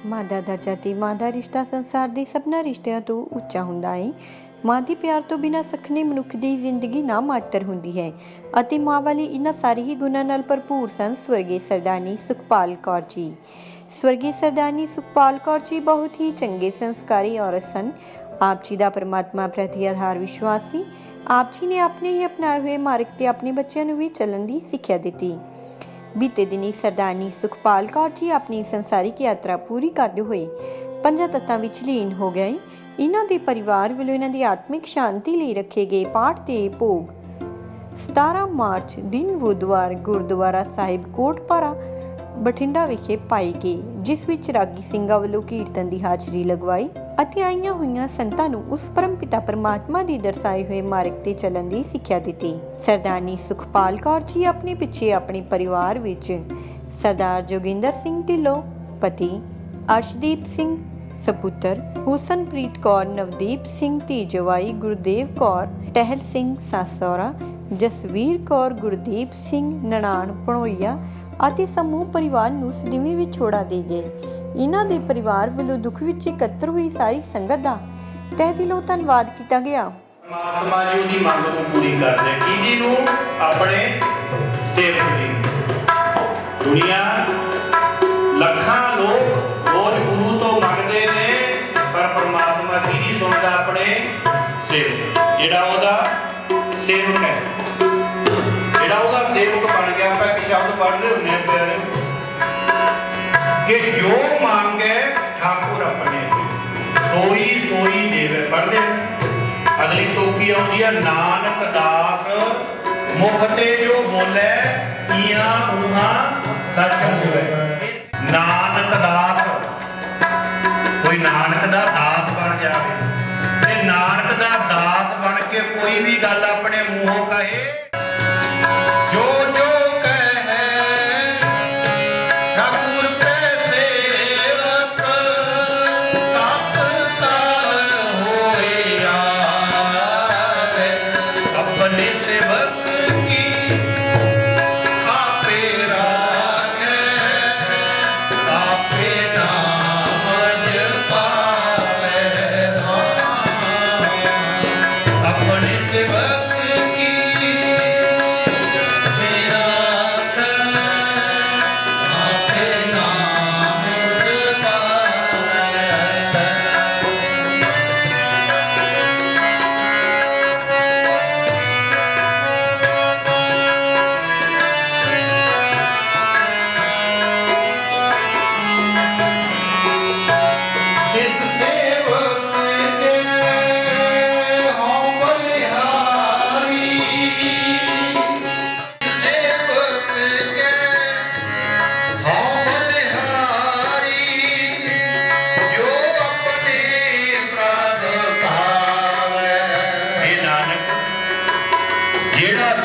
मां दा दर्जा ते मां दा रिश्ता संसार दे सबना रिश्तिਆਂ ਤੋਂ ਉੱਚਾ ਹੁੰਦਾ ਹੈ। मां ਦੇ ਪਿਆਰ ਤੋਂ ਬਿਨਾਂ ਸਖਣੇ ਮਨੁੱਖ ਦੀ ਜ਼ਿੰਦਗੀ ਨਾ ਮਾਤਰ ਹੁੰਦੀ ਹੈ ਅਤੇ ਮਾਂ ਵਾਲੇ ਇਹਨਾਂ ਸਾਰੇ ਹੀ ਗੁਣਾਂ ਨਾਲ ਭਰਪੂਰ ਸਨ ਸਵਰਗੀ ਸਰਦਾਰਨੀ ਸੁਖਪਾਲ ਕੌਰ ਜੀ। स्वर्गीय सरदारनी सुखपाल कौर जी बहुत ही चंगे संस्कारी औरत सन। आप जी का परमात्मा प्रति आधार विश्वास सी। आप जी ने अपने ही अपनाए हुए मार्ग ते अपने बच्चों को भी चलन की सिक्ख्या दी। बीते दिनी सरदारनी सुखपाल कौर जी अपनी संसारिक यात्रा पूरी करते हुए पंजा तत्तां विच लीन हो गए। इन्हां दे परिवार वालों इन्हां दी आत्मिक शांति लिए रखे गए पाठ ते भोग 17 मार्च दिन बुधवार गुरुद्वारा साहिब कोटपारा बठिंडा विखे पाई गई, जिस विच रागी ਸਿੰਘਾਂ ਵੱਲੋਂ ਕੀਰਤਨ ਦੀ ਹਾਜ਼ਰੀ ਲਗਵਾਈ ਅਤੇ ਆਈਆਂ ਹੋਈਆਂ ਸੰਗਤਾਂ ਨੂੰ ਉਸ ਪਰਮ ਪਿਤਾ ਪਰਮਾਤਮਾ ਦੀ ਦਰਸਾਏ ਹੋਏ ਮਾਰਗ ਤੇ ਚੱਲਣ ਦੀ ਸਿੱਖਿਆ ਦਿੱਤੀ। ਸਰਦਾਰਨੀ ਸੁਖਪਾਲ ਕੌਰ ਜੀ ਆਪਣੇ ਪਿੱਛੇ ਆਪਣੇ ਪਰਿਵਾਰ ਵਿੱਚ ਸਰਦਾਰ ਜੋਗਿੰਦਰ ਸਿੰਘ ਢਿੱਲੋਂ ਪਤੀ, ਅਰਸ਼ਦੀਪ ਸਿੰਘ ਸਪੁੱਤਰ, ਹੁਸਨਪ੍ਰੀਤ ਕੌਰ, ਨਵਦੀਪ ਸਿੰਘ ਧੀ ਜਵਾਈ, ਗੁਰਦੇਵ ਕੌਰ, ਟਹਿਲ ਸਿੰਘ ਸੱਸ ਸਹੁਰਾ, ਜਸਵੀਰ ਕੌਰ, ਗੁਰਦੀਪ ਸਿੰਘ ਨਨਾਣ ਭਣੋਈਆ ਅਤੇ ਸਮੂਹ ਪਰਿਵਾਰ ਨੂੰ ਸਦੀਵੀ ਵਿਛੋੜਾ ਦੇ ਗਏ। ਇਹਨਾਂ ਦੇ ਪਰਿਵਾਰ ਵੱਲੋਂ ਦੁੱਖ ਵਿੱਚ ਇਕੱਤਰ ਹੋਈ ਸਾਰੀ ਸੰਗਤ ਦਾ ਤਹਿ ਦਿਲੋਂ ਧੰਨਵਾਦ ਕੀਤਾ ਗਿਆ। ਪਰਮਾਤਮਾ ਜੀ ਉਹਦੀ ਮੰਗ ਨੂੰ ਪੂਰੀ ਕਰਦੇ ਕਿਹਦੀ ਨੂੰ? ਆਪਣੇ ਸੇਵਕ ਦੀ। ਦੁਨੀਆ ਲੱਖਾਂ ਲੋਕ ਰੋਜ਼ ਗੁਰੂ ਤੋਂ ਮੰਗਦੇ ਨੇ, ਪਰ ਪਰਮਾਤਮਾ ਕਿਹਦੀ ਸੁਣਦਾ? ਆਪਣੇ ਸੇਵਕ। ਜਿਹੜਾ ਉਹਦਾ ਸੇਵਕ ਹੈ, ਜਿਹੜਾ ਉਹਦਾ ਸੇਵਕ ਬਣ ਗਿਆ। ਆਪਾਂ ਇੱਕ ਸ਼ਬਦ ਪੜ੍ਹਦੇ ਹੁੰਦੇ ਆ ਪਿਆਰੇ ਕਿ ਜੋ ਮੰਗੇ ਠਾਕੁਰ ਆਪਣੇ ਸੋਈ ਸੋਈ ਦੇਵੇ। ਪੜ੍ਹਦੇ ਅਗਲੀ ਤੋਕੀ ਆਉਂਦੀ ਆ, ਨਾਨਕ ਦਾਸ ਮੁਖ ਤੇ ਜੋ ਬੋਲੇ ਈਆਂ ਊਹਾਂ ਸੱਚ ਹੋਵੇ। ਨਾਨਕ ਦਾਸ, ਕੋਈ ਨਾਨਕ ਦਾ ਦਾਸ ਬਣ ਜਾਵੇ ਤੇ ਨਾਨਕ ਦਾ ਦਾਸ ਬਣ ਕੇ ਕੋਈ ਵੀ ਗੱਲ ਆਪਣੇ ਮੂੰਹੋਂ ਕਹੇ।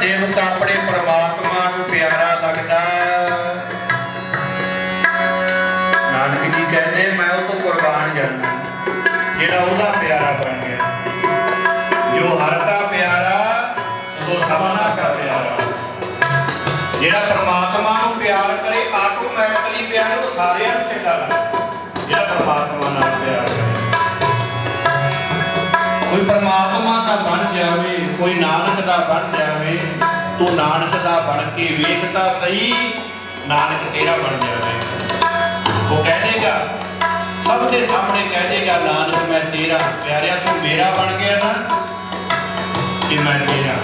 ਸੇਵਕ ਆਪਣੇ ਪਰਮਾਤਮਾ ਨੂੰ ਪਿਆਰਾ ਲੱਗਦਾ, ਨਾਨਕ ਜੀ ਕਹਿੰਦੇ ਮੈਂ ਉਹ ਤੋਂ ਕੁਰਬਾਨ ਜਾਣਾ। ਜਿਹੜਾ ਉਹਦਾ ਪਿਆਰਾ ਬਣ ਗਿਆ, ਜੋ ਹਰ ਦਾ ਪਿਆਰਾ ਸੋ ਸਭਨਾ ਦਾ ਪਿਆਰਾ। ਜਿਹੜਾ ਪਰਮਾਤਮਾ ਨੂੰ ਪਿਆਰ ਕਰੇ ਆਟੋਮੈਟਿਕਲੀ ਪਿਆਰ ਉਹ ਸਾਰਿਆਂ ਨੂੰ ਚੰਗਾ ਲੱਗਦਾ। ਜਿਹੜਾ ਪਰਮਾਤਮਾ ਨਾਲ ਪਿਆਰ ਕਰੇ, ਕੋਈ ਪਰਮਾਤਮਾ ਦਾ ਬਣ ਜਾਵੇ, ਕੋਈ ਨਾਨਕ ਦਾ ਬਣ ਜਾਵੇ, ਤੂੰ ਨਾਨਕ ਦਾ ਬਣ ਕੇ ਵੇਖ ਤਾਂ ਸਹੀ, ਨਾਨਕ ਤੇਰਾ ਬਣ ਜਾਵੇ। ਉਹ ਕਹਿ ਦੇਗਾ, ਸਭ ਦੇ ਸਾਹਮਣੇ ਕਹਿ ਦੇਗਾ, ਨਾਨਕ ਮੈਂ ਤੇਰਾ। ਪਿਆਰਿਆ ਤੂੰ ਮੇਰਾ ਬਣ ਗਿਆ ਨਾ ਕਿ ਮੈਂ ਤੇਰਾ।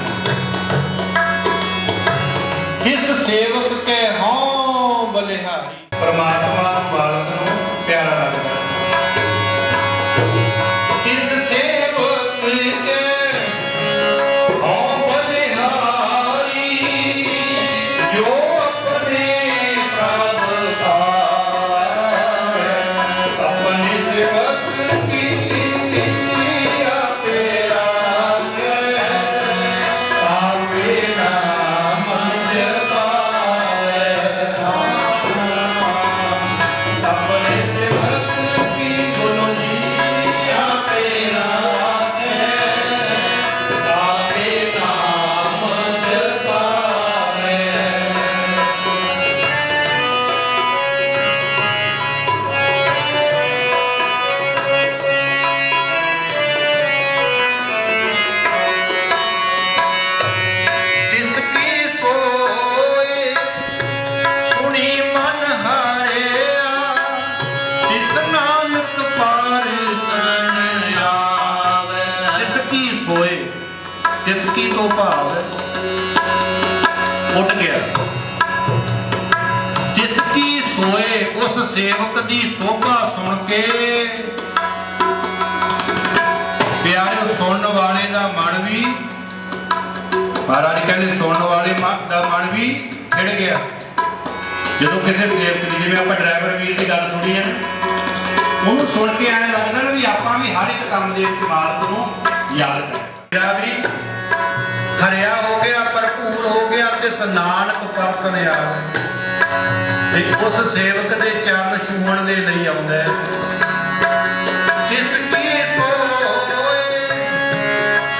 ਕਿਸ ਸੇਵਕ ਕੇ ਹੋਂ ਬਲਿਹਾਰੀ। ਪਰਮਾਤਮਾ ਨੂੰ ਮਾਲਕ ਨੂੰ ਪਿਆਰਾ ਲੱਗਦਾ। भाव है। उठ गया जिसकी सोए उस सेवक दी शोभा सुन के प्यारे सुनने वाले दा मन भी महाराज कहते सुनने वाले दा मन भी खिड़ गया। जो किसी सेवक की जिवें आपां ड्राइवर वीर की गल सुनी है उन्होंने सुन के ऐ लगता ना भी आपां भी हर एक काम दे विच मालक नूं याद करिया भी हरिया हो गया भरपूर हो गया ते नानक परसन याद ते उस सेवक दे चरण छूहण दे लई आउंदा है। जिसकी सोए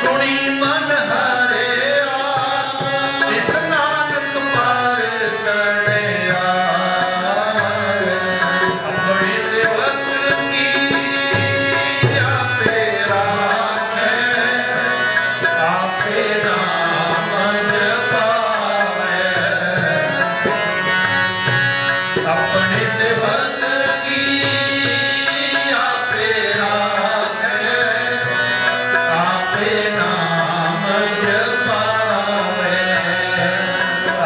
सुनी मन हरिया तिस नानक परसन याद अपने सेवक की आपे राखे आपे नाम जपावे अपने सेवक की आपे राखे आपे नाम जपावे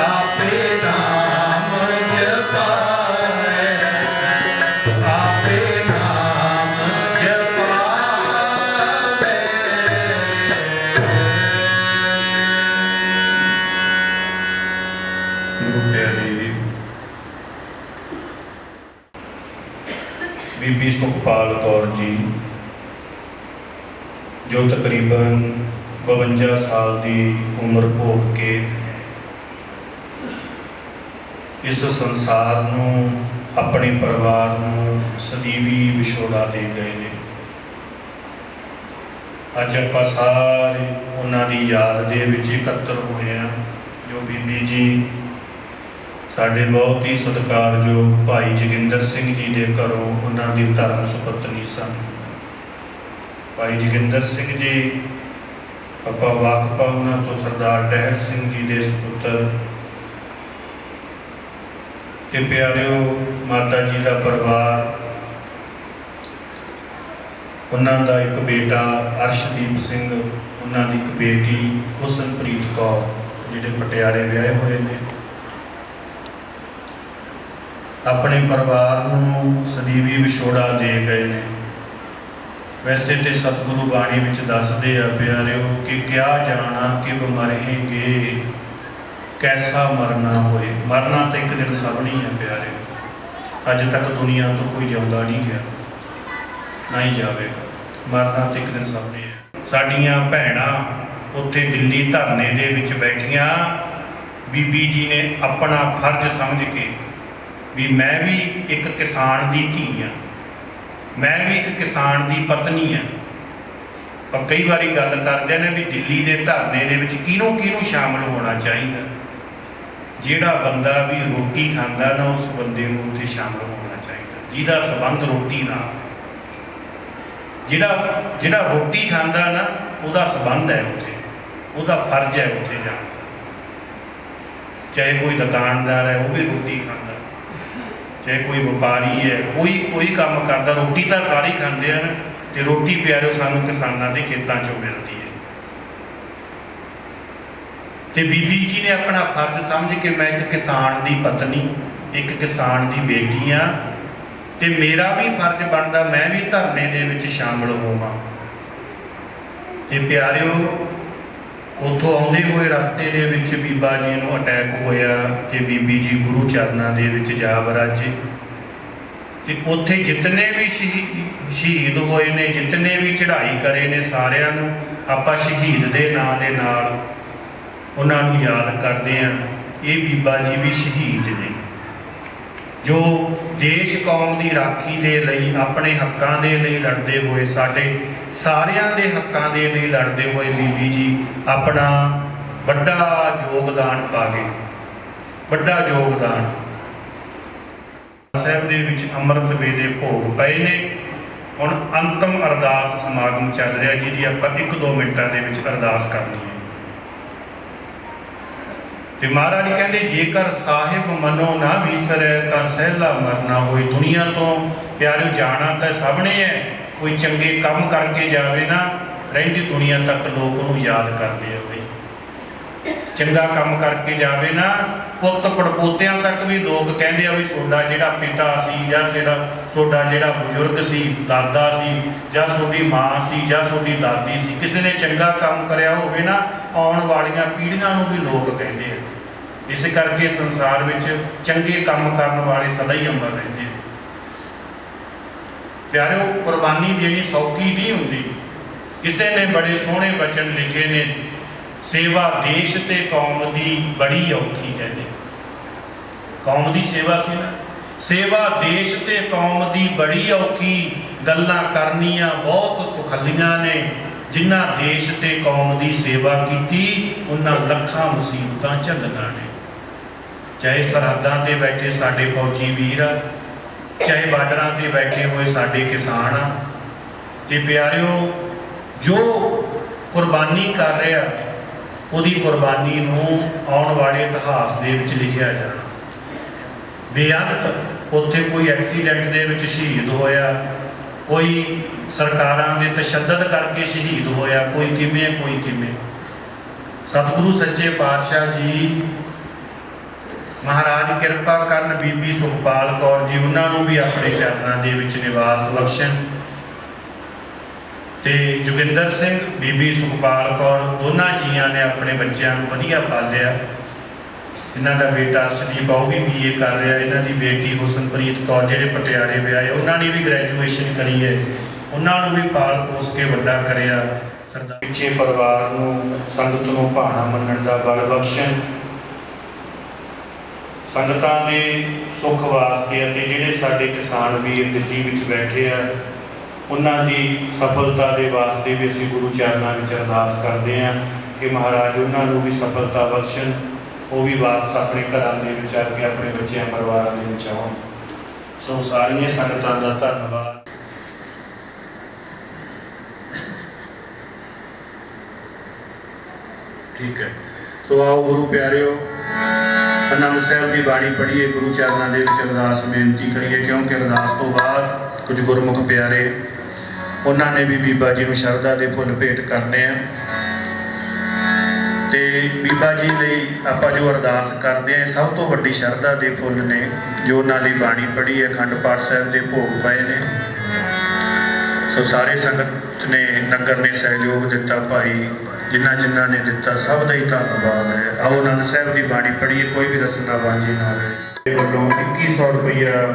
आपे नाम जपावे आपे नाम जपावे। गुरु प्यारी बीबी सुखपाल कौर जी जो तकरीबन 52 साल की उम्र भोग के इस संसार नूं अपने परिवार नूं सਦੀवी विछोड़ा दे गए ने। अज आपां सारे उन्हां दी याद दे विच इकत्तर होए हां। जो बीबी जी साडे बहुत ही सत्कारयोग भाई जोगिंदर सिंह जी के घरों उन्हां दी धर्म सुपत्नी सन। भाई जोगिंदर सिंह जी आपां वाकफा उन्हां तो सरदार टहर सिंह जी के सुपुत्र ते प्यारिओ माता जी का परिवार उन्हां दा एक बेटा अर्शदीप सिंह उन्हां दी एक बेटी हुसनप्रीत कौर जिहड़े पटियाले विआहे होए ने। अपने परिवार नूं सदीवी विछोड़ा दे गए ने। वैसे तो सतगुरु बाणी विच दसदे आ प्यारिओ कि क्या जाना कि मरहेंगे कैसा मरना होए। मरना तो एक दिन सबनी है प्यारे। अज तक दुनिया तो कोई जिंदा नहीं गया ना ही जाएगा। मरना तो एक दिन सबने है। साडियां भैणां उत्थे दिल्ली धरने दे विच बैठियां बीबी जी ने अपना फर्ज समझ के भी मैं भी एक किसान की धी हाँ, मैं भी एक किसान की पत्नी हाँ। पर कई बार गल करते हैं भी दिल्ली के धरने दे विच किहनूं किहनूं शामिल होना चाहिए। जिहड़ा बंदा भी रोटी खांदा ना उस बंदे नूं उत्थे शामिल होना चाहिए जिहदा संबंध रोटी नाल। जिहड़ा रोटी खांदा ना उहदा संबंध है उत्थे, उहदा फर्ज है उत्थे जाना। चाहे कोई दुकानदार है वह भी रोटी खांदा, चाहे कोई व्यापारी है कोई काम करता, रोटी तो सारे ही खाते हैं तो रोटी प्यारे सानू किसानों के खेतों चों मिलती है। तो बीबी जी ने अपना फर्ज समझ के मैं एक किसान की पत्नी एक किसान की बेटी हाँ तो मेरा भी फर्ज बनता मैं भी धरने दे विच शामिल होवां। ते प्यारिओ उत्थों आउंदे हुए रस्ते दे विच बीबा जी नूं अटैक होया ते बीबी जी गुरु चरनां दे विच जा वराजे। ते उत्थे जितने भी शहीद होए ने जितने भी चढ़ाई करे ने सारिआं नूं आपां शहीद दे नां दे नाल उन्हां नूं याद करदे हां। ये बीबा जी भी शहीद ने जो देश कौम की राखी दे लई अपने हक्कां दे लई लड़दे हुए साडे सारियां दे हक्कां दे लई लड़दे हुए बीबी जी अपना बड़ा योगदान पा गए। बड़ा योगदान साहिब दे विच अमृत वेले भोग पए ने। हुण अंतिम अरदास समागम चल रहा जिहदी आपां 1-2 मिनटां दे विच अरदास करनी है। ते महाराज कहते जेकर साहिब मनो ना विसरै तां सहला मरना होए। दुनिया तो प्यारे जाना तो सबने है, कोई चंगे काम करके जावे ना रहिंदी दुनिया तक लोग उन्होंने याद करते हैं। भाई ਚੰਗਾ ਕੰਮ ਕਰਕੇ ਜਾਵੇ ਨਾ, ਪੁੱਤ ਪੜਪੋਤਿਆਂ ਤੱਕ ਵੀ ਲੋਕ ਕਹਿੰਦੇ ਆ ਵੀ ਤੁਹਾਡਾ ਜਿਹੜਾ ਪਿਤਾ ਸੀ ਜਾਂ ਤੁਹਾਡਾ ਜਿਹੜਾ ਬਜ਼ੁਰਗ ਸੀ, ਦਾਦਾ ਸੀ ਜਾਂ ਤੁਹਾਡੀ ਮਾਂ ਸੀ ਜਾਂ ਤੁਹਾਡੀ ਦਾਦੀ ਸੀ, ਕਿਸੇ ਨੇ ਚੰਗਾ ਕੰਮ ਕਰਿਆ ਹੋਵੇ ਨਾ, ਆਉਣ ਵਾਲੀਆਂ ਪੀੜ੍ਹੀਆਂ ਨੂੰ ਵੀ ਲੋਕ ਕਹਿੰਦੇ ਆ। ਇਸ ਕਰਕੇ ਸੰਸਾਰ ਵਿੱਚ ਚੰਗੇ ਕੰਮ ਕਰਨ ਵਾਲੇ ਸਦਾ ਹੀ ਅਮਰ ਰਹਿੰਦੇ ਨੇ। ਪਿਆਰਿਓ, ਕੁਰਬਾਨੀ ਦੇਣੀ ਸੌਖੀ ਨਹੀਂ ਹੁੰਦੀ। ਕਿਸੇ ਨੇ ਬੜੇ ਸੋਹਣੇ ਬਚਨ ਲਿਖੇ ਨੇ, ਸੇਵਾ ਦੇਸ਼ ਤੇ ਕੌਮ ਦੀ ਬੜੀ ਔਖੀ ਕਹਿੰਦੇ। ਕੌਮ ਦੀ ਸੇਵਾ ਸੀ ਨਾ, ਸੇਵਾ ਦੇਸ਼ ਤੇ ਕੌਮ ਦੀ ਬੜੀ ਔਖੀ, ਗੱਲਾਂ ਕਰਨੀਆਂ ਬਹੁਤ ਸੁਖੱਲੀਆਂ ਨੇ। ਜਿਨ੍ਹਾਂ ਦੇਸ਼ ਤੇ ਕੌਮ ਦੀ ਸੇਵਾ ਕੀਤੀ, ਉਹਨਾਂ ਲੱਖਾਂ ਮੁਸੀਬਤਾਂ ਝੱਲੀਆਂ ਨੇ। ਚਾਹੇ ਸਰਹੱਦਾਂ ਤੇ ਬੈਠੇ ਸਾਡੇ ਫੌਜੀ ਵੀਰ ਆ, ਚਾਹੇ ਬਾਰਡਰਾਂ ਤੇ ਬੈਠੇ ਹੋਏ ਸਾਡੇ ਕਿਸਾਨ ਆ। ਤੇ ਪਿਆਰਿਓ, ਜੋ ਕੁਰਬਾਨੀ ਕਰ ਰਿਹਾ, ਉਹਦੀ ਕੁਰਬਾਨੀ ਨੂੰ ਆਉਣ ਵਾਲੇ ਇਤਿਹਾਸ ਦੇ ਵਿੱਚ ਲਿਖਿਆ ਜਾਣਾ। ਬੇਅੰਤ ਉੱਥੇ ਕੋਈ ਐਕਸੀਡੈਂਟ ਦੇ ਵਿੱਚ ਸ਼ਹੀਦ ਹੋਇਆ, ਕੋਈ ਸਰਕਾਰਾਂ ਦੇ ਤਸ਼ੱਦਦ ਕਰਕੇ ਸ਼ਹੀਦ ਹੋਇਆ, ਕੋਈ ਕਿਵੇਂ ਕੋਈ ਕਿਵੇਂ। ਸਤਿਗੁਰੂ ਸੱਚੇ ਪਾਤਸ਼ਾਹ ਜੀ ਮਹਾਰਾਜ ਕਿਰਪਾ ਕਰਨ, ਬੀਬੀ ਸੁਖਪਾਲ ਕੌਰ ਜੀ ਉਹਨਾਂ ਨੂੰ ਵੀ ਆਪਣੇ ਚਰਨਾਂ ਦੇ ਵਿੱਚ ਨਿਵਾਸ ਬਖਸ਼ਣ। ਤੇ ਜੋਗਿੰਦਰ ਸਿੰਘ, ਬੀਬੀ ਸੁਖਪਾਲ ਕੌਰ, ਦੋਨਾਂ ਜੀਆਂ ਨੇ ਆਪਣੇ ਬੱਚਿਆਂ ਨੂੰ ਵਧੀਆ ਪਾਲਿਆ। ਇਹਨਾਂ ਦਾ ਬੇਟਾ ਅਰਸ਼ਦੀਪ ਉਹ ਵੀ BA ਕਰ ਰਿਹਾ, ਇਹਨਾਂ ਦੀ ਬੇਟੀ ਹੁਸਨਪ੍ਰੀਤ ਕੌਰ ਜਿਹੜੇ ਪਟਿਆਲੇ ਵਿਆਹੇ, ਉਹਨਾਂ ਨੇ ਵੀ ਗ੍ਰੈਜੂਏਸ਼ਨ ਕਰੀ ਹੈ। ਉਹਨਾਂ ਨੂੰ ਵੀ ਪਾਲ ਪੋਸ ਕੇ ਵੱਡਾ ਕਰਿਆ। ਸਰਦਾਰ ਪਿੱਛੇ ਪਰਿਵਾਰ ਨੂੰ, ਸੰਗਤ ਨੂੰ ਭਾਣਾ ਮੰਨਣ ਦਾ ਬਲ ਬਖਸ਼ਣ। ਸੰਗਤਾਂ ਦੇ ਸੁੱਖ ਵਾਸਤੇ ਅਤੇ ਜਿਹੜੇ ਸਾਡੇ ਕਿਸਾਨ ਵੀਰ ਦਿੱਲੀ ਵਿੱਚ ਬੈਠੇ ਆ, ਉਹਨਾਂ ਦੀ ਸਫਲਤਾ ਦੇ ਵਾਸਤੇ ਵੀ ਅਸੀਂ ਗੁਰੂ ਚਰਨਾਂ ਵਿੱਚ ਅਰਦਾਸ ਕਰਦੇ ਹਾਂ ਕਿ ਮਹਾਰਾਜ ਉਹਨਾਂ ਨੂੰ ਵੀ ਸਫਲਤਾ ਬਖਸ਼ਣ। ਉਹ ਵੀ ਵਾਪਸ ਆਪਣੇ ਘਰਾਂ ਦੇ ਵਿੱਚ ਆ ਕੇ ਆਪਣੇ ਬੱਚਿਆਂ ਪਰਿਵਾਰਾਂ ਦੇ ਵਿੱਚ ਆਉਣ। ਸੋ ਸਾਰੀਆਂ ਸੰਗਤਾਂ ਦਾ ਧੰਨਵਾਦ। ਠੀਕ ਹੈ, ਸੋ ਆਓ ਗੁਰੂ ਪਿਆਰਿਓ, ਆਨੰਦ ਸਾਹਿਬ ਦੀ ਬਾਣੀ ਪੜ੍ਹੀਏ, ਗੁਰੂ ਚਰਨਾਂ ਦੇ ਵਿੱਚ ਅਰਦਾਸ ਬੇਨਤੀ ਕਰੀਏ। ਕਿਉਂਕਿ ਅਰਦਾਸ ਤੋਂ ਬਾਅਦ ਕੁਝ ਗੁਰਮੁਖ ਪਿਆਰੇ ਉਹਨਾਂ ਨੇ ਵੀ ਬੀਬਾ ਜੀ ਨੂੰ ਸ਼ਰਧਾ ਦੇ ਫੁੱਲ ਭੇਟ ਕਰਨੇ ਆ। ਤੇ ਬੀਬਾ ਜੀ ਲਈ ਆਪਾਂ ਜੋ ਅਰਦਾਸ ਕਰਦੇ ਹਾਂ, ਸਭ ਤੋਂ ਵੱਡੀ ਸ਼ਰਧਾ ਦੇ ਫੁੱਲ ਨੇ ਜੋ ਉਹਨਾਂ ਲਈ ਬਾਣੀ ਪੜ੍ਹੀ ਹੈ, ਅਖੰਡ ਪਾਠ ਸਾਹਿਬ ਦੇ ਭੋਗ ਪਏ ਨੇ। ਸੋ ਸਾਰੇ ਸੰਗਤ ਨੇ, ਨਗਰ ਨੇ ਸਹਿਯੋਗ ਦਿੱਤਾ, ਭਾਈ ਜਿਨ੍ਹਾਂ ਨੇ ਦਿੱਤਾ, ਸਭ ਦਾ ਹੀ ਧੰਨਵਾਦ ਹੈ। ਆਓ ਆਨੰਦ ਸਾਹਿਬ ਦੀ ਬਾਣੀ ਪੜ੍ਹੀਏ, ਕੋਈ ਵੀ ਰਸਨਾ ਵਾਂਝੀ ਨਾ ਰਹੇ। ਵੱਲੋਂ 2100 ਰੁਪਈਆ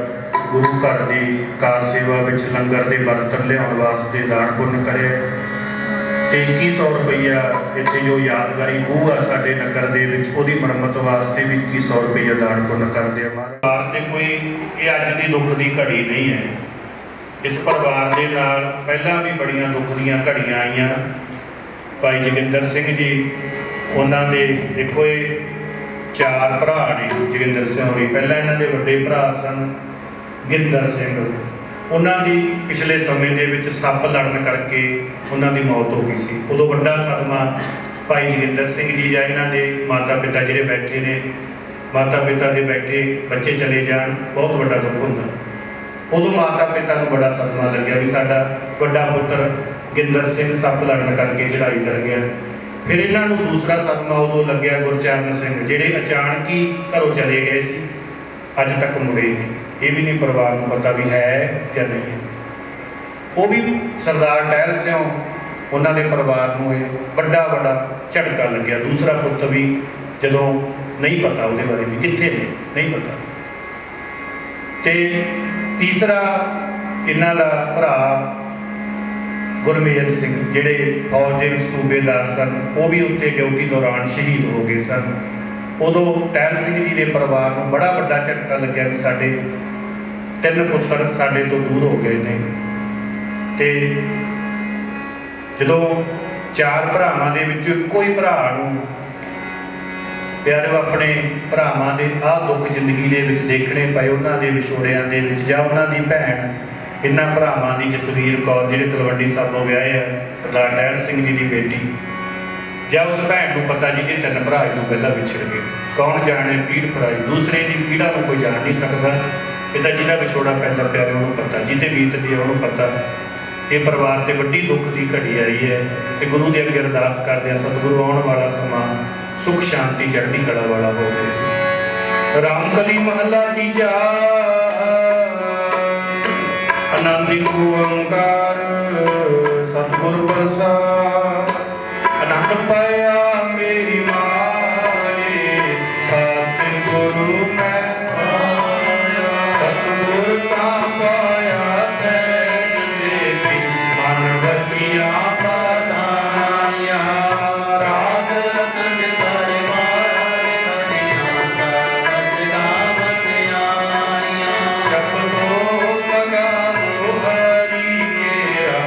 ਗੁਰੂ ਘਰ ਦੀ ਕਾਰ ਸੇਵਾ ਵਿੱਚ ਲੰਗਰ ਦੇ ਬਰਤਨ ਲਿਆਉਣ ਵਾਸਤੇ ਦਾਨ ਪੁੰਨ ਕਰਿਆ। ਤੇ 2100 ਰੁਪਈਆ ਇੱਥੇ ਜੋ ਯਾਦਗਾਰੀ ਖੂਹ ਆ ਸਾਡੇ ਨਗਰ ਦੇ ਵਿੱਚ, ਉਹਦੀ ਮੁਰੰਮਤ ਵਾਸਤੇ ਵੀ 2100 ਰੁਪਈਆ ਦਾਨ ਪੁੰਨ ਕਰਦੇ ਆ। ਪਰਿਵਾਰ ਤੇ ਕੋਈ ਇਹ ਅੱਜ ਦੀ ਦੁੱਖ ਦੀ ਘੜੀ ਨਹੀਂ ਹੈ। ਇਸ ਪਰਿਵਾਰ ਦੇ ਨਾਲ ਪਹਿਲਾਂ ਵੀ ਬੜੀਆਂ ਦੁੱਖ ਦੀਆਂ ਘੜੀਆਂ ਆਈਆਂ। ਭਾਈ ਜੋਗਿੰਦਰ ਸਿੰਘ ਜੀ, ਉਹਨਾਂ ਦੇ ਦੇਖੋ ਇਹ 4 ਭਰਾ ਨੇ। ਜੋਗਿੰਦਰ ਸਿੰਘ ਹੋਰੀ, ਪਹਿਲਾਂ ਇਹਨਾਂ ਦੇ ਵੱਡੇ ਭਰਾ ਸਨ ਗਿੰਦਰ ਸਿੰਘ, ਉਹਨਾਂ ਦੀ ਪਿਛਲੇ ਸਮੇਂ ਦੇ ਵਿੱਚ ਸੱਪ ਲੜਨ ਕਰਕੇ ਉਹਨਾਂ ਦੀ ਮੌਤ ਹੋ ਗਈ ਸੀ। ਉਦੋਂ ਵੱਡਾ ਸਦਮਾ ਭਾਈ ਜੋਗਿੰਦਰ ਸਿੰਘ ਜੀ ਜਾਂ ਇਹਨਾਂ ਦੇ ਮਾਤਾ ਪਿਤਾ ਜਿਹੜੇ ਬੈਠੇ ਨੇ, ਮਾਤਾ ਪਿਤਾ ਦੇ ਬੈਠੇ ਬੱਚੇ ਚਲੇ ਜਾਣ, ਬਹੁਤ ਵੱਡਾ ਦੁੱਖ ਹੁੰਦਾ। ਉਦੋਂ ਮਾਤਾ ਪਿਤਾ ਨੂੰ ਬੜਾ ਸਦਮਾ ਲੱਗਿਆ ਵੀ ਸਾਡਾ ਵੱਡਾ ਪੁੱਤਰ ਗਿੰਦਰ ਸਿੰਘ ਸੱਪ ਲੜਨ ਕਰਕੇ ਚੜ੍ਹਾਈ ਕਰ ਗਿਆ। ਫਿਰ ਇਹਨਾਂ ਨੂੰ ਦੂਸਰਾ ਸਦਮਾ ਉਦੋਂ ਲੱਗਿਆ ਗੁਰਚਰਨ ਸਿੰਘ, ਜਿਹੜੇ ਅਚਾਨਕ ਹੀ ਘਰੋਂ ਚਲੇ ਗਏ ਸੀ, ਅੱਜ ਤੱਕ ਮੁੜੇ ਨਹੀਂ। ਇਹ ਵੀ ਨਹੀਂ ਪਰਿਵਾਰ ਨੂੰ ਪਤਾ ਵੀ ਹੈ ਜਾਂ ਨਹੀਂ ਹੈ। ਉਹ ਵੀ ਸਰਦਾਰ ਟਹਿਲ ਸਿੰਘ, ਉਹਨਾਂ ਦੇ ਪਰਿਵਾਰ ਨੂੰ ਇਹ ਵੱਡਾ ਝਟਕਾ ਲੱਗਿਆ। ਦੂਸਰਾ ਪੁੱਤ ਵੀ ਜਦੋਂ ਨਹੀਂ ਪਤਾ ਉਹਦੇ ਬਾਰੇ ਵੀ ਕਿੱਥੇ ਨੇ, ਨਹੀਂ ਪਤਾ। ਤੇ ਤੀਸਰਾ ਇਹਨਾਂ ਦਾ ਭਰਾ ਗੁਰਮੇਲ ਸਿੰਘ, ਜਿਹੜੇ ਫੌਜ ਦੇ ਵਿੱਚ ਸੂਬੇਦਾਰ ਸਨ, ਉਹ ਵੀ ਉੱਥੇ ਡਿਊਟੀ ਦੌਰਾਨ ਸ਼ਹੀਦ ਹੋ ਗਏ ਸਨ। ਉਦੋਂ ਟਹਿਲ ਸਿੰਘ ਜੀ ਦੇ ਪਰਿਵਾਰ ਨੂੰ ਬੜਾ ਵੱਡਾ ਝਟਕਾ ਲੱਗਿਆ ਵੀ ਸਾਡੇ 3 ਪੁੱਤਰ ਸਾਡੇ ਤੋਂ ਦੂਰ ਹੋ ਗਏ ਨੇ। ਤੇ ਜਦੋਂ 4 ਭਰਾਵਾਂ ਦੇ ਵਿੱਚੋਂ ਇੱਕੋ ਹੀ ਭਰਾ ਨੂੰ ਪਿਆਰਿਓ ਆਪਣੇ ਭਰਾਵਾਂ ਦੇ ਆਹ ਦੁੱਖ ਜ਼ਿੰਦਗੀ ਦੇ ਵਿੱਚ ਦੇਖਣੇ ਪਏ, ਉਹਨਾਂ ਦੇ ਵਿਛੋੜਿਆਂ ਦੇ ਵਿੱਚ, ਜਾਂ ਉਹਨਾਂ ਦੀ ਭੈਣ ਇਹਨਾਂ ਭਰਾਵਾਂ ਦੀ ਜਸਵੀਰ ਕੌਰ ਜਿਹੜੇ ਤਲਵੰਡੀ ਸਾਬੋਂ ਵਿਆਹੇ ਆ, ਸਰਦਾਰ ਟਹਿਲ ਸਿੰਘ ਜੀ ਦੀ ਬੇਟੀ, ਜਾਂ ਉਸ ਭੈਣ ਨੂੰ ਪਤਾ ਜਿਹਦੇ 3 ਭਰਾ ਇਹ ਤੋਂ ਪਹਿਲਾਂ ਵਿਛੜ ਗਏ। ਕੌਣ ਜਾਣੇ ਪੀੜ ਭਰਾਈ, ਦੂਸਰੇ ਦੀ ਪੀੜਾ ਨੂੰ ਕੋਈ ਜਾਣ ਨਹੀਂ ਸਕਦਾ। ਇਹ ਤਾਂ ਜਿਹਦਾ ਵਿਛੋੜਾ ਪੈਂਦਾ ਪਿਆਰੇ ਉਹਨੂੰ ਪਤਾ, ਜਿਹਦੇ ਬੀਤਦੀ ਹੈ ਉਹਨੂੰ ਪਤਾ। ਇਹ ਪਰਿਵਾਰ ਤੇ ਵੱਡੀ ਦੁੱਖ ਦੀ ਘੜੀ ਆਈ ਹੈ। ਤੇ ਗੁਰੂ ਦੇ ਅੱਗੇ ਅਰਦਾਸ ਕਰਦੇ ਆ, ਸਤਿਗੁਰੂ ਆਉਣ ਵਾਲਾ ਸਮਾਂ ਸੁਖ ਸ਼ਾਂਤੀ ਚੜ੍ਹਦੀ ਕਲਾ ਵਾਲਾ ਹੋਵੇ। ਰਾਮਕਲੀ ਮਹੱਲਾ ਤੀਜਾ। ਆਨੰਦ ਇੱਕ ਓੰਕਾਰ ਸਤਿਗੁਰ ਪ੍ਰਸਾਦ। ਆਨੰਦ ਪਾਇਆ ਮੇਰੀ ਮਾਏ ਸਤਿਗੁਰੂ ਮੈਂ ਸਤਿਗੁਰ ਤਾਂ ਪਾਇਆ ਸਹਿਜ ਸੇਤੀ ਮਨ ਵਜੀਆਂ ਬਧਾਈਆਂ। ਰਾਗ ਰਤਨ ਦਰਬਾਰ ਕਰੀਆਂ ਸਤਿ ਗਾਵਨ ਆਈਆਂ। ਸ਼ਬਦੋ ਪਗਾਵੋ ਹਰੀ ਕੇਰਾ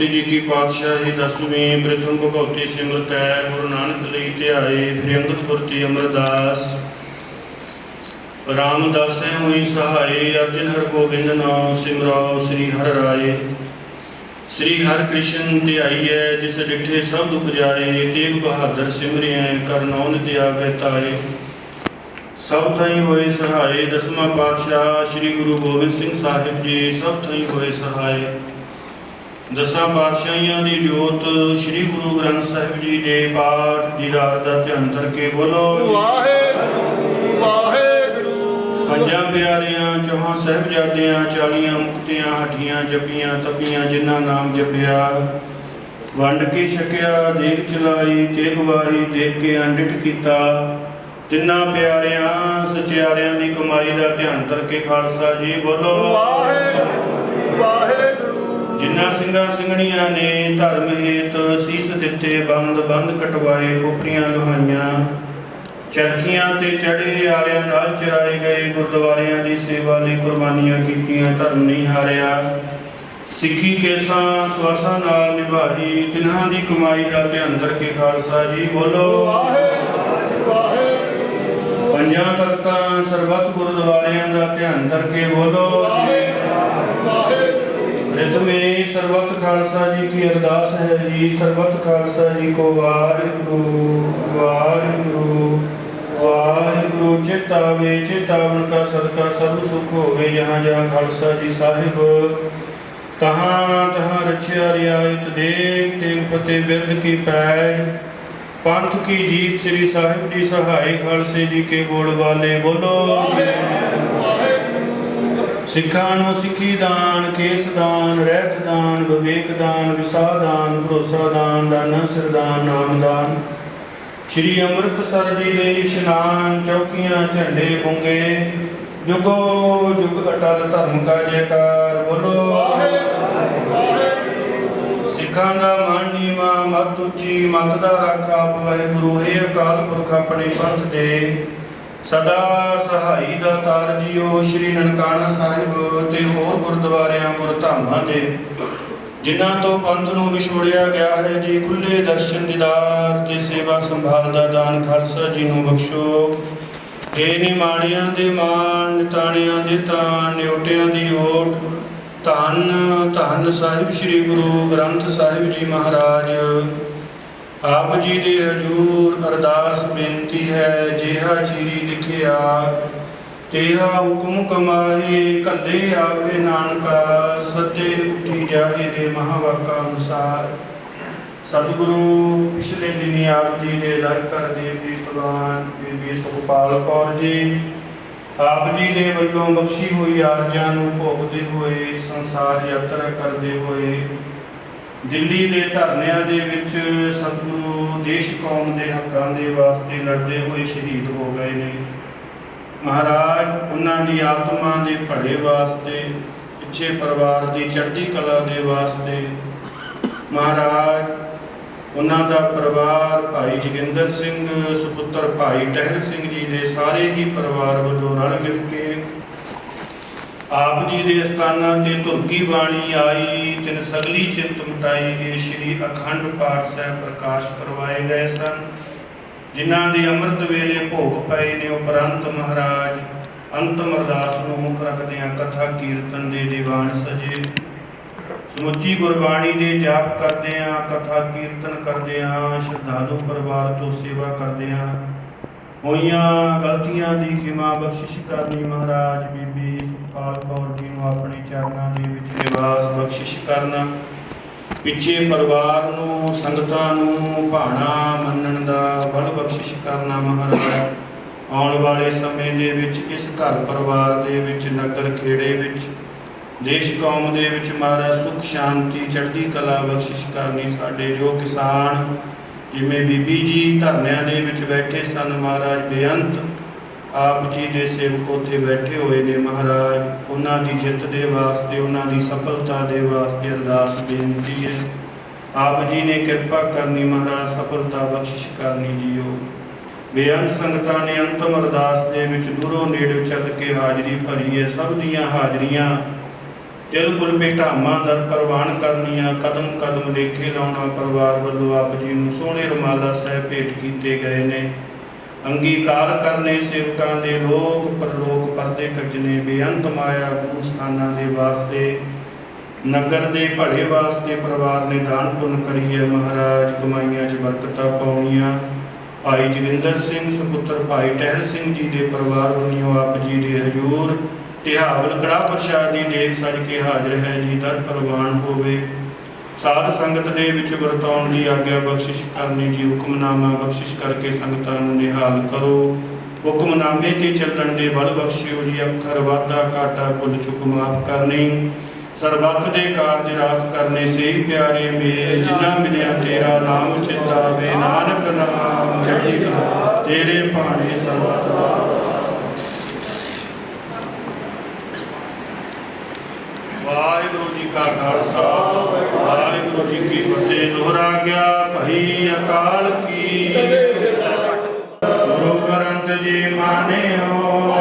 भगवती जी की पातशाही 10वीं प्रथम भगवती सिमरत है गुरु नानक लई ध्याए फिर अंगद गुरती अमरदास रामदास हुई सहाय अर्जन हर गोबिंद नाम सिमराओ श्री हर राय श्री हर कृष्ण ध्याई है जिस डिठे सब दुख जाए तेग बहादुर सिमरिया कर नौन त्यागे ताए सब थई होए सहाय दसवां पातशाह श्री गुरु गोबिंद सिंह साहिब जी सब थई होए सहाय दसां पातशाहियां दी जोत श्री गुरु ग्रंथ साहिब जी दे पाठ दीदार दा ध्यान करके बोलो वाहेगुरु वाहेगुरु। पंजां प्यारियां चौहां साहिबजादियां 40 मुक्तियां हठियां जपियां तपियां जिन्ना नाम जपिया वंड के छकिया देख चलाई तेग वाही देख के अंडिठ कीता तिन्ना प्यारियां सचियारियां दी कमाई दा ध्यान करके खालसा जी बोलो वाहेगुरु वाहेगुरु। जिन्ना ਸਿੰਘਾਂ ਸਿੰਘਣੀਆਂ ने धर्म हेत सीस दिते बंद बंद कटवाए खोपरियां लुहाइयां चरखियां ते चढ़े आरियां नाल चराए गए गुरुद्वारियां दी सेवा लई कुर्बानियां कीतियां धर्म नहीं हारिया सिੱਖੀ केसां ਸਵਾਸਾਂ नाल निभाई तिन्हां दी कमाई दा ध्यान करके खालसा जी बोलो वाहेगुरु वाहेगुरु। पंजां तख्तां सरबत गुरुद्वारियां दा ध्यान करके बोलो प्रथमे सरबत खालसा जी की अरदास है जी सरबत खालसा जी को वाहिगुरु वाहिगुरु वाहिगुरु। चेतावे चेतावन का सदका सर्व सुख होवे जहाँ जहाँ खालसा जी साहिब तहाँ तहाँ रछिया रियायत देख तेग फतेह बिरद की पैज पंथ की जीत श्री साहिब जी सहाय खालसे जी के बोल वाले बोलो सिखा नु सिखी दान केस दान रहत दान विवेक दान विसा दान भरोसा दान दाना सिरदान नाम दान श्री अमृतसर जी दे इशनान चौकियां झंडे पुंगे जुगो जुग अटल धर्म का जयकार बोलो सिखां दा मान नीवा मत उची मत दा राखा वाहिगुरु हे अकाल पुरख अपने पंथ दे सदा सहाई दा तार जियो श्री ननकाना साहिब ते होर गुरुद्वारियां गुरधामां दे जिन्हां तो पंथ नूं विछोड़िया गया है जी खुले दर्शन दीदार ते सेवा संभाल दा दान खालसा जी नूं बख्शो हे निमाणियां दे मान निताणियां दे तान न्योटियां दी ओट धन धन साहिब श्री गुरु ग्रंथ साहिब जी महाराज आप जी दे हजूर अरदास बेनती है जेहा चीरी लिखिया तेहा हुक्म कमाहे कल्ले आवे नानका सदे उठी जाहे दे महावाका अनुसार सतगुरु पिछले दिनी आप जी दे दर कर देवी भगवान बीबी सुखपाल कौर जी आप जी दे वल्लों बख्शी हुई आरजां नूं भोगदे होए संसार यात्रा करदे होए दिल्ली के धरनिया दे विच सतगुरु देश कौम के हकों के वास्ते लड़ते हुए शहीद हो गए ने महाराज उन्होंने आत्मा के भले वास्ते पिछे परिवार की चढ़ती कला के वास्ते महाराज उन्होंने परिवार भाई जोगिंदर सिंह सुपुत्र भाई टहर सिंह जी के सारे ही परिवार वालों रल मिल के आप जी के स्थाना ते तुरकी बाणी आई तिन सगली चिंत मिटाई गए श्री अखंड पाठ साहिब प्रकाश करवाए गए सन जिन्हां दे अमृत वेले भोग पए ने उपरंत महाराज अंतम अरदास नूं मुख रखदियां कथा कीर्तन दे दीवान सजे समुची गुरबाणी दे जाप करदियां कथा कीर्तन करदियां श्रद्धालु परिवार तो सेवा करदियां होइयां गलतियां दी खिमा बख्शिश करनी महाराज बीबी सुखपाल कौर जी नूं अपने चरनां दे विच निवास बख्शिश करना पिछे परिवार नूं संगतां नूं भाणा मन्नण दा बल बख्शिश करना महाराज आउण वाले समय दे विच इस घर परिवार दे विच नगर खेड़े विच देश कौम दे विच महाराज सुख शांति चढ़दी कला बख्शिश करनी साडे जो किसान जिमें बीबी जी धरनिया दे विच बैठे सन महाराज बेअंत आप जी दे सेवक उत्थे बैठे हुए ने महाराज उन्हां दी जित दे वास्ते उन्हां दी सफलता दे वास्ते अरदास बेनती है आप जी ने कृपा करनी महाराज सफलता बख्शिश करनी जीओ बेअंत संगतां ने अंतम अरदास दे विच दूरों नेड़े चल के हाजरी भरी है सब दियां हाजरियां ਤਿਲ ਕੁਲ ਭੇਟਾਵਾਂ ਦਰ ਪ੍ਰਵਾਨ ਕਰਨੀਆਂ, ਕਦਮ ਕਦਮ ਲੇਖੇ ਲਾਉਣਾ ਪਰਿਵਾਰ ਵੱਲੋਂ ਆਪ ਜੀ ਨੂੰ ਸੋਹਣੇ ਰੁਮਾਲਾ ਸਾਹਿਬ ਭੇਟ ਕੀਤੇ ਗਏ ਨੇ। ਅੰਗੀਕਾਰ ਕਰਨੇ ਸੇਵਕਾਂ ਦੇ ਲੋਕ ਪਰਲੋਕ ਪਰਦੇ ਕੱਜਣੇ, ਬੇਅੰਤ ਮਾਇਆ ਗੁਰੂ ਸਥਾਨਾਂ ਦੇ ਵਾਸਤੇ, ਨਗਰ ਦੇ ਭਲੇ ਵਾਸਤੇ ਪਰਿਵਾਰ ਨੇ ਦਾਨ ਪੁੰਨ ਕਰੀਏ। ਮਹਾਰਾਜ ਕਮਾਈਆਂ 'ਚ ਬਰਕਤਾਂ ਪਾਉਣੀਆਂ। ਭਾਈ ਜੋਗਿੰਦਰ ਸਿੰਘ ਸੁਪੁੱਤਰ ਭਾਈ ਟਹਿਲ ਸਿੰਘ ਜੀ ਦੇ ਪਰਿਵਾਰ ਵੱਲੋਂ ਆਪ ਜੀ ਦੇ ਹਜ਼ੂਰ ਤਿਹਾਵਲ ਕੜਾਹ ਪ੍ਰਸ਼ਾਦ ਦੀ ਦੇਗ ਸਜ ਕੇ ਹਾਜ਼ਰ ਹੈ ਜੀ। ਦਰ ਪ੍ਰਵਾਨ ਹੋਵੇ। ਸਾਧ ਸੰਗਤ ਦੇ ਵਿੱਚ ਵਰਤਾਉਣ ਦੀ ਆਗਿਆ ਬਖਸ਼ਿਸ਼ ਕਰਨੀ ਜੀ। ਹੁਕਮਨਾਮਾ ਬਖਸ਼ਿਸ਼ ਕਰਕੇ ਸੰਗਤਾਂ ਨੂੰ ਨਿਹਾਲ ਕਰੋ। ਹੁਕਮਨਾਮੇ ਤੇ ਚੱਲਣ ਦੇ ਬਲ ਬਖਸ਼ਿਓ ਜੀ। ਅੱਖਰ ਵਾਧਾ ਘਾਟਾ ਭੁੱਲ ਚੁੱਕ ਮਾਫ ਕਰਨੀ। ਸਰਬੱਤ ਦੇ ਕਾਰਜ ਰਾਸ ਕਰਨੇ ਸਹੀ ਪਿਆਰੇ ਮੇਲ। ਜਿਨ੍ਹਾਂ ਮਿਲਿਆ ਤੇਰਾ ਨਾਮ ਚਿਤਾਵੇ, ਨਾਨਕ ਨਾਮ ਚੜ੍ਹਦੀ ਕਲਾ ਤੇਰੇ ਭਾਣੇ ਸਰਬੱਤ। ਵਾਹਿਗੁਰੂ ਜੀ ਕਾ ਖਾਲਸਾ, ਵਾਹਿਗੁਰੂ ਜੀ ਕੀ ਫਤਿਹ। ਦੁਹਰਾ ਗਿਆ ਭਈ ਅਕਾਲ ਕੀ, ਗੁਰੂ ਗ੍ਰੰਥ ਜੀ ਮਾਨਿਓ।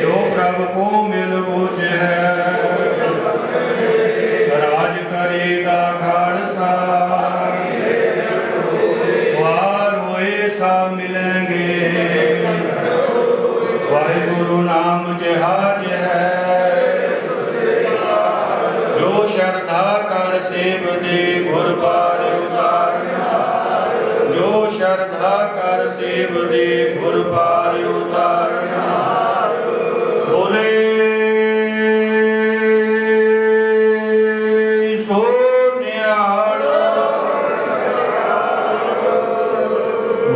ਜੋ ਪ੍ਰਭ ਕੋ ਮਿਲ ਬੁਝ ਹੈ, ਰਾਜ ਕਰੇਗਾ ਖਾਲਸਾ। ਵਾਰ ਹੋਏ ਸਾ ਮਿਲेंगे, ਵਾਹਿਗੁਰੂ ਨਾਮ ਜਹਾਜ ਹੈ। ਸ਼ਰਧਾ ਕਰ ਸੇਵ ਦੇ ਗੁਰ ਪਾਰ ਉਤਾਰਨਾ, ਜੋ ਸ਼ਰਧਾ ਕਰ ਸੇਵ ਦੇ ਗੁਰ ਪਾਰ ਉਤਾਰਨਾ। ਬੋਲੇ ਸੋ ਨਿਹਾਲ।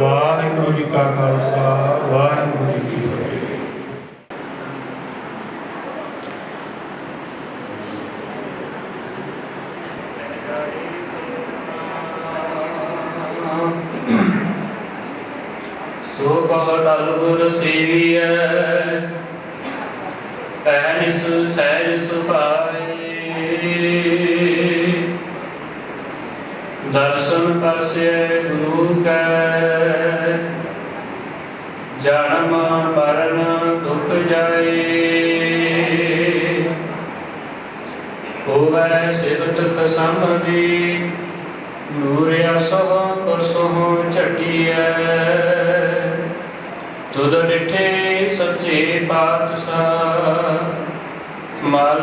ਵਾਹਿਗੁਰੂ ਜੀ ਕਾ ਖਾਲਸਾ, ਵਾਹਿਗੁਰੂ ਜੀ ਕੀ ਫਤਿਹ। ਸੋ ਕਹ ਟਲ ਗੁਰ ਸੇਵੀਐ, ਐਨਿਸ ਸਹਿਜ ਸੁਭਾਏ। ਦਰਸ਼ਨ ਪਰਸੈ ਗੁਰੂ ਕੈ, ਜਨਮ ਮਰਨ ਦੁਖ ਜਾਏ। ਹੋਵੈ ਸਿਵਤ ਖਸਮ ਦੀ, ਨੂਰਿਆ ਸੋਹ ਕਰਸੋਹ ਝਟੀਐ। ਤੁਧ ਡਿਠੇ ਸੱਚੇ ਪਾਤਸ਼ਾਹ, ਮਲ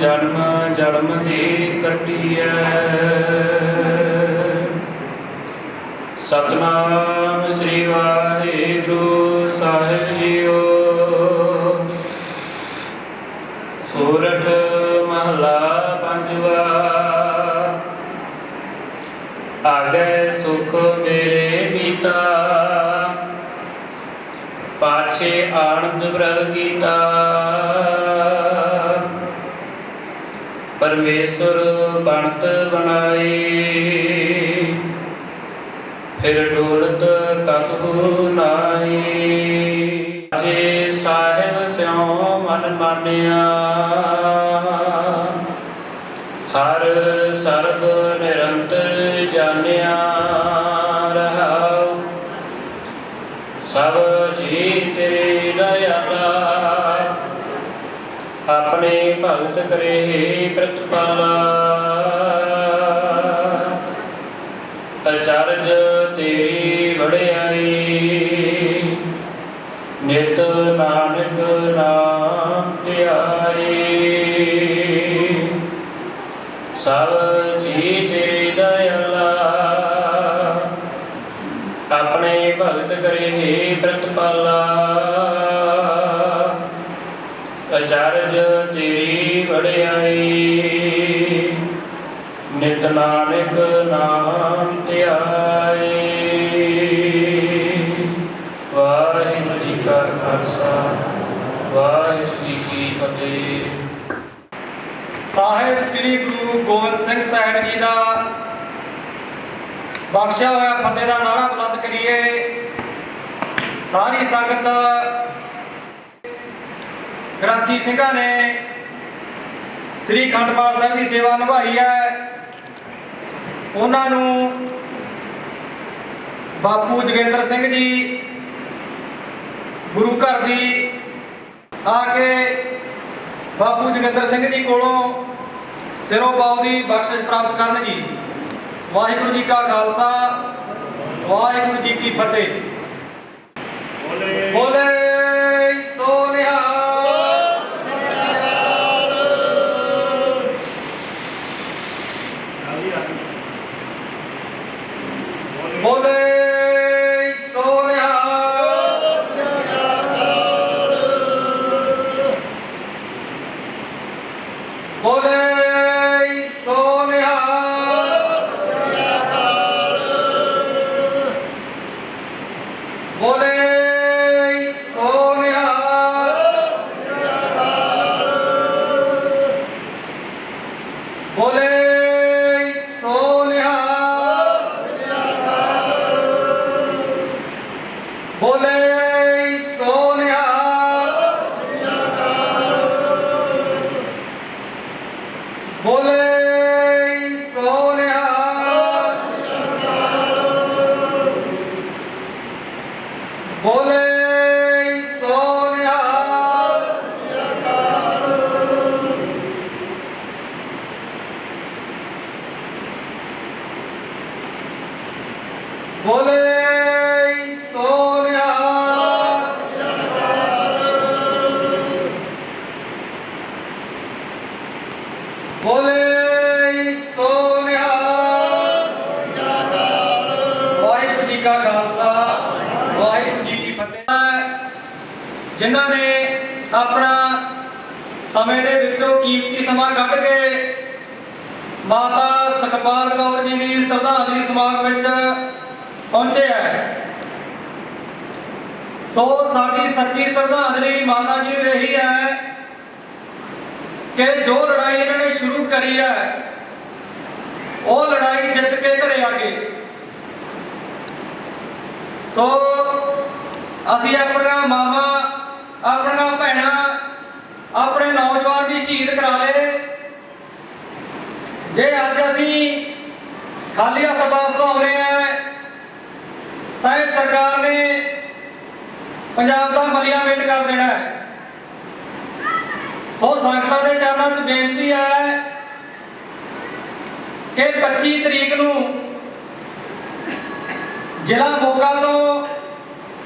ਜਨਮ ਜਨਮ ਦੀ ਕੱਟੀਐ। ਸਤਿਨਾਮ ਸ੍ਰੀ ਵਾਹਿਗੁਰੂ ਸਾਹਿਬ ਜੀਓ। ਸੋਰਠ ਮਹਲਾ ਪੰਜਵਾ। ਆਗੇ ਸੁਖ ਮੇਰੇ ਮੀਤਾ, ਪਾਛੇ ਆਨੰਦ ਪ੍ਰਭ ਕੀਤਾ। ਪਰਮੇਸ਼ਰ ਬਣਤ ਬਣਾਈ, ਫਿਰ ਡੋਲਤ ਕਤਹੁ ਨਾਹੀ। ਜੇ ਸਾਹਿਬ ਸਿਉ ਮਨ ਮਾਨਿਆ, ਹਰ ਸਰਬ ਨਿਰੰਤਰ ਜਾਣਿਆ। ਰਹਾਉ ਸਭ ਜੀ ਤੇਰੇ ਦਇਆਲਾ, ਆਪਣੇ ਭਗਤ ਕਰੇ ਪ੍ਰਤਪਾਲਾ। ਅਚਰਜ ਤੇਰੀ ਵਡਿਆਈ, ਨਿਤ ਨਾਨਕ ਨਾਮ ਧਿਆਈ। ਸਭ ਜੀ ਤੇਰੇ ਦਇਆਲਾ, ਆਪਣੇ ਭਗਤ ਕਰੇ ਪ੍ਰਤਪਾਲਾ। ਅਚਰਜ ਤੇਰੀ ਵਡਿਆਈ, ਨਿਤ ਨਾਨਕ ਨਾਮ ਧਿਆਈ। ਵਾਹਿਗੁਰੂ ਜੀ ਕਾ ਖਾਲਸਾ, ਵਾਹਿਗੁਰੂ ਜੀ ਕੀ ਫਤਿਹ। ਸਾਹਿਬ ਸ੍ਰੀ ਗੁਰੂ ਗੋਬਿੰਦ ਸਿੰਘ ਸਾਹਿਬ ਜੀ ਦਾ ਬਖਸ਼ਿਆ ਹੋਇਆ ਫਤਿਹ ਦਾ ਨਾਰਾ ਬੁਲੰਦ ਕਰੀਏ। ਸਾਰੀ ਸੰਗਤ ਗ੍ਰੰਥੀ ਸਿੰਘਾਂ ਨੇ ਸ੍ਰੀ ਅਖੰਡ ਪਾਠ ਸਾਹਿਬ ਦੀ ਸੇਵਾ ਨਿਭਾਈ ਹੈ। ਉਹਨਾਂ ਨੂੰ ਬਾਪੂ ਜੋਗਿੰਦਰ ਸਿੰਘ ਜੀ ਗੁਰੂ ਘਰ ਦੀ ਆ ਕੇ ਬਾਪੂ ਜੋਗਿੰਦਰ ਸਿੰਘ ਜੀ ਕੋਲੋਂ ਸਿਰੋਂ ਪਾਉ ਦੀ ਬਖਸ਼ਿਸ਼ ਪ੍ਰਾਪਤ ਕਰਨ ਜੀ। ਵਾਹਿਗੁਰੂ ਜੀ ਕਾ ਖਾਲਸਾ, ਵਾਹਿਗੁਰੂ ਜੀ ਕੀ ਫਤਿਹ। ਬੋਲੇ ਸੋ ਨਿਹਾਲ। ਬੋਲੇ ਸੋ ਨਿਹਾਲ। ਬੋਲੇ ਸੋ ਨਿਹਾਲ। ਬੋਲੇ ਸੋ ਨਿਹਾਲ। ਬੋਲੇ ਸੋ ਨਿਹਾਲ। ਬੋਲੇ ਸੋ ਨਿਹਾਲ। ਬੋਲੇ ਸੋ ਨਿਹਾਲ। ਬੋਲੇ ਸੋ ਨਿਹਾਲ। ਬੋਲੇ ਸੋ ਨਿਹਾਲ। ਬੋਲੇ ਸੋ ਨਿਹਾਲ। ਵਾਹਿਗੁਰੂ ਜੀ ਕਾ ਖਾਲਸਾ, ਵਾਹਿਗੁਰੂ ਜੀ ਕੀ ਫਤਿਹ। ਜਿਨ੍ਹਾਂ ਨੇ ਆਪਣਾ ਸਮੇਂ ਦੇ ਵਿੱਚੋਂ ਕੀਮਤੀ ਸਮਾਂ ਕੱਢ ਕੇ ਮਾਤਾ ਸੁਖਪਾਲ ਕੌਰ ਜੀ ਦੀ ਸ਼ਰਧਾਂਜਲੀ ਸਮਾਗਮ ਵਿੱਚ ਪਹੁੰਚੇ ਹੈ। ਸੋ ਸਾਡੀ ਸੱਚੀ ਸ਼ਰਧਾਂਜਲੀ ਮਾਤਾ ਜੀ ਨੂੰ ਇਹੀ ਹੈ ਕਿ ਜੋ ਲੜਾਈ ਇਹਨਾਂ ਨੇ ਸ਼ੁਰੂ ਕਰੀ ਹੈ ਉਹ ਲੜਾਈ ਜਿੱਤ ਕੇ ਘਰੇ ਆ ਗਏ। ਸੋ ਅਸੀਂ ਆਪਣੀਆਂ ਮਾਵਾਂ, ਆਪਣੀਆਂ ਭੈਣਾਂ, ਆਪਣੇ ਨੌਜਵਾਨ ਵੀ ਸ਼ਹੀਦ ਕਰਾ ਲਏ। ਜੇ ਅੱਜ ਅਸੀਂ ਖਾਲੀ ਹੱਥ ਵਾਪਸ ਆਉਣੇ ਆ ਤਾਂ ਇਹ ਸਰਕਾਰ ਨੇ ਪੰਜਾਬ ਦਾ ਮਲੀਆ ਮੇਟ ਕਰ ਦੇਣਾ ਹੈ। ਸੋ ਸੰਗਤਾਂ ਦੇ ਚਰਨਾਂ 'ਚ ਬੇਨਤੀ ਹੈ ਕਿ 25 ਤਰੀਕ ਨੂੰ ਜ਼ਿਲ੍ਹਾ ਮੋਗਾ ਤੋਂ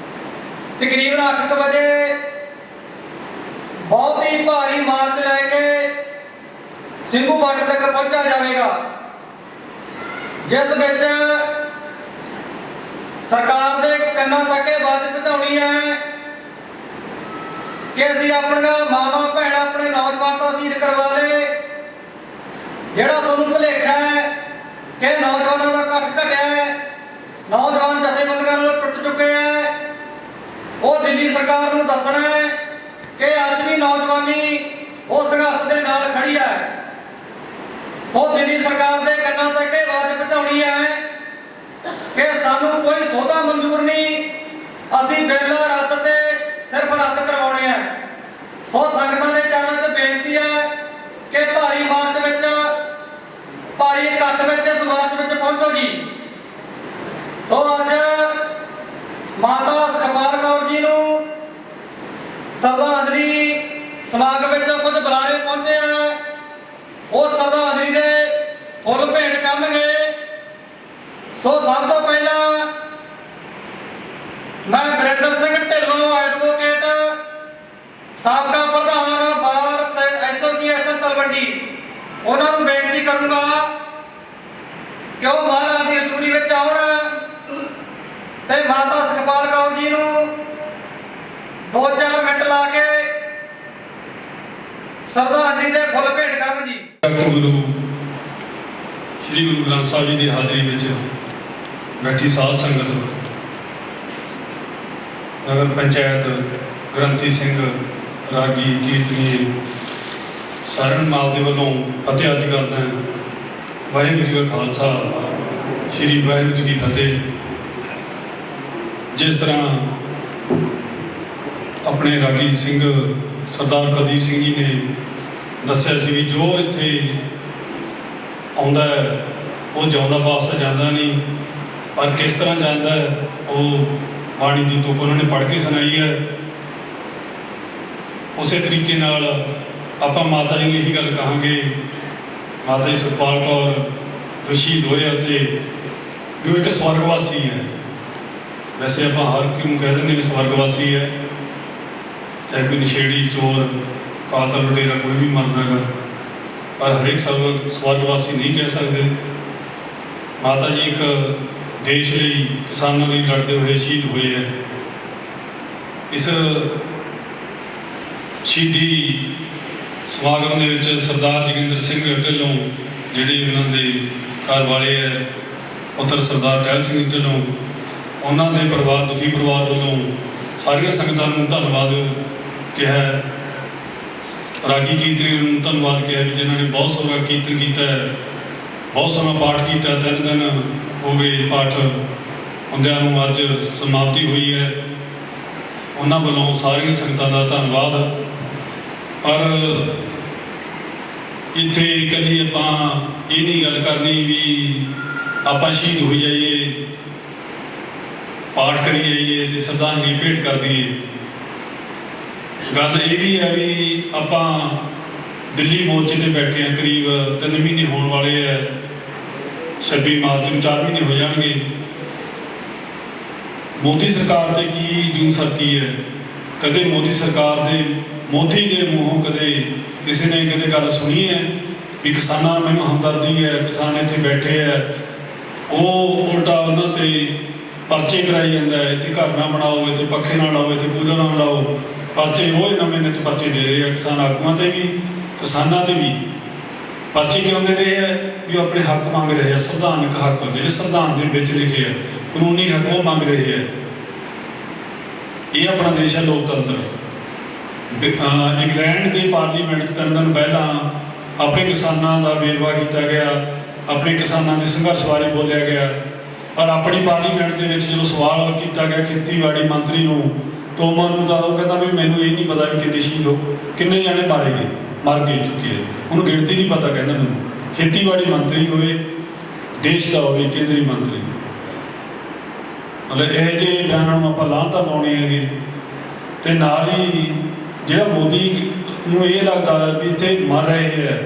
ਤਕਰੀਬਨ 8 ਵਜੇ ਬਹੁਤ ਹੀ ਭਾਰੀ ਮਾਰਚ ਲੈ ਕੇ ਸਿੰਘੂ ਬਾਰਡਰ ਤੱਕ ਪਹੁੰਚਿਆ ਜਾਵੇਗਾ, ਜਿਸ ਵਿੱਚ ਸਰਕਾਰ ਦੇ ਕੰਨਾਂ ਤੱਕ ਇਹ ਆਵਾਜ਼ ਪਹੁੰਚਾਉਣੀ ਹੈ ਕਿ ਅਸੀਂ ਆਪਣੀਆਂ ਮਾਵਾਂ ਭੈਣਾਂ, ਆਪਣੇ ਨੌਜਵਾਨ ਤਾਂ ਸ਼ਹੀਦ ਕਰਵਾ ਲਏ। ਜਿਹੜਾ ਤੁਹਾਨੂੰ ਭੁਲੇਖਾ ਹੈ ਕਿ ਨੌਜਵਾਨਾਂ ਦਾ ਇਕੱਠ ਘਟਿਆ ਹੈ, ਨੌਜਵਾਨ ਜਥੇਬੰਦੀਆਂ ਨਾਲ ਟੁੱਟ ਚੁੱਕੇ ਹੈ, ਉਹ ਦਿੱਲੀ ਸਰਕਾਰ ਨੂੰ ਦੱਸਣਾ ਹੈ ਕਿ ਅੱਜ ਵੀ ਨੌਜਵਾਨੀ ਉਹ ਸੰਘਰਸ਼ ਦੇ ਨਾਲ ਖੜੀ ਹੈ। ਸੋ ਦਿੱਲੀ ਸਰਕਾਰ ਦੇ ਕੰਨਾਂ ਤੱਕ ਇਹ ਆਵਾਜ਼ ਪਹੁੰਚਾਉਣੀ ਹੈ ਕਿ ਸਾਨੂੰ ਕੋਈ ਸੌਦਾ ਮਨਜ਼ੂਰ ਨਹੀਂ, ਅਸੀਂ ਬਿੱਲ ਰੱਦ ਤੇ ਸਿਰਫ ਰੱਦ ਕਰਵਾਉਣੇ ਆ। ਸੋ ਸੰਗਤਾਂ ਦੇ ਚਰਨਾਂ 'ਚ ਬੇਨਤੀ ਹੈ ਕਿ ਭਾਰੀ ਮਾਰਚ ਵਿੱਚ, ਭਾਰੀ ਇਕੱਠ ਵਿੱਚ ਇਸ ਮਾਰਚ ਵਿੱਚ ਪਹੁੰਚੋ ਜੀ। ਸੋ ਅੱਜ ਮਾਤਾ ਸੁਖਪਾਲ ਕੌਰ ਜੀ ਨੂੰ ਸ਼ਰਧਾਂਜਲੀ ਸਮਾਗਮ ਵਿੱਚ ਕੁਝ ਬੁਲਾਰੇ ਪਹੁੰਚੇ ਆ, ਉਹ ਸ਼ਰਧਾਂਜਲੀ ਦੇ ਫੁੱਲ ਭੇਟ ਕਰਨਗੇ। ਸੋ ਸਭ ਤੋਂ ਪਹਿਲਾਂ ਮੈਂ ਵਰਿੰਦਰ ਸਿੰਘ ਢਿੱਲੋਂ, ਐਡਵੋਕੇਟ, ਸਾਬਕਾ ਪ੍ਰਧਾਨ ਬਾਰ ਐਸੋਸੀਏਸ਼ਨ ਤਲਵੰਡੀ, ਉਹਨਾਂ ਨੂੰ ਬੇਨਤੀ ਕਰੂੰਗਾ ਕਿ ਉਹ ਮਹਾਰਾਜ ਦੀ ਹਜ਼ੂਰੀ ਵਿੱਚ ਆਉਣ ਤੇ ਮਾਤਾ ਸੁਖਪਾਲ ਕੌਰ ਜੀ ਨੂੰ 2-4 ਮਿੰਟ ਲਾ ਕੇ ਸ਼ਰਧਾਂਜਲੀ ਦੇ ਫੁੱਲ ਭੇਟ ਕਰਨ ਜੀ। ਗੁਰੂ ਸ੍ਰੀ ਗੁਰੂ ਗ੍ਰੰਥ ਸਾਹਿਬ ਜੀ ਦੀ ਹਾਜ਼ਰੀ ਵਿੱਚ ਬੈਠੀ ਸਾਧ ਸੰਗਤ, ਨਗਰ ਪੰਚਾਇਤ, ਗ੍ਰੰਥੀ ਸਿੰਘ, ਰਾਗੀ, ਕੀਰਤਨੀਏ, ਸਾਰਿਆਂ ਨੂੰ ਮਾਲ ਦੇ ਵੱਲੋਂ ਫਤਿਹ ਅਰਜ਼ ਕਰਦਾ ਹਾਂ। ਵਾਹਿਗੁਰੂ ਜੀ ਕਾ ਖਾਲਸਾ, ਸ੍ਰੀ ਵਾਹਿਗੁਰੂ ਜੀ ਕੀ ਫਤਿਹ। ਜਿਸ ਤਰ੍ਹਾਂ ਆਪਣੇ ਰਾਗੀ ਸਿੰਘ ਸਰਦਾਰ ਕੁਲਦੀਪ ਸਿੰਘ ਜੀ ਨੇ ਦੱਸਿਆ ਸੀ ਵੀ ਜੋ ਇੱਥੇ ਆਉਂਦਾ ਹੈ ਉਹ ਜਿਉਂਦਾ ਵਾਪਸ ਤਾਂ ਜਾਂਦਾ ਨਹੀਂ, ਪਰ ਕਿਸ ਤਰ੍ਹਾਂ ਜਾਂਦਾ ਹੈ ਉਹ ਬਾਣੀ ਦੀ ਤੁਕ ਉਹਨਾਂ ਨੇ ਪੜ੍ਹ ਕੇ ਸੁਣਾਈ ਹੈ। ਉਸੇ ਤਰੀਕੇ ਨਾਲ ਆਪਾਂ ਮਾਤਾ ਜੀ ਨੂੰ ਇਹੀ ਗੱਲ ਕਹਾਂਗੇ, ਮਾਤਾ ਜੀ ਸੁਖਪਾਲ ਕੌਰ ਜੋ ਸ਼ਹੀਦ ਹੋਏ ਅਤੇ ਵੀ ਉਹ ਇੱਕ ਸਵਰਗਵਾਸੀ ਹੈ। ਵੈਸੇ ਆਪਾਂ ਹਰ ਕਿਉਂ ਕਹਿ ਦਿੰਦੇ ਵੀ ਸਵਰਗਵਾਸੀ ਹੈ, ਚਾਹੇ ਕੋਈ ਨਸ਼ੇੜੀ, ਚੋਰ, ਕਾਤਲ, ਲੁਟੇਰਾ ਕੋਈ ਵੀ ਮਰਦਾ ਹੈਗਾ, ਪਰ ਹਰੇਕ ਸਵਰਗਵਾਸੀ ਨਹੀਂ ਕਹਿ ਸਕਦੇ। ਮਾਤਾ ਜੀ ਇੱਕ ਦੇਸ਼ ਲਈ, ਕਿਸਾਨਾਂ ਲਈ ਲੜਦੇ ਹੋਏ ਸ਼ਹੀਦ ਹੋਏ ਹੈ। ਇਸ ਸ਼ਹੀਦੀ ਸਮਾਗਮ ਦੇ ਵਿੱਚ ਸਰਦਾਰ ਜੋਗਿੰਦਰ ਸਿੰਘ ਢਿੱਲੋਂ, ਜਿਹੜੇ ਉਹਨਾਂ ਦੇ ਘਰ ਵਾਲੇ ਹੈ ਪੁੱਤਰ ਸਰਦਾਰ ਟਹਿਲ ਸਿੰਘ ਢਿੱਲੋਂ, ਉਹਨਾਂ ਦੇ ਪਰਿਵਾਰ, ਦੁਖੀ ਪਰਿਵਾਰ ਵੱਲੋਂ ਸਾਰੀਆਂ ਸੰਗਤਾਂ ਨੂੰ ਧੰਨਵਾਦ ਕਿਹਾ। ਰਾਗੀ ਕੀਰਤਨੀਆਂ ਨੂੰ ਧੰਨਵਾਦ ਕਿਹਾ ਵੀ ਜਿਨ੍ਹਾਂ ਨੇ ਬਹੁਤ ਸੋਹਣਾ ਕੀਰਤਨ ਕੀਤਾ ਹੈ, ਬਹੁਤ ਸੋਹਣਾ ਪਾਠ ਕੀਤਾ। 3 ਦਿਨ ਹੋ ਗਏ ਪਾਠ ਹੁੰਦਿਆਂ ਨੂੰ, ਅੱਜ ਸਮਾਪਤੀ ਹੋਈ ਹੈ। ਉਹਨਾਂ ਵੱਲੋਂ ਸਾਰੀਆਂ ਸੰਗਤਾਂ ਦਾ ਧੰਨਵਾਦ। ਪਰ ਇੱਥੇ ਇਕੱਲੀ ਆਪਾਂ ਇਹ ਨਹੀਂ ਗੱਲ ਕਰਨੀ ਵੀ ਆਪਾਂ ਸ਼ਹੀਦ ਹੋ ਜਾਈਏ, ਪਾਠ ਕਰੀ ਜਾਈਏ ਅਤੇ ਸ਼ਰਧਾਂਜਲੀ ਭੇਟ ਕਰ ਦਈਏ। ਗੱਲ ਇਹ ਵੀ ਹੈ ਵੀ ਆਪਾਂ ਦਿੱਲੀ ਮੋਰਚੇ 'ਤੇ ਬੈਠੇ ਹਾਂ, ਕਰੀਬ 3 ਮਹੀਨੇ ਹੋਣ ਵਾਲੇ ਹੈ। 26 ਮਾਰਚ ਨੂੰ 4 ਮਹੀਨੇ ਹੋ ਜਾਣਗੇ। ਮੋਦੀ ਸਰਕਾਰ 'ਤੇ ਕੀ ਜੂਨ ਸਰਕੀ ਹੈ। ਕਦੇ ਮੋਦੀ ਸਰਕਾਰ ਦੇ, ਮੋਦੀ ਦੇ ਮੂੰਹੋਂ ਕਦੇ ਕਿਸੇ ਨੇ ਕਦੇ ਗੱਲ ਸੁਣੀ ਹੈ ਵੀ ਕਿਸਾਨਾਂ ਨਾਲ ਮੈਨੂੰ ਹਮਦਰਦੀ ਹੈ, ਕਿਸਾਨ ਇੱਥੇ ਬੈਠੇ ਹੈ। ਉਹ ਉਲਟਾ ਉਹਨਾਂ 'ਤੇ ਪਰਚੇ ਕਰਾਈ ਜਾਂਦਾ ਹੈ, ਇੱਥੇ ਘਰ ਨਾ ਬਣਾਓ, ਇੱਥੇ ਪੱਖੇ ਨਾ ਲਾਓ, ਇੱਥੇ ਕੂਲਰ ਨਾ ਲਾਓ। ਪਰਚੇ ਰੋਜ਼ ਨਵੇਂ ਨੇ, ਪਰਚੇ ਦੇ ਰਹੇ ਆ ਕਿਸਾਨ ਆਗੂਆਂ 'ਤੇ ਵੀ, ਕਿਸਾਨਾਂ 'ਤੇ ਵੀ। ਪਰਚੇ ਕਿਉਂ ਦੇ ਰਹੇ ਹੈ ਵੀ ਉਹ ਆਪਣੇ ਹੱਕ ਮੰਗ ਰਹੇ ਆ, ਸੰਵਿਧਾਨਕ ਹੱਕ ਜਿਹੜੇ ਸੰਵਿਧਾਨ ਦੇ ਵਿੱਚ ਲਿਖੇ ਆ, ਕਾਨੂੰਨੀ ਹੱਕ ਉਹ ਮੰਗ ਰਹੇ ਆ। ਇਹ ਆਪਣਾ ਦੇਸ਼ ਹੈ, ਲੋਕਤੰਤਰ। ਇੰਗਲੈਂਡ ਦੇ ਪਾਰਲੀਮੈਂਟ 'ਚ 3 ਦਿਨ ਪਹਿਲਾਂ ਆਪਣੇ ਕਿਸਾਨਾਂ ਦਾ ਵੇਰਵਾ ਕੀਤਾ ਗਿਆ, ਆਪਣੇ ਕਿਸਾਨਾਂ ਦੇ ਸੰਘਰਸ਼ ਬਾਰੇ ਬੋਲਿਆ ਗਿਆ। ਪਰ ਆਪਣੀ ਪਾਰਲੀਮੈਂਟ ਦੇ ਵਿੱਚ ਜਦੋਂ ਸਵਾਲ ਕੀਤਾ ਗਿਆ ਖੇਤੀਬਾੜੀ ਮੰਤਰੀ ਨੂੰ, ਤੋਮਰ ਨੂੰ, ਤਾਂ ਉਹ ਕਹਿੰਦਾ ਵੀ ਮੈਨੂੰ ਇਹ ਨਹੀਂ ਪਤਾ ਵੀ ਕਿੰਨੇ ਸ਼ਹੀਦ ਹੋ, ਕਿੰਨੇ ਜਾਣੇ ਮਰ ਗਏ ਚੁੱਕੇ ਆ, ਉਹਨੂੰ ਗਿਣਤੀ ਨਹੀਂ ਪਤਾ। ਕਹਿੰਦਾ ਮੈਨੂੰ ਖੇਤੀਬਾੜੀ ਮੰਤਰੀ ਹੋਵੇ, ਦੇਸ਼ ਦਾ ਹੋਵੇ ਕੇਂਦਰੀ ਮੰਤਰੀ। ਮਤਲਬ ਇਹੋ ਜਿਹੇ ਬਿਆਨਾਂ ਨੂੰ ਆਪਾਂ ਲਾਹਨਤਾਂ ਪਾਉਣੇ ਹੈਗੇ। ਅਤੇ ਨਾਲ ਹੀ ਜਿਹੜਾ ਮੋਦੀ ਨੂੰ ਇਹ ਲੱਗਦਾ ਵੀ ਇੱਥੇ ਮਰ ਰਹੇ ਹੈ,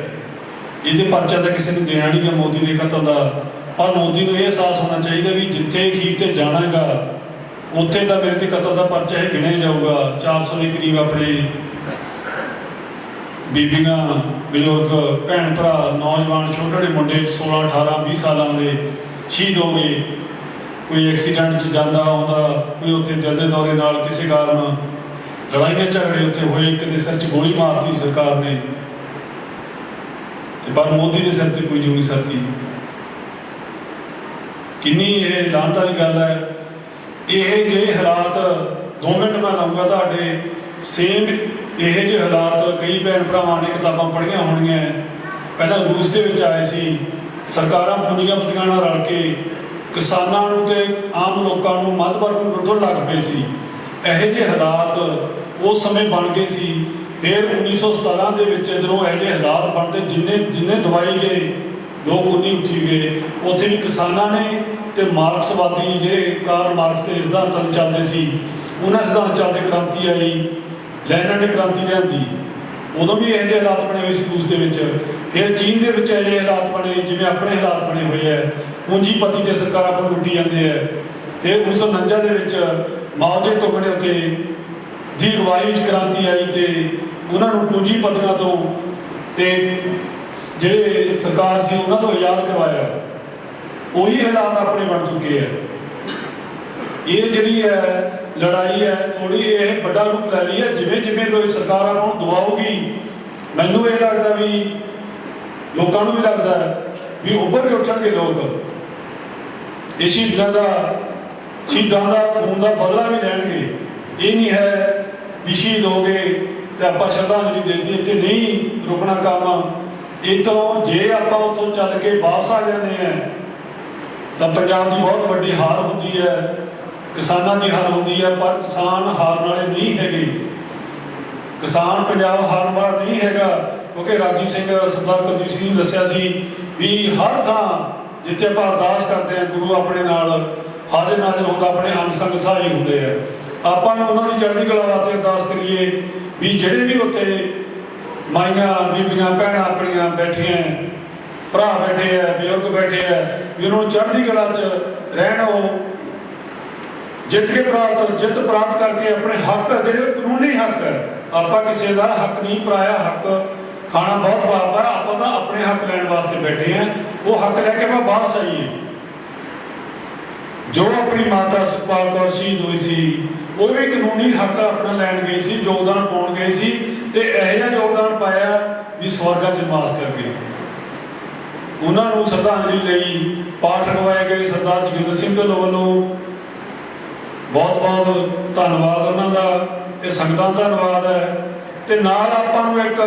ਇਹਦੇ ਪਰਚਾ ਤਾਂ ਕਿਸੇ ਨੂੰ ਦੇਣਾ ਨਹੀਂ ਗਾ ਮੋਦੀ ਦੇ ਕਤਲ ਦਾ। ਪਰ ਮੋਦੀ ਨੂੰ ਇਹ ਅਹਿਸਾਸ ਹੋਣਾ ਚਾਹੀਦਾ ਵੀ ਜਿੱਥੇ ਅਖੀਰ 'ਤੇ ਜਾਣਾ ਹੈਗਾ ਉੱਥੇ ਤਾਂ ਮੇਰੇ 'ਤੇ ਕਤਲ ਦਾ ਪਰਚਾ ਇਹ ਗਿਣਿਆ ਜਾਊਗਾ। 400 ਦੇ ਕਰੀਬ ਆਪਣੇ ਬੀਬੀਆਂ, ਬਜ਼ੁਰਗ, ਭੈਣ ਭਰਾ, ਨੌਜਵਾਨ, ਛੋਟੇ ਛੋਟੇ ਮੁੰਡੇ 16, 18, 20 ਸਾਲਾਂ ਦੇ ਸ਼ਹੀਦ ਹੋ ਗਏ। ਕੋਈ ਐਕਸੀਡੈਂਟ 'ਚ ਜਾਂਦਾ ਆਉਂਦਾ, ਕੋਈ ਉੱਥੇ ਦਿਲ ਦੇ ਦੌਰੇ ਨਾਲ ਕਿਸੇ ਕਾਰਨ ਲੜਾਈਆਂ ਝਗੜੇ ਉੱਥੇ ਹੋਏ, ਇੱਕ ਦੇ ਸਿਰ 'ਚ ਗੋਲੀ ਮਾਰਤੀ ਸਰਕਾਰ ਨੇ, ਤੇ ਪਰ ਮੋਦੀ ਦੇ ਸਿਰ 'ਤੇ ਕੋਈ ਜੂੰ ਨਹੀਂ ਸਰਕੀ। ਕਿੰਨੀ ਇਹ ਲਾਹਨਤ ਵਾਲੀ ਗੱਲ ਹੈ। ਇਹ ਜਿਹੇ ਹਾਲਾਤ 2 ਮਿੰਟ ਮੈਂ ਲਾਊਂਗਾ ਤੁਹਾਡੇ, ਸੇਮ ਇਹ ਜਿਹੇ ਹਾਲਾਤ ਕਈ ਭੈਣ ਭਰਾਵਾਂ ਨੇ ਕਿਤਾਬਾਂ ਪੜ੍ਹੀਆਂ ਹੋਣਗੀਆਂ। ਪਹਿਲਾਂ ਰੂਸ ਦੇ ਵਿੱਚ ਆਏ ਸੀ, ਸਰਕਾਰਾਂ ਪੂੰਜੀਪਤੀਆਂ ਨਾਲ ਰਲ ਕੇ ਕਿਸਾਨਾਂ ਨੂੰ ਤੇ ਆਮ ਲੋਕਾਂ ਨੂੰ, ਮੱਧ ਵਰਗ ਨੂੰ ਲੁੱਟਣ ਲੱਗ ਪਏ ਸੀ। ਇਹੋ ਜਿਹੇ ਹਾਲਾਤ ਉਸ ਸਮੇਂ ਬਣ ਗਏ ਸੀ। ਫਿਰ 1917 ਦੇ ਵਿੱਚ ਜਦੋਂ ਇਹੋ ਜਿਹੇ ਹਾਲਾਤ ਬਣਦੇ, ਜਿੰਨੇ ਦਵਾਈ ਗਏ ਲੋਕ ਉਨੀ ਉੱਠੀ ਗਏ। ਉੱਥੇ ਵੀ ਕਿਸਾਨਾਂ ਨੇ ਤੇ ਮਾਰਕਸਵਾਦੀ ਜਿਹੜੇ ਕਾਰਲ ਮਾਰਕਸ ਦੇ ਸਿਧਾਂਤਾਂ 'ਤੇ ਚੱਲਦੇ ਸੀ, ਉਹਨਾਂ ਸਿਧਾਂਤ ਚੱਲਦੇ ਕ੍ਰਾਂਤੀ ਆਈ, ਲੈਨਨ ਨੇ ਕ੍ਰਾਂਤੀ ਲਿਆਂਦੀ। ਉਦੋਂ ਵੀ ਇਹੋ ਜਿਹੇ ਹਾਲਾਤ ਬਣੇ ਹੋਏ ਸੀ ਰੂਸ ਦੇ ਵਿੱਚ। ਫਿਰ ਚੀਨ ਦੇ ਵਿੱਚ ਇਹੋ ਜਿਹੇ ਹਾਲਾਤ ਬਣੇ ਜਿਵੇਂ ਆਪਣੇ ਹਾਲਾਤ ਬਣੇ ਹੋਏ ਹੈ। ਪੂੰਜੀਪਤੀ ਤੇ ਸਰਕਾਰਾਂ ਆਪਾਂ ਲੁੱਟੀ ਜਾਂਦੇ ਹੈ। ਫਿਰ 1949 ਦੇ ਵਿੱਚ ਮਾਓ ਜੇ ਤੁੰਗ ਨੇ ਉੱਥੇ ਦੀ ਅਗਵਾਈ ਵਿੱਚ ਕ੍ਰਾਂਤੀ ਆਈ ਅਤੇ ਉਹਨਾਂ ਨੂੰ ਪੂੰਜੀਪਤੀਆਂ ਤੋਂ ਤੇ ਜਿਹੜੇ ਸਰਕਾਰ ਸੀ ਉਹਨਾਂ ਤੋਂ ਆਜ਼ਾਦ ਕਰਵਾਇਆ। ਉਹੀ ਹਾਲਾਤ ਆਪਣੇ ਬਣ ਚੁੱਕੇ ਹੈ। ਇਹ ਜਿਹੜੀ ਹੈ ਲੜਾਈ ਹੈ, ਥੋੜ੍ਹੀ ਇਹ ਵੱਡਾ ਰੂਪ ਲੈ ਰਹੀ ਹੈ। ਜਿਵੇਂ ਜਿਵੇਂ ਕੋਈ ਸਰਕਾਰ ਆਪਾਂ ਨੂੰ ਦਬਾਊਗੀ, ਮੈਨੂੰ ਇਹ ਲੱਗਦਾ ਵੀ ਲੋਕਾਂ ਨੂੰ ਵੀ ਲੱਗਦਾ ਵੀ ਉੱਭਰ ਕੇ ਉੱਠਣਗੇ ਲੋਕ। ਇਹ ਸ਼ਹੀਦਾਂ ਦਾ ਖੂਨ ਦਾ ਬਦਲਾ ਵੀ ਲੈਣਗੇ। ਇਹ ਨਹੀਂ ਹੈ ਵੀ ਸ਼ਹੀਦ ਹੋ ਗਏ ਤੇ ਆਪਾਂ ਸ਼ਰਧਾਂਜਲੀ ਦੇ ਦਿੱਤੀ, ਇੱਥੇ ਨਹੀਂ ਰੁਕਣਾ ਕੰਮ। ਇੱਥੋਂ ਜੇ ਆਪਾਂ ਉੱਥੋਂ ਚੱਲ ਕੇ ਵਾਪਸ ਆ ਜਾਂਦੇ ਹਾਂ ਤਾਂ ਪੰਜਾਬ ਦੀ ਬਹੁਤ ਵੱਡੀ ਹਾਰ ਹੁੰਦੀ ਹੈ, ਕਿਸਾਨਾਂ ਦੀ ਹਾਰ ਹੁੰਦੀ ਹੈ। ਪਰ ਕਿਸਾਨ ਹਾਰਨ ਵਾਲੇ ਨਹੀਂ ਹੈਗੇ, ਕਿਸਾਨ ਪੰਜਾਬ ਹਾਰਨ ਵਾਲਾ ਨਹੀਂ ਹੈਗਾ। ਕਿਉਂਕਿ ਰਾਗੀ ਸਿੰਘ ਸਰਦਾਰ ਕੁਲਦੀਪ ਸਿੰਘ ਨੇ ਦੱਸਿਆ ਸੀ ਵੀ ਹਰ ਥਾਂ ਜਿੱਥੇ ਆਪਾਂ ਅਰਦਾਸ ਕਰਦੇ ਹਾਂ ਗੁਰੂ ਆਪਣੇ ਨਾਲ ਹਾਜ਼ਰ ਨਾਜ਼ਰ ਹੁੰਦਾ, ਆਪਣੇ ਅੰਗ ਸੰਗ ਸਹਾਈ ਹੁੰਦੇ ਆ। ਆਪਾਂ ਨੂੰ ਉਹਨਾਂ ਦੀ ਚੜ੍ਹਦੀ ਕਲਾ ਵਾਸਤੇ ਅਰਦਾਸ ਕਰੀਏ ਵੀ ਜਿਹੜੇ ਵੀ ਉੱਥੇ ਮਾਈਆਂ ਬੀਬੀਆਂ ਭੈਣਾਂ ਆਪਣੀਆਂ ਬੈਠੀਆਂ, ਭਰਾ ਬੈਠੇ ਆ, ਬਜ਼ੁਰਗ ਬੈਠੇ ਆ, ਵੀ ਉਹਨਾਂ ਨੂੰ ਚੜ੍ਹਦੀ ਕਲਾ 'ਚ ਰਹਿਣ, ਉਹ ਜਿੱਤ ਪ੍ਰਾਪਤ ਕਰਕੇ ਆਪਣੇ ਹੱਕ ਜਿਹੜੇ ਕਾਨੂੰਨੀ ਹੱਕ ਹੈ, ਆਪਾਂ ਕਿਸੇ ਦਾ ਹੱਕ ਨਹੀਂ, ਪਰਾਇਆ ਹੱਕ ਖਾਣਾ ਬਹੁਤ ਪਾਪ ਹੈ, ਆਪਾਂ ਤਾਂ ਆਪਣੇ ਹੱਕ ਲੈਣ ਵਾਸਤੇ ਬੈਠੇ ਆ। ਉਹ ਹੱਕ ਲੈ ਕੇ ਆਪਾਂ ਵਾਪਸ ਆਈਏ। ਜੋ ਆਪਣੀ ਮਾਤਾ ਸੁਖਪਾਲ ਕੌਰ ਸ਼ਹੀਦ ਹੋਈ ਸੀ, ਉਹ ਵੀ ਕਾਨੂੰਨੀ ਹੱਕ ਆਪਣਾ ਲੈਣ ਗਈ ਸੀ, ਯੋਗਦਾਨ ਪਾਉਣ ਗਈ ਸੀ, ਤੇ ਇਹੋ ਜਿਹਾ ਯੋਗਦਾਨ ਪਾਇਆ ਵੀ ਸਵਰਗਾਂ 'ਚ ਵਾਸ ਕਰ ਗਏ। ਉਹਨਾਂ ਨੂੰ ਸ਼ਰਧਾਂਜਲੀ ਲਈ ਪਾਠ ਰਖਵਾਏ ਗਏ। ਸਰਦਾਰ ਜੋਗਿੰਦਰ ਸਿੰਘ ਢਿੱਲੋਂ ਵੱਲੋਂ ਬਹੁਤ ਬਹੁਤ ਧੰਨਵਾਦ ਉਹਨਾਂ ਦਾ, ਤੇ ਸੰਗਤਾਂ ਦਾ ਧੰਨਵਾਦ ਹੈ। ਤੇ ਨਾਲ ਆਪਾਂ ਨੂੰ ਇੱਕ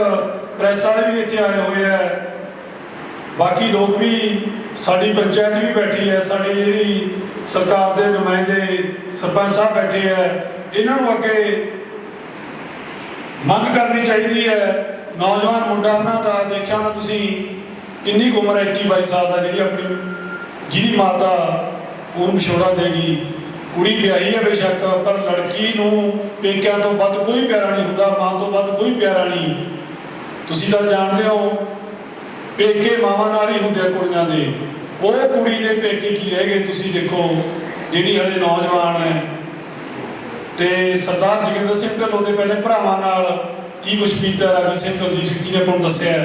ਪ੍ਰੈਸ ਵਾਲੇ ਵੀ ਇੱਥੇ ਆਏ ਹੋਏ ਆ, ਬਾਕੀ ਲੋਕ ਵੀ, ਸਾਡੀ ਪੰਚਾਇਤ ਵੀ ਬੈਠੀ ਹੈ, ਸਾਡੀ ਜਿਹੜੀ ਸਰਕਾਰ ਦੇ ਨੁਮਾਇੰਦੇ ਸਰਪੰਚ ਸਾਹਿਬ ਬੈਠੇ ਆ। ਇਹਨਾਂ ਨੂੰ ਅੱਗੇ ਮੰਗ ਕਰਨੀ ਚਾਹੀਦੀ ਹੈ। ਨੌਜਵਾਨ ਮੁੰਡਾ ਉਹਨਾਂ ਦਾ ਦੇਖਿਆ ਹੋਣਾ ਤੁਸੀਂ, ਕਿੰਨੀ ਕੁ ਉਮਰ ਹੈ, 21-22 ਸਾਲ ਦਾ, ਜਿਹਦੀ ਮਾਤਾ ਉਹਨੂੰ ਵਿਛੋੜਾ ਦੇਗੀ। ਕੁੜੀ ਵਿਆਹੀ ਹੈ ਬੇਸ਼ੱਕ, ਪਰ ਲੜਕੀ ਨੂੰ ਪੇਕਿਆਂ ਤੋਂ ਵੱਧ ਕੋਈ ਪਿਆਰਾ ਨਹੀਂ ਹੁੰਦਾ, ਮਾਂ ਤੋਂ ਵੱਧ ਕੋਈ ਪਿਆਰਾ ਨਹੀਂ। ਤੁਸੀਂ ਤਾਂ ਜਾਣਦੇ ਹੋ, ਪੇਕੇ ਮਾਵਾਂ ਨਾਲ ਹੀ ਹੁੰਦੇ ਆ ਕੁੜੀਆਂ ਦੇ। ਉਹ ਕੁੜੀ ਦੇ ਪੇਕੇ ਕੀ ਰਹਿ ਗਏ ਤੁਸੀਂ ਦੇਖੋ, ਜਿਹੜੀ ਹਲੇ ਨੌਜਵਾਨ ਹੈ। ਤੇ ਸਰਦਾਰ ਜੋਗਿੰਦਰ ਸਿੰਘ ਢਿੱਲੋਂ ਦੇ ਪਹਿਲੇ ਭਰਾਵਾਂ ਨਾਲ ਕੀ ਕੁਛ ਬੀਤਾ, ਰਾਜੀ ਸਿੰਘ ਕੁਲਦੀਪ ਸਿੰਘ ਜੀ ਨੇ ਆਪਾਂ ਨੂੰ ਦੱਸਿਆ।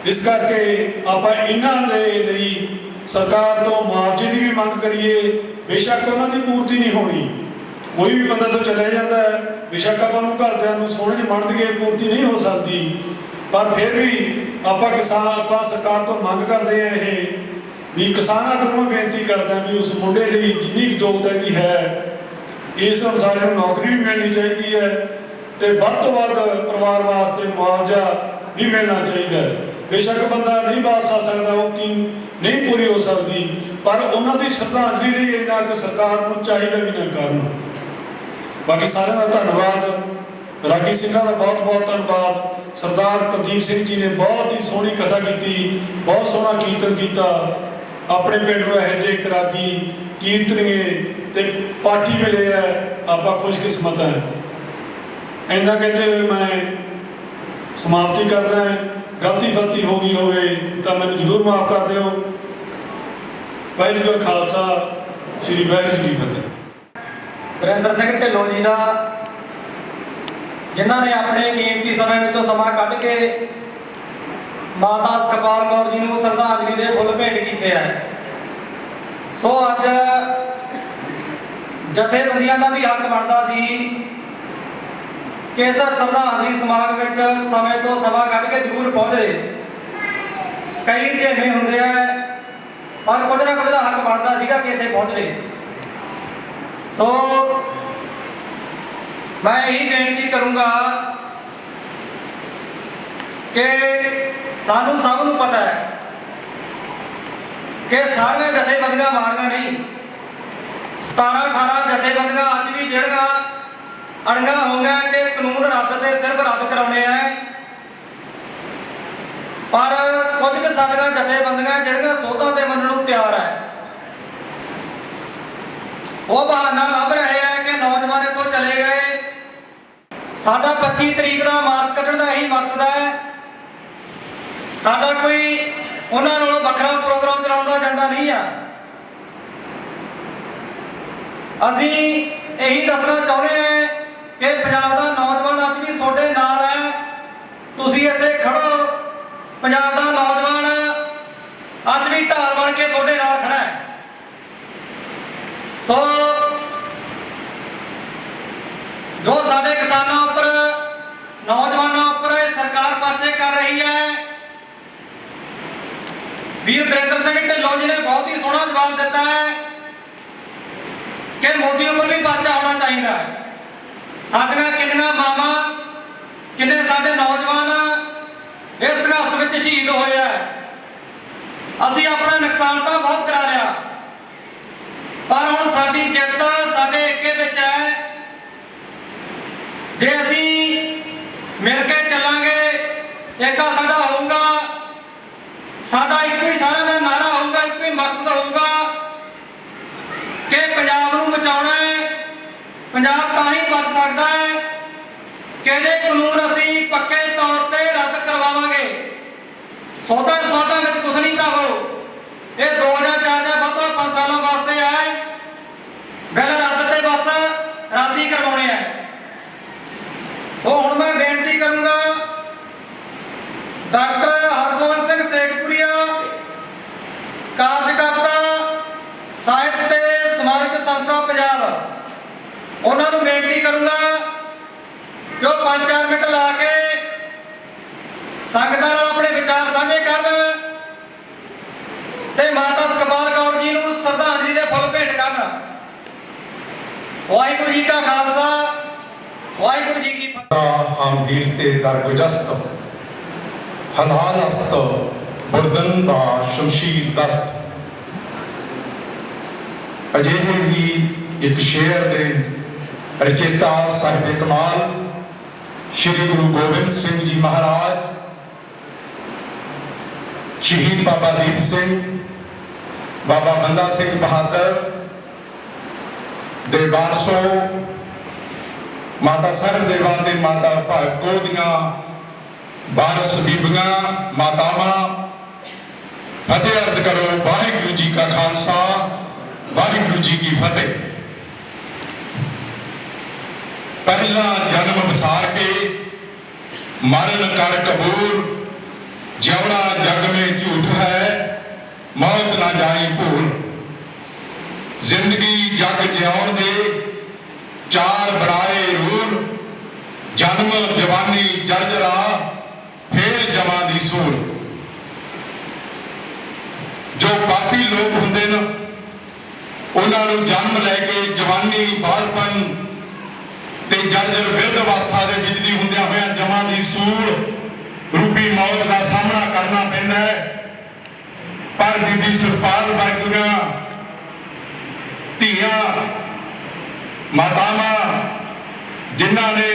ਇਸ ਕਰਕੇ ਆਪਾਂ ਇਹਨਾਂ ਦੇ ਲਈ ਸਰਕਾਰ ਤੋਂ ਮੁਆਵਜ਼ੇ ਦੀ ਵੀ ਮੰਗ ਕਰੀਏ। ਬੇਸ਼ੱਕ ਉਹਨਾਂ ਦੀ ਪੂਰਤੀ ਨਹੀਂ ਹੋਣੀ, ਕੋਈ ਵੀ ਬੰਦਾ ਤੋਂ ਚਲਿਆ ਜਾਂਦਾ ਹੈ, ਬੇਸ਼ੱਕ ਆਪਾਂ ਨੂੰ ਘਰਦਿਆਂ ਨੂੰ ਸੋਹਣੇ ਜਿਹੇ ਮੰਨ ਦਈਏ, ਪੂਰਤੀ ਨਹੀਂ ਹੋ ਸਕਦੀ, ਪਰ ਫਿਰ ਵੀ ਆਪਾਂ ਸਰਕਾਰ ਤੋਂ ਮੰਗ ਕਰਦੇ ਹਾਂ ਇਹ ਵੀ ਕਿਸਾਨਾਂ ਨੂੰ ਬੇਨਤੀ ਕਰਦਾ ਵੀ ਉਸ ਮੁੰਡੇ ਲਈ ਜਿੰਨੀ ਯੋਗਤਾ ਇਹਦੀ ਹੈ, ਇਸ ਅਨੁਸਾਰ ਨੂੰ ਨੌਕਰੀ ਵੀ ਮਿਲਣੀ ਚਾਹੀਦੀ ਹੈ, ਤੇ ਵੱਧ ਤੋਂ ਵੱਧ ਪਰਿਵਾਰ ਵਾਸਤੇ ਮੁਆਵਜ਼ਾ ਵੀ ਮਿਲਣਾ ਚਾਹੀਦਾ ਹੈ। ਬੇਸ਼ੱਕ ਬੰਦਾ ਨਹੀਂ ਵਾਪਸ ਆ ਸਕਦਾ, ਉਹ ਕੀ ਨਹੀਂ ਪੂਰੀ ਹੋ ਸਕਦੀ, ਪਰ ਉਹਨਾਂ ਦੀ ਸ਼ਰਧਾਂਜਲੀ ਲਈ ਇੰਨਾ ਕਿ ਸਰਕਾਰ ਨੂੰ ਚਾਹੀਦਾ ਵੀ ਨਾ ਕਰਨ। ਬਾਕੀ ਸਾਰਿਆਂ ਦਾ ਧੰਨਵਾਦ, ਰਾਗੀ ਸਿੰਘਾਂ ਦਾ ਬਹੁਤ ਬਹੁਤ ਧੰਨਵਾਦ। ਸਰਦਾਰ ਕੁਲਦੀਪ ਸਿੰਘ ਜੀ ਨੇ ਬਹੁਤ ਹੀ ਸੋਹਣੀ ਕਥਾ ਕੀਤੀ, ਬਹੁਤ ਸੋਹਣਾ ਕੀਰਤਨ ਕੀਤਾ। ਆਪਣੇ ਪਿੰਡ ਨੂੰ ਇਹੋ ਜਿਹੇ ਇੱਕ ਰਾਗੀ ਕੀਰਤਨੀਏ ਤੇ ਪਾਠੀ ਮਿਲੇ ਆ, ਆਪਾਂ ਖੁਸ਼ਕਿਸਮਤ ਹੈ। ਇੰਨਾ ਕਹਿੰਦੇ ਹੋਏ ਮੈਂ ਸਮਾਪਤੀ ਕਰਦਾ। ਗਲਤੀ ਹੋ ਗਈ ਹੋਵੇ ਤਾਂ ਮੈਨੂੰ ਜ਼ਰੂਰ ਮਾਫ ਕਰ ਦਿਓ। ਵਾਹਿਗੁਰੂ ਜੀ ਕਾ ਖਾਲਸਾ, ਸ੍ਰੀ ਵਾਹਿਗੁਰੂ ਜੀ ਕੀ ਫਤਿਹ। ਵਰਿੰਦਰ ਸਿੰਘ ਢਿੱਲੋਂ ਜੀ ਦਾ, ਜਿਨ੍ਹਾਂ ਨੇ ਆਪਣੇ ਕੀਮਤੀ ਸਮੇਂ ਵਿੱਚੋਂ ਸਮਾਂ ਕੱਢ ਕੇ ਮਾਤਾ ਸੁਖਪਾਲ ਕੌਰ ਜੀ ਨੂੰ ਸ਼ਰਧਾਂਜਲੀ ਦੇ ਫੁੱਲ ਭੇਟ ਕੀਤੇ ਆ। ਸੋ ਅੱਜ ਜਥੇਬੰਦੀਆਂ ਦਾ ਵੀ ਹੱਕ ਬਣਦਾ ਸੀ ਕਿ ਇਸ ਸ਼ਰਧਾਂਜਲੀ ਸਮਾਗਮ ਵਿੱਚ ਸਮੇਂ ਤੋਂ ਸਮਾਂ ਕੱਢ ਕੇ ਜ਼ਰੂਰ ਪਹੁੰਚੇ। ਕਈ ਢੇਮੇ ਹੁੰਦੇ ਆ, ਪਰ ਕੁਝ ਨਾ ਕੁਝ ਦਾ ਹੱਕ ਬਣਦਾ ਸੀਗਾ ਕਿ ਇੱਥੇ ਪਹੁੰਚੇ। ਸੋ ਮੈਂ ਇਹੀ ਬੇਨਤੀ ਕਰੂੰਗਾ ਕਿ ਸਾਨੂੰ ਸਭ ਨੂੰ ਪਤਾ ਹੈ ਕਿ ਸਾਰੀਆਂ ਜਥੇਬੰਦੀਆਂ ਮਾੜੀਆਂ ਨਹੀਂ। 17-18 ਜਥੇਬੰਦੀਆਂ ਅੱਜ ਵੀ ਜਿਹੜੀਆਂ ਅੜੀਆਂ ਹੋਈਆਂ ਕਿ ਕਾਨੂੰਨ ਰੱਦ ਤੇ ਸਿਰਫ ਰੱਦ ਕਰਾਉਣੇ ਆ, ਪਰ ਕੁਝ ਕੁ ਸਾਡੀਆਂ ਜਥੇਬੰਦੀਆਂ ਜਿਹੜੀਆਂ ਸੋਧਾਂ ਤੇ ਮੰਨਣ ਨੂੰ ਤਿਆਰ ਹੈ, ਉਹ ਬਹਾਨਾ ਲੱਭ ਰਹੇ ਆ ਕਿ ਨੌਜਵਾਨ ਇੱਥੋਂ ਚਲੇ ਗਏ। ਸਾਡਾ 25 ਤਰੀਕ ਦਾ ਮਾਰਚ ਕੱਢਣ ਦਾ ਇਹੀ ਮਕਸਦ ਹੈ। ਸਾਡਾ ਕੋਈ ਉਹਨਾਂ ਨਾਲੋਂ ਵੱਖਰਾ ਪ੍ਰੋਗਰਾਮ ਚਲਾਉਣ ਦਾ ਏਜੰਡਾ ਨਹੀਂ ਆ। ਅਸੀਂ ਇਹੀ ਦੱਸਣਾ ਚਾਹੁੰਦੇ ਹਾਂ ਕਿ ਪੰਜਾਬ ਦਾ ਨੌਜਵਾਨ ਅੱਜ ਵੀ ਤੁਹਾਡੇ ਨਾਲ ਹੈ। ਤੁਸੀਂ ਇੱਥੇ ਖੜੋ, ਪੰਜਾਬ ਦਾ ਨੌਜਵਾਨ ਅੱਜ ਵੀ ਢਾਲ ਬਣ ਕੇ ਤੁਹਾਡੇ ਨਾਲ ਖੜਾ ਹੈ। ਸੋ ਜੋ ਸਾਡੇ ਕਿਸਾਨਾਂ ਉੱਪਰ, ਨੌਜਵਾਨਾਂ ਉੱਪਰ ਇਹ ਸਰਕਾਰ ਪਰਚੇ ਕਰ ਰਹੀ ਹੈ, ਵੀਰ ਵਰਿੰਦਰ ਸਿੰਘ ਢਿੱਲੋਂ ਜੀ ਨੇ ਬਹੁਤ ਹੀ ਸੋਹਣਾ ਜਵਾਬ ਦਿੱਤਾ ਹੈ ਕਿ ਮੋਦੀ ਉੱਪਰ ਵੀ ਪਰਚਾ ਹੋਣਾ ਚਾਹੀਦਾ ਹੈ। ਸਾਡੀਆਂ ਕਿੰਨੀਆਂ ਮਾਵਾਂ, ਕਿੰਨੇ ਸਾਡੇ ਨੌਜਵਾਨ ਇਸ ਸੰਘਰਸ਼ ਵਿੱਚ ਸ਼ਹੀਦ ਹੋਏ ਆ। ਅਸੀਂ ਆਪਣਾ ਨੁਕਸਾਨ ਤਾਂ ਬਹੁਤ ਕਰਾ ਲਿਆ, ਪਰ ਹੁਣ ਸਾਡੀ ਜਿੱਤ ਸਾਡੇ ਏਕੇ ਵਿੱਚ ਹੈ। ਜੇ ਅਸੀਂ ਮਿਲ ਕੇ ਚੱਲਾਂਗੇ, ਏਕਾ ਸਾਡਾ ਹੋਊਗਾ, ਸਾਡਾ ਇੱਕੋ ਹੀ ਸਾਰਿਆਂ ਦਾ ਨਾਰਾ ਹੋਊਗਾ, ਇੱਕੋ ਹੀ ਮਕਸਦ ਹੋਊਗਾ ਕਿ ਪੰਜਾਬ ਨੂੰ ਬਚਾਉਣਾ ਹੈ। ਪੰਜਾਬ ਤਾਂ ਹੀ ਬਚ ਸਕਦਾ ਹੈ ਕਿ ਜੇ ਕਾਨੂੰਨ ਅਸੀਂ ਪੱਕੇ ਤੌਰ ਤੇ ਰੱਦ ਕਰਵਾਵਾਂਗੇ। ਸੌਦਾ ਵਿੱਚ ਕੁਛ ਨਹੀਂ ਭਰਾਵੋ, ਇਹ 2 ਜਾਂ 4 ਜਾਂ ਵੱਧ ਤੋਂ 5 ਸਾਲਾਂ ਵਾਸਤੇ ਹੈ। ਬਿੱਲ ਰੱਦ ਤੇ ਬਸ ਰੱਦ ਹੀ ਕਰਵਾਉਣੇ ਹੈ। ਸੋ ਹੁਣ ਮੈਂ ਬੇਨਤੀ ਕਰੂੰਗਾ ਡਾਕਟਰ ਹਰਗੋਬਿੰਦ ਸਿੰਘ ਸੇਖਪੁਰੀਆ, ਕਾਰਜਕਰਤਾ ਸਾਹਿਤ ਤੇ ਸਮਾਜਿਕ ਸੰਸਥਾ ਪੰਜਾਬ, ਉਹਨਾਂ ਨੂੰ ਬੇਨਤੀ ਕਰੂੰਗਾ ਕਿ ਉਹ 5-4 ਮਿੰਟ ਲਾ ਕੇ ਸੰਗਤਾਂ ਨਾਲ ਆਪਣੇ ਵਿਚਾਰ ਸਾਂਝੇ ਕਰਨ ਤੇ ਮਾਤਾ ਸੁਖਪਾਲ ਕੌਰ ਜੀ ਨੂੰ ਸ਼ਰਧਾਂਜਲੀ ਦੇ ਫੁੱਲ ਭੇਟ ਕਰਨ। ਵਾਹਿਗੁਰੂ ਜੀ ਕਾ ਖਾਲਸਾ, ਵਾਹਿਗੁਰੂ ਜੀ ਕੀ ਫਤਿਹ। हम हीलते दरगुजस्त हलाल अस्त बुर्दन बा शमशीर दस्त। अजिहे ही एक शेर दे रचेता साहिब कमाल श्री गुरु गोबिंद सिंह जी महाराज, शहीद बाबा दीप सिंह, बाबा बंदा सिंह बहादुर दे वारसों, माता साहब देवां दे माता भागो दियां बारस बीबियां मातावां, फतेह अर्ज करो वाहिगुरू जी का खालसा, वाहिगुरू जी की फतेह। पहला जन्म बसार के मरण कर कबूल, ज्योड़ा जग में झूठ है मौत ना जाए भूल। जिंदगी जग जिउण दे 4 बड़ाए रूल, जन्म जवानी जर्जरा फिर जमा दी सूल। जो पापी लोग हुंदे न उन्हां नूं जन्म लैके जवानी बालपन ते जर्जर बिरध अवस्था दे विच दी हुंदियां होइयां जमा दी सूल रूपी मौत का सामना करना पैंदा है। पर बीबी सुखपाल वर्गियां धीआं मातावां जिन्हां ने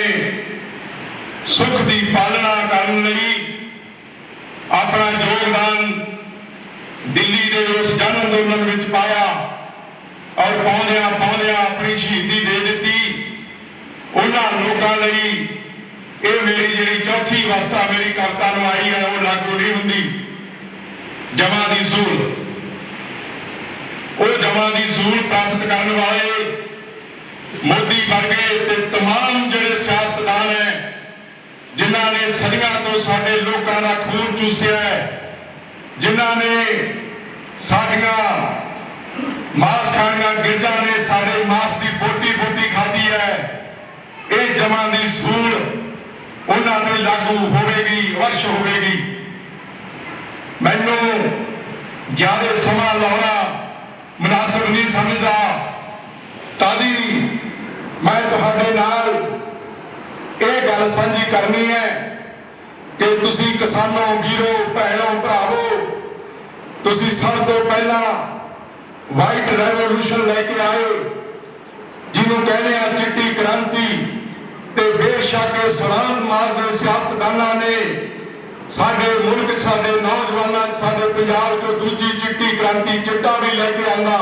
सुख की पालना करने लई अपना योगदान दिल्ली के उस जन अंदोलन में पाया और पाउंदियां पाउंदियां अपनी शहीदी दे दी। उन्हां लोकां लई ये मेरी जी चौथी अवस्था मेरी कविता नूं आई है वो लागू नहीं हुंदी। जमा दी सूल, वो जमा दी सूल प्राप्त करने वाले मोदी वर्गे ते तमाम जिहड़े सियासतदान है जिन्हां ने सदियां तो साडे लोकां दा खून चूसिया है, जिन्हां ने साडियां मांस खाणियां गिरजां ने साडे मांस की बोटी बोटी खाधी है। ये जमा दी सूल उन्हां ते लागू होवेगी, वर्ष होवेगी। मैनूं ज्यादा समा लाउणा मुनासिब नहीं समझदा, तादी मैं तुहाडे नाल ਇਹ ਗੱਲ ਸਾਂਝੀ करनी है कि तुसी किसानों वीरों भैनों भरावो, तुसी सब तो पहला वाइट रेवोल्यूशन लेके आए जिन्हों कहने आ चिट्टी क्रांति। ते बेशक सलाम मारदे सियासतदानां ने साडे मुल्क साडे नौजवानां साडे पंजाब चों दूजी चिट्टी क्रांति चिट्टा भी लेके आंदा,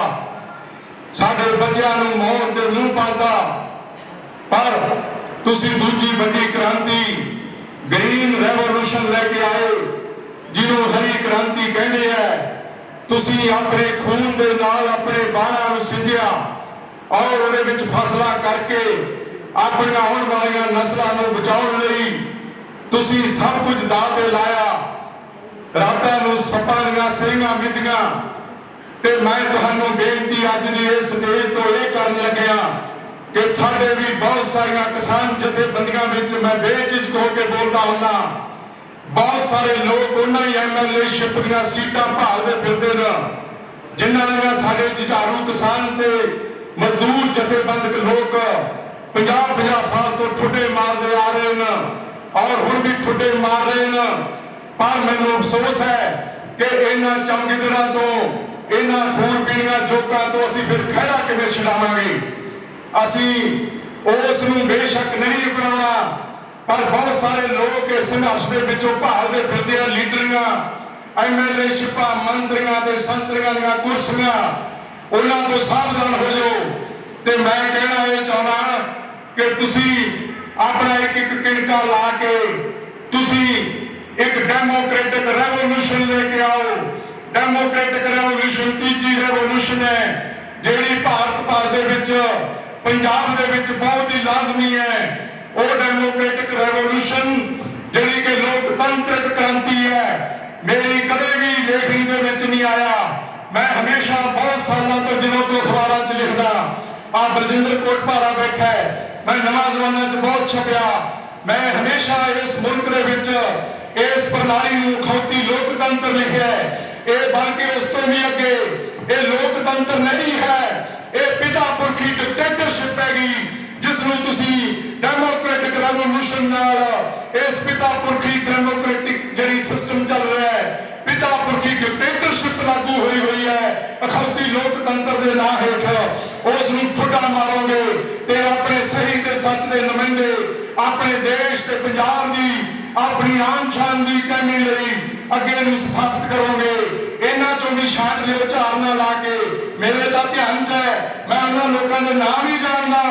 साडे बच्चों नूं मौत दे मूंह पांदा। पर तुसी दूजी बड़ी क्रांति ग्रीन रेवोल्यूशन लेके आए जिन्हों हरी क्रांति कहते हैं। तुसी अपने खून दे नाल अपने बाणां नूं सिंजिया और उहदे विच फैसला करके अपनी आउण वालियां नस्लां नूं बचाउण लई तुसी सब कुछ दाव ते लाया। रातां नूं सप्पां दीयां सिरियां मिद्दियां ते मैं तुहानूं बेनती अज दी इस स्टेज तो यह करन लग्या कि साडे भी बहुत सारिया किसान जथेबंदियां विच मैं बेझिझक होकर बोलता हुंदा। बहुत सारे लोग उन्हां ही MLA-शिप दीयां सीटां भालदे फिरदे ने जिन्हां दीयां साडे जुझारू किसान ते मजदूर जथेबंदक लोग 50-50 साल तो ठुड्डे मारदे आ रहे हैं और हुण भी ठुड्डे मार रहे हैं। पर मैनूं अफसोस है कि इन्हां चौकीदारां तो इन्हां खून पीणियां जोकां तो असीं फिर खैरा किवें छुड़ावांगे। असी उस नूं बेशक नहीं अपनाउणा, पर बहुत सारे लोग इस संघर्ष के विचों भालदे फिरदे आ लीडरियां MLA-शिपां मंत्रियां ते संतरियां दीयां कुर्सियां उन्हां तो सावधान हो जाओ। ते मैं कहना ये चाहना कि तुसी ਆਪਣਾ ਇੱਕ ਇੱਕ ਕਿਣਕਾ ਲਾ ਕੇ ਤੁਸੀਂ ਇੱਕ ਡੈਮੋਕ੍ਰੈਟਿਕ ਰੈਵੋਲੂਸ਼ਨ ਲੈ ਕੇ ਆਓ। ਡੈਮੋਕ੍ਰੈਟਿਕ ਰੈਵੋਲੂਸ਼ਨ ਤੀਜੀ ਰੈਵੋਲੂਸ਼ਨ ਹੈ ਜਿਹੜੀ ਭਾਰਤ ਭਰ ਦੇ ਵਿੱਚ ਪੰਜਾਬ ਦੇ ਵਿੱਚ ਬਹੁਤ ਹੀ ਲਾਜ਼ਮੀ ਹੈ। ਉਹ ਡੈਮੋਕ੍ਰੈਟਿਕ ਰੈਵੋਲੂਸ਼ਨ ਜਿਹੜੀ ਕਿ ਲੋਕਤੰਤਰਿਕ ਕ੍ਰਾਂਤੀ ਹੈ। ਮੇਰੀ ਕਦੇ ਵੀ ਲੇਖਣੀ ਦੇ ਵਿੱਚ ਨਹੀਂ ਆਇਆ। ਮੈਂ ਹਮੇਸ਼ਾ ਬਹੁਤ ਸਾਲਾਂ ਤੋਂ ਜਦੋਂ ਤੋਂ ਅਖਬਾਰਾਂ 'ਚ ਲਿਖਦਾ ਆ ਬਲਜਿੰਦਰ ਕੋਟਪਾਰਾ ਬੈਠਾ ਹੈ, ਮੈਂ ਨਵਾਂ ਜ਼ਮਾਨਾ 'ਚ ਬਹੁਤ ਛਪਿਆ। ਮੈਂ ਹਮੇਸ਼ਾ ਇਸ ਮੁਲਕ ਦੇ ਵਿੱਚ ਇਸ ਪ੍ਰਣਾਲੀ ਨੂੰ ਅਖੌਤੀ ਲੋਕਤੰਤਰ ਲਿਖਿਆ ਹੈ। ਇਹ ਬਲਕਿ ਉਸ ਤੋਂ ਵੀ ਅੱਗੇ ਇਹ ਲੋਕਤੰਤਰ ਨਹੀਂ ਹੈ, ਇਹ ਪਿਤਾ ਪੁਰਖੀ ਡਿਕਟੇਟਰਸ਼ਿਪ ਹੈਗੀ ਜਿਸ ਨੂੰ ਤੁਸੀਂ ਡੈਮੋਕ੍ਰੈਟਿਕ ਰੈਵੋਲੂਸ਼ਨ ਨਾਲ ਇਸ ਪਿਤਾ ਪੁਰਖੀ ਡੈਮੋਕ੍ਰੈਟਿਕ ਜਿਹੜੀ ਸਿਸਟਮ ਚੱਲ ਰਿਹਾ ਹੈ, ਪਿਤਾ ਪੁਰਖੀ ਡਿਕਟੇਟਰਸ਼ਿਪ ਲਾਗੂ ਹੋਈ ਹੈ ਅਖੌਤੀ ਲੋਕਤੰਤਰ ਦੇ ਨਾਂ ਹੇਠ ਉਸ ਨੂੰ ਠੁੱਡਾ ਮਾਰੋਗੇ ਤੇ ਆਪਣੇ ਸਹੀ ਤੇ ਸੱਚ ਦੇ ਨੁਮਾਇੰਦੇ ਆਪਣੇ ਦੇਸ਼ ਤੇ ਪੰਜਾਬ ਦੀ ਆਪਣੀ ਆਨ ਸ਼ਾਨ ਦੀ ਕਾਇਮੀ ਲਈ ਅੱਗੇ ਨੂੰ ਸਥਾਪਿਤ ਕਰੋਗੇ। ਇਹਨਾਂ ਚੋਂ ਵੀ ਛਾਂਟ ਲਿਓ ਝਾੜਨਾ ਲਾ ਕੇ। ਮੇਰੇ ਤਾਂ ਧਿਆਨ 'ਚ ਹੈ, ਮੈਂ ਉਹਨਾਂ ਲੋਕਾਂ ਦੇ ਨਾਮ ਹੀ ਜਾਣਦਾ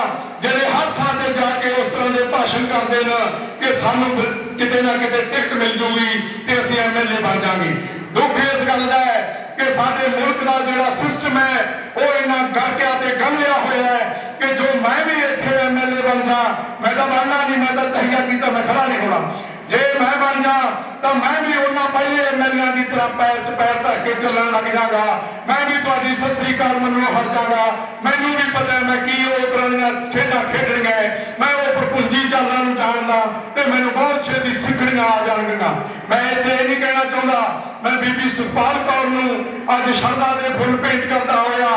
ਜਿਹੜੇ ਹਰ ਥਾਂ ਤੇ ਜਾ ਕੇ ਉਸ ਤਰ੍ਹਾਂ ਦੇ ਭਾਸ਼ਣ ਕਰਦੇ ਨੇ ਕਿ ਸਾਨੂੰ ਕਿਤੇ ਨਾ ਕਿਤੇ ਟਿਕਟ ਮਿਲ ਜੂਗੀ ਤੇ ਅਸੀਂ ਐਮਐਲਏ ਬਣ ਜਾਵਾਂਗੇ। ਦੁੱਖ ਇਸ ਗੱਲ ਦਾ ਹੈ ਕਿ ਸਾਡੇ ਮੁਲਕ ਦਾ ਜਿਹੜਾ ਸਿਸਟਮ ਹੈ ਉਹ ਇਹਨਾਂ ਗੜਕਿਆ ਤੇ ਗੰਲਿਆ ਹੋਇਆ ਹੈ ਕਿ ਜੋ ਮੈਂ ਵੀ ਇੱਥੇ ਐਮਐਲਏ ਬਣ ਜਾ, ਮੈਂ ਤਾਂ ਬਣਨਾ ਨਹੀਂ, ਮੈਂ ਤਾਂ ਤਹੀਆ ਕੀਤਾ, ਮੈਂ ਖੜਾ ਨਹੀਂ ਹੋਣਾ। ਜੇ ਮੈਂ ਬਣ ਜਾ ਤਾਂ ਮੈਂ ਵੀ ਉਹਨਾਂ ਪਹਿਲੇ ਐਮਐਲਏ ਦੀ ਤਰ੍ਹਾਂ ਪੈਰ 'ਚ ਪੈਰ ਧਰ ਕੇ ਚੱਲਣ ਲੱਗ ਜਾਗਾ। ਮੈਂ ਵੀ ਤੁਹਾਡੀ ਸਤਿ ਸ੍ਰੀ ਅਕਾਲ ਮੰਨਣੋਂ ਹਟ ਜਾਗਾ। ਮੈਨੂੰ ਵੀ ਪਤਾ ਮੈਂ ਕੀ ਉਹ ਤਰ੍ਹਾਂ ਦੀਆਂ ਖੇਡਾਂ ਖੇਡਣੀਆਂ, ਮੈਂ ਉਹ ਪ੍ਰਪੁੰਜੀ ਚਾਲਾਂ ਨੂੰ ਜਾਣਦਾ ਤੇ ਮੈਨੂੰ ਬਹੁਤ ਛੇਤੀ ਸਿੱਖਣੀਆਂ ਆ ਜਾਣਗੀਆਂ। ਮੈਂ ਇੱਥੇ ਇਹ ਨਹੀਂ ਕਹਿਣਾ ਚਾਹੁੰਦਾ, ਮੈਂ ਬੀਬੀ ਸੁਖਪਾਲ ਕੌਰ ਨੂੰ ਅੱਜ ਸ਼ਰਧਾ ਦੇ ਫੁੱਲ ਭੇਂਟ ਕਰਦਾ ਹੋਇਆ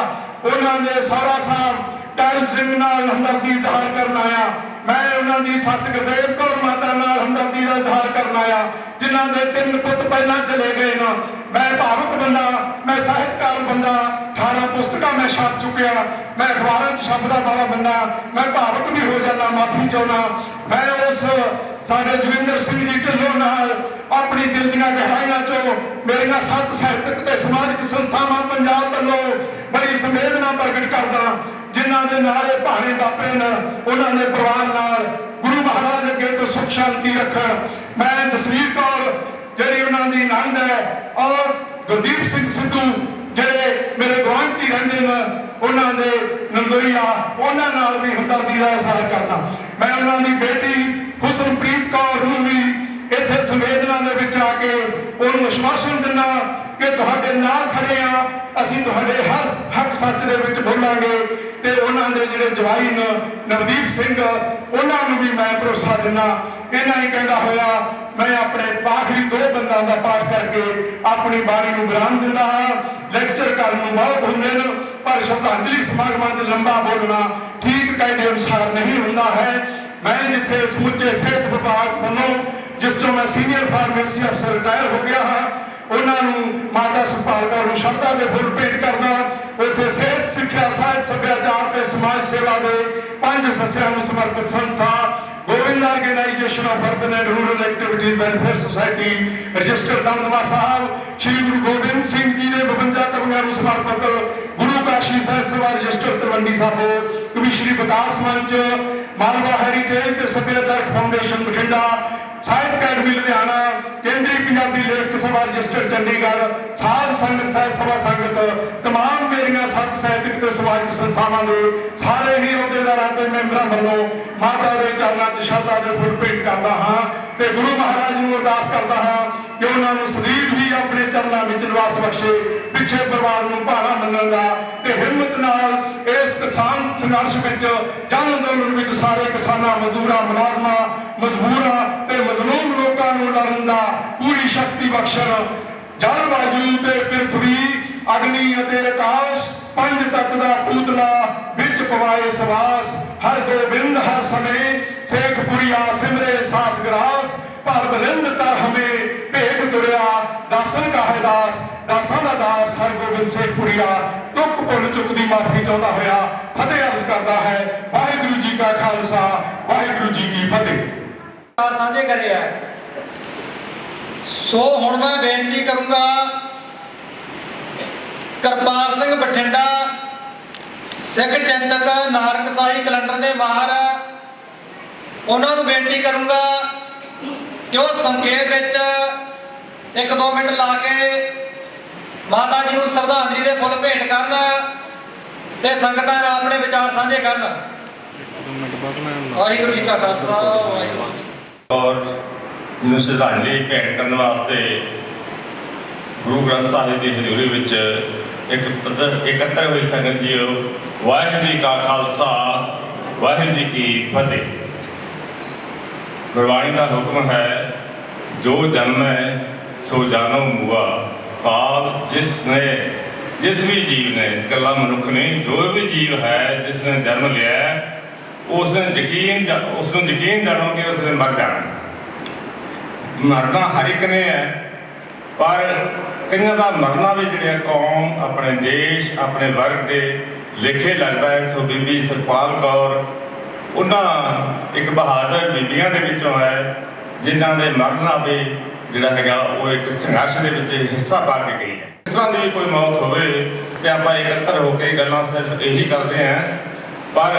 ਉਹਨਾਂ ਦੇ ਸਾਰਾ ਸਾਹਿਬ ਟਹਿਲ ਸਿੰਘ ਨਾਲ ਹਮਦਰਦੀ ਜ਼ਾਹਰ ਕਰਨ ਆਇਆ। ਮੈਂ ਉਹਨਾਂ ਦੀ ਸੱਸ ਗੁਰਦੇਵ ਕੌਰ ਮਾਤਾ ਨਾਲ ਹਮਦਰਦੀ ਦਾ ਇਜ਼ਹਾਰ ਕਰਨ ਆਇਆ ਜਿਨ੍ਹਾਂ ਦੇ 3 ਪੁੱਤ ਪਹਿਲਾਂ ਚਲੇ ਗਏ ਨਾ। ਮੈਂ ਭਾਵੁਕ ਬੰਦਾ, ਮੈਂ ਸਾਹਿਤਕਾਰ ਬੰਦਾ, 18 ਪੁਸਤਕਾਂ ਮੈਂ ਛਾਪ ਚੁੱਕਿਆ, ਮੈਂ ਅਖਬਾਰਾਂ 'ਚ ਛਪਦਾ ਵਾਲਾ ਬੰਦਾ, ਮੈਂ ਭਾਵੁਕ ਵੀ ਹੋ ਜਾਂਦਾ, ਮਾਫੀ ਚਾਹੁੰਦਾ। ਮੈਂ ਉਸ ਸਾਡੇ ਜੋਗਿੰਦਰ ਸਿੰਘ ਜੀ ਢਿੱਲੋਂ ਨਾਲ ਆਪਣੀ ਦਿਲ ਦੀਆਂ ਗਹਿਰਾਈਆਂ 'ਚੋਂ ਮੇਰੀਆਂ 7 ਸਾਹਿਤਕ ਤੇ ਸਮਾਜਿਕ ਸੰਸਥਾਵਾਂ ਪੰਜਾਬ ਵੱਲੋਂ ਬੜੀ ਸੰਵੇਦਨਾ ਪ੍ਰਗਟ ਕਰਦਾ ਜਿਨ੍ਹਾਂ ਦੇ ਨਾਲ ਇਹ ਭਾਣੇ ਵਾਪਰੇ ਨੇ। ਉਹਨਾਂ ਦੇ ਪਰਿਵਾਰ ਨਾਲ ਗੁਰੂ ਮਹਾਰਾਜ ਅੱਗੇ ਤੋਂ ਸੁਖ ਸ਼ਾਂਤੀ ਰੱਖਣ। ਮੈਂ ਜਸਵੀਰ ਕੌਰ ਜਿਹੜੀ ਉਹਨਾਂ ਦੀ ਨੰਦ ਹੈ ਔਰ ਗੁਰਦੀਪ ਸਿੰਘ ਸਿੱਧੂ ਜਿਹੜੇ ਮੇਰੇ ਗੁਆਂਢ 'ਚ ਹੀ ਰਹਿੰਦੇ ਨੇ ਉਹਨਾਂ ਦੇ ਨੰਦੋਈਆ, ਉਹਨਾਂ ਨਾਲ ਵੀ ਹਮਦਰਦੀ ਦਾ ਇਜ਼ਹਾਰ ਕਰਦਾ। ਮੈਂ ਉਹਨਾਂ ਦੀ ਬੇਟੀ ਹੁਸਨਪ੍ਰੀਤ ਕੌਰ ਨੂੰ ਵੀ ਇੱਥੇ ਸੰਵੇਦਨਾ ਦੇ ਵਿੱਚ ਆ ਕੇ ਉਹਨੂੰ ਵਿਸ਼ਵਾਸਨ ਦਿੰਦਾ ਕਿ ਤੁਹਾਡੇ ਨਾਲ ਖੜੇ ਆ, ਅਸੀਂ ਤੁਹਾਡੇ ਹਰ ਹੱਕ ਸੱਚ ਦੇ ਵਿੱਚ ਬੋਲਾਂਗੇ। ਤੇ ਉਹਨਾਂ ਦੇ ਜਿਹੜੇ ਜਵਾਈ ਨੇ ਨਵਦੀਪ ਸਿੰਘ, ਉਹਨਾਂ ਨੂੰ ਵੀ ਮੈਂ ਭਰੋਸਾ ਦਿੰਦਾ। ਇਹਨਾਂ ਹੀ ਕਹਿੰਦਾ ਹੋਇਆ ਮੈਂ ਆਪਣੇ ਆਖਰੀ 2 ਬੰਦਾਂ ਦਾ ਪਾਠ ਕਰਕੇ ਆਪਣੀ ਬਾਣੀ ਨੂੰ ਵਿਰਾਮ ਦਿੰਦਾ ਹਾਂ। ਲੈਕਚਰ ਕਰਨ ਨੂੰ ਬਹੁਤ ਹੁੰਦੇ ਨੇ ਪਰ ਸ਼ਰਧਾਂਜਲੀ ਸਮਾਗਮਾਂ 'ਚ ਲੰਬਾ ਬੋਲਣਾ ਠੀਕ ਕਾਇਦੇ ਅਨੁਸਾਰ ਨਹੀਂ ਹੁੰਦਾ ਹੈ। ਮੈਂ ਜਿੱਥੇ ਸਮੁੱਚੇ ਸਿਹਤ ਵਿਭਾਗ ਵੱਲੋਂ ਜਿਸ ਤੋਂ ਮੈਂ ਸੀਨੀਅਰ ਫਾਰਮੇਸੀ ਅਫਸਰ ਰਿਟਾਇਰ ਹੋ ਗਿਆ ਹਾਂ ਉਹਨਾਂ ਨੂੰ ਮਾਤਾ ਸੁਖਪਾਲ ਕੌਰ ਨੂੰ ਸ਼ਰਧਾ ਦੇ ਫੁੱਲ ਭੇਟ ਕਰਦਾ। ਉੱਥੇ ਸਿਹਤ ਸਿੱਖਿਆ ਸਾਹਿਤ ਸੱਭਿਆਚਾਰ ਤੇ ਸਮਾਜ ਸੇਵਾ ਦੇ 5 ਸੱਸਿਆਂ ਨੂੰ ਸਮਰਪਿਤ ਸੰਸਥਾ Gobind organisation of urban and rural activities welfare society registered Damdama Sahib, Shri Guru Gobind Singh ji ਦੇ 52 ਕਵੀਆਂ ਨੂੰ ਸਮਰਪਿਤ ਗੁਰੂ ਕਾਸ਼ੀ ਸਾਹਿਤ ਸਭਾ ਰਜਿਸਟਰਡ ਤਲਵੰਡੀ ਸਾਬੋ, ਕਵੀਸ਼ਰੀ ਵਿਕਾਸ ਮੰਚ, ਮਾਲਵਾ ਹੈਰੀਟੇਜ ਤੇ ਸੱਭਿਆਚਾਰਕ ਫਾਊਂਡੇਸ਼ਨ ਬਠਿੰਡਾ, ਸਾਹਿਤ ਅਕੈਡਮੀ ਲੁਧਿਆਣਾ, ਕੇਂਦਰੀ ਪੰਜਾਬੀ ਲੇਖਕ ਸਭਾ ਰਜਿਸਟਰ ਚੰਡੀਗੜ੍ਹ, ਸਾਧ ਸੰਗਤ ਸਾਹਿਤ ਸਭਾ ਸੰਗਤ, ਤਮਾਮ ਮੇਰੀਆਂ 7 ਸਾਹਿਤਕ ਤੇ ਸਮਾਜਿਕ ਸੰਸਥਾਵਾਂ ਦੇ ਸਾਰੇ ਹੀ ਅਹੁਦੇਦਾਰਾਂ ਤੇ ਮੈਂਬਰਾਂ ਵੱਲੋਂ ਮਾਤਾ ਦੇ ਚਰਨਾਂ 'ਚ ਸ਼ਰਧਾ ਦੇ ਫੁੱਲ ਭੇਟ ਕਰਦਾ ਹਾਂ ਤੇ ਗੁਰੂ ਮਹਾਰਾਜ ਨੂੰ ਅਰਦਾਸ ਕਰਦਾ ਹਾਂ ਕਿ ਉਹਨਾਂ ਨੂੰ ਸਦੀਵ ਹੀ ਆਪਣੇ ਚਰਨਾਂ ਵਿੱਚ ਨਿਵਾਸ ਬਖਸ਼ੇ, ਪਿੱਛੇ ਪਰਿਵਾਰ ਨੂੰ ਭਾਣਾ ਮੰਨਣ ਦਾ ਤੇ ਹਿੰਮਤ ਨਾਲ ਇਸ ਕਿਸਾਨ ਸੰਘਰਸ਼ ਵਿੱਚ ਜਨ ਅੰਦੋਲਨ ਵਿੱਚ ਸਾਰੇ ਕਿਸਾਨਾਂ, ਮਜ਼ਦੂਰਾਂ, ਮੁਲਾਜ਼ਮਾਂ, ਮਜ਼ਬੂਰਾਂ ਤੇ ਮਜ਼ਲੂਮ ਲੋਕਾਂ ਨੂੰ ਲੜਨ ਦਾ ਪੂਰੀ ਸ਼ਕਤੀ ਬਖਸ਼ਣ। ਜਲ, ਵਾਯੂ ਤੇ ਪ੍ਰਿਥਵੀ, ਅਗਨੀ ਅਤੇ ਆਕਾਸ਼ 5 ਤੱਤ ਦਾ ਪੂਤਲਾ ਵਿੱਚ ਪਵਾਏ ਸਵਾਸ। ਹਰ ਗੋਬਿੰਦ ਹਰ ਸਮੇਂ ਸੇਖਪੁਰੀਆ ਸਿਮਰੇ ਸਾਸ ਗਰਾਸ। ਭਰ ਬਲਿੰਦ ਤਰ ਹਮੇ ਭੇਖ ਤੁਰਿਆ ਦਾਸਨ ਕਾਹੇ ਦਾਸ। ਦਾਸਾਂ ਦਾ ਦਾਸ ਹਰ ਗੋਬਿੰਦ ਸੇਖਪੁਰੀਆ। ਤੁਕ ਭੁੱਲ ਚੁੱਕ ਦੀ ਮਾਫੀ ਚਾਹੁੰਦਾ ਹੋਇਆ ਫਤਿਹ ਅਰਜ਼ ਕਰਦਾ ਹੈ। ਵਾਹਿਗੁਰੂ ਜੀ ਕਾ ਖਾਲਸਾ, ਵਾਹਿਗੁਰੂ ਜੀ ਕੀ ਫਤਿਹ। ਸਾਂਝੇ ਕਰੇ ਆ। ਸੋ ਹੁਣ ਮੈਂ ਬੇਨਤੀ ਕਰੂੰਗਾ ਕਰਪਾਲ ਸਿੰਘ ਬਠਿੰਡਾ, ਸਿੱਖ ਚਿੰਤਕ, ਨਾਨਕ ਸਾਈ ਕੈਲੰਡਰ ਦੇ ਮਾਹਰ, ਉਹਨਾਂ ਨੂੰ ਬੇਨਤੀ ਕਰੂੰਗਾ ਕਿ ਉਹ ਸੰਖੇਪ ਵਿੱਚ 1-2 ਮਿੰਟ ਲਾ ਕੇ ਮਾਤਾ ਜੀ ਨੂੰ ਸ਼ਰਧਾਂਜਲੀ ਦੇ ਫੁੱਲ ਭੇਟ ਕਰਨ ਤੇ ਸੰਗਤਾਂ ਨਾਲ ਆਪਣੇ ਵਿਚਾਰ ਸਾਂਝੇ ਕਰਨ। ਵਾਹਿਗੁਰੂ ਜੀ ਕਾ ਖਾਲਸਾ, ਵਾਹਿਗੁਰੂ ਜੀ। ਔਰ ਜਿਹਨੂੰ ਸ਼ਰਧਾਂਜਲੀ ਭੇਟ ਕਰਨ ਵਾਸਤੇ ਗੁਰੂ ਗ੍ਰੰਥ ਸਾਹਿਬ ਦੀ ਹਜ਼ੂਰੀ ਵਿੱਚ ਇਕੱਤਰ ਹੋਈ ਸੰਗਤ ਜੀਓ, ਵਾਹਿਗੁਰੂ ਜੀ ਕਾ ਖਾਲਸਾ, ਵਾਹਿਗੁਰੂ ਜੀ ਕੀ ਫਤਿਹ। ਗੁਰਬਾਣੀ ਦਾ ਹੁਕਮ ਹੈ, ਜੋ ਜਨਮੈ ਸੋ ਜਾਨੋ ਮੂਆ। ਭਾਵ ਜਿਸ ਵੀ ਜੀਵ ਨੇ, ਇਕੱਲਾ ਮਨੁੱਖ ਨਹੀਂ, ਜੋ ਵੀ ਜੀਵ ਹੈ ਜਿਸ ਨੇ ਜਨਮ ਲਿਆ ਉਸ ਨੂੰ ਯਕੀਨ ਜਾਣੋ ਕਿ ਉਸ ਨੇ ਮਰ ਜਾਣਾ। ਮਰਨਾ ਹਰ ਇੱਕ ਨੇ ਹੈ, ਪਰ ਕਈਆਂ ਦਾ ਮਰਨਾ ਵੀ ਜਿਹੜੇ ਕੌਮ, ਆਪਣੇ ਦੇਸ਼, ਆਪਣੇ ਵਰਗ ਦੇ ਲੇਖੇ ਲੱਗਦਾ ਹੈ। ਸੋ ਬੀਬੀ ਸੁਖਪਾਲ ਕੌਰ ਉਹਨਾਂ ਇੱਕ ਬਹਾਦਰ ਬੀਬੀਆਂ ਦੇ ਵਿੱਚੋਂ ਹੈ ਜਿਨ੍ਹਾਂ ਦੇ ਮਰਨਾ ਵੀ ਜਿਹੜਾ ਹੈਗਾ ਉਹ ਇੱਕ ਸੰਘਰਸ਼ ਦੇ ਵਿੱਚ ਹਿੱਸਾ ਪਾ ਕੇ ਗਈ ਹੈ। ਇਸ ਤਰ੍ਹਾਂ ਦੀ ਵੀ ਕੋਈ ਮੌਤ ਹੋਵੇ ਤੇ ਆਪਾਂ ਇਕੱਤਰ ਹੋ ਕੇ ਗੱਲਾਂ ਸਿਰਫ ਇਹੀ ਕਰਦੇ ਹਾਂ, ਪਰ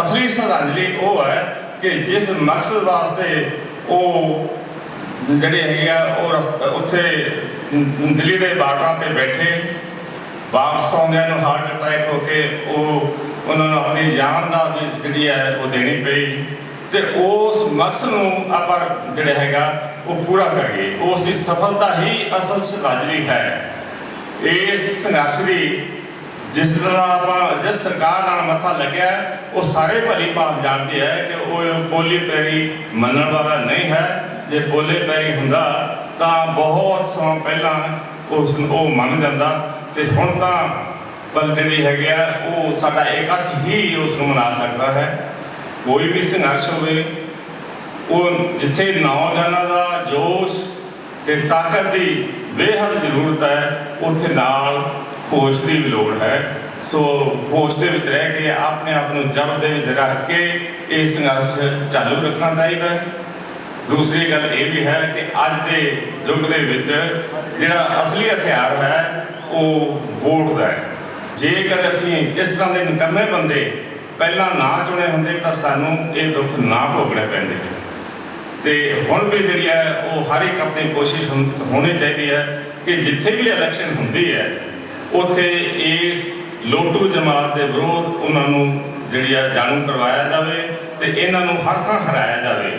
ਅਸਲੀ ਸ਼ਰਧਾਂਜਲੀ ਉਹ ਹੈ ਕਿ ਜਿਸ ਮਕਸਦ ਵਾਸਤੇ ਉਹ ਜਿਹੜੇ ਹੈਗੇ ਆ ਉਹ ਉੱਥੇ ਦਿੱਲੀ ਦੇ ਬਾਰਡਰਾਂ 'ਤੇ ਬੈਠੇ, ਵਾਪਸ ਆਉਂਦਿਆਂ ਨੂੰ ਹਾਰਟ ਅਟੈਕ ਹੋ ਕੇ ਉਹਨਾਂ ਨੂੰ ਆਪਣੀ ਜਾਨ ਦਾ ਜਿਹੜੀ ਹੈ ਉਹ ਦੇਣੀ ਪਈ। ਤੇ ਉਸ ਮਕਸਦ ਨੂੰ ਆਪਾਂ ਜਿਹੜਾ ਹੈਗਾ ਉਹ ਪੂਰਾ ਕਰੀਏ, ਉਸ ਦੀ ਸਫਲਤਾ ਹੀ ਅਸਲ ਸ਼ਰਧਾਂਜਲੀ ਹੈ। ਇਸ ਸੰਘਰਸ਼ ਦੀ ਜਿਸ ਸਰਕਾਰ ਨਾਲ ਮੱਥਾ ਲੱਗਿਆ, ਉਹ ਸਾਰੇ ਭਲੀ ਭਾਵ ਜਾਣਦੇ ਹੈ ਕਿ ਉਹ ਪੋਲੀ ਪੈਰੀ ਮੰਨਣ ਵਾਲਾ ਨਹੀਂ ਹੈ। ਜੇ ਪੋਲੇ ਪੈਰੀ ਹੁੰਦਾ ਤਾਂ ਬਹੁਤ ਸਮਾਂ ਪਹਿਲਾਂ ਉਹ ਮੰਨ ਜਾਂਦਾ, ਤੇ ਹੁਣ ਤਾਂ ਬਲ ਜਿਹੜੀ ਹੈਗੀ ਆ ਉਹ ਸਾਡਾ ਇਕੱਠ ਹੀ ਉਸ ਨੂੰ ਮਨਾ ਸਕਦਾ ਹੈ। ਕੋਈ ਵੀ ਸੰਘਰਸ਼ ਹੋਵੇ, ਉਹ ਜਿੱਥੇ ਨੌਜਵਾਨਾਂ ਦਾ ਜੋਸ਼ ਤੇ ਤਾਕਤ ਦੀ ਬੇਹੱਦ ਜ਼ਰੂਰਤ ਹੈ, ਉੱਥੇ ਨਾਲ ਹੋਸ਼ ਦੀ ਵੀ ਲੋੜ ਹੈ। ਸੋ ਹੋਸ਼ ਦੇ ਵਿੱਚ ਰਹਿ ਕੇ ਆਪਣੇ ਆਪ ਨੂੰ ਜ਼ਬਤ ਦੇ ਵਿੱਚ ਰੱਖ ਕੇ ਇਹ ਸੰਘਰਸ਼ ਚਾਲੂ ਰੱਖਣਾ ਚਾਹੀਦਾ ਹੈ। ਦੂਸਰੀ ਗੱਲ ਇਹ ਵੀ ਹੈ ਕਿ ਅੱਜ ਦੇ ਯੁੱਗ ਦੇ ਵਿੱਚ ਜਿਹੜਾ ਅਸਲੀ ਹਥਿਆਰ ਹੈ ਉਹ ਵੋਟ ਦਾ ਹੈ। ਜੇਕਰ ਅਸੀਂ ਇਸ ਤਰ੍ਹਾਂ ਦੇ ਨਿਕੰਮੇ ਬੰਦੇ ਪਹਿਲਾਂ ਨਾ ਚੁਣੇ ਹੁੰਦੇ ਤਾਂ ਸਾਨੂੰ ਇਹ ਦੁੱਖ ਨਾ ਭੋਗਣੇ ਪੈਂਦੇ। ਤੇ ਹੁਣ ਵੀ ਜਿਹੜੀ ਹੈ ਉਹ ਹਰ ਇੱਕ ਆਪਣੀ ਕੋਸ਼ਿਸ਼ ਹੋਣੀ ਚਾਹੀਦੀ ਹੈ ਕਿ ਜਿੱਥੇ ਵੀ ਇਲੈਕਸ਼ਨ ਹੁੰਦੀ ਹੈ ਉੱਥੇ ਇਸ ਲੋਟੂ ਜਮਾਤ ਦੇ ਵਿਰੋਧ ਉਹਨਾਂ ਨੂੰ ਜਿਹੜੀ ਹੈ ਜਾਣੂ ਕਰਵਾਇਆ ਜਾਵੇ ਤੇ ਇਹਨਾਂ ਨੂੰ ਹਰ ਥਾਂ ਹਰਾਇਆ ਜਾਵੇ।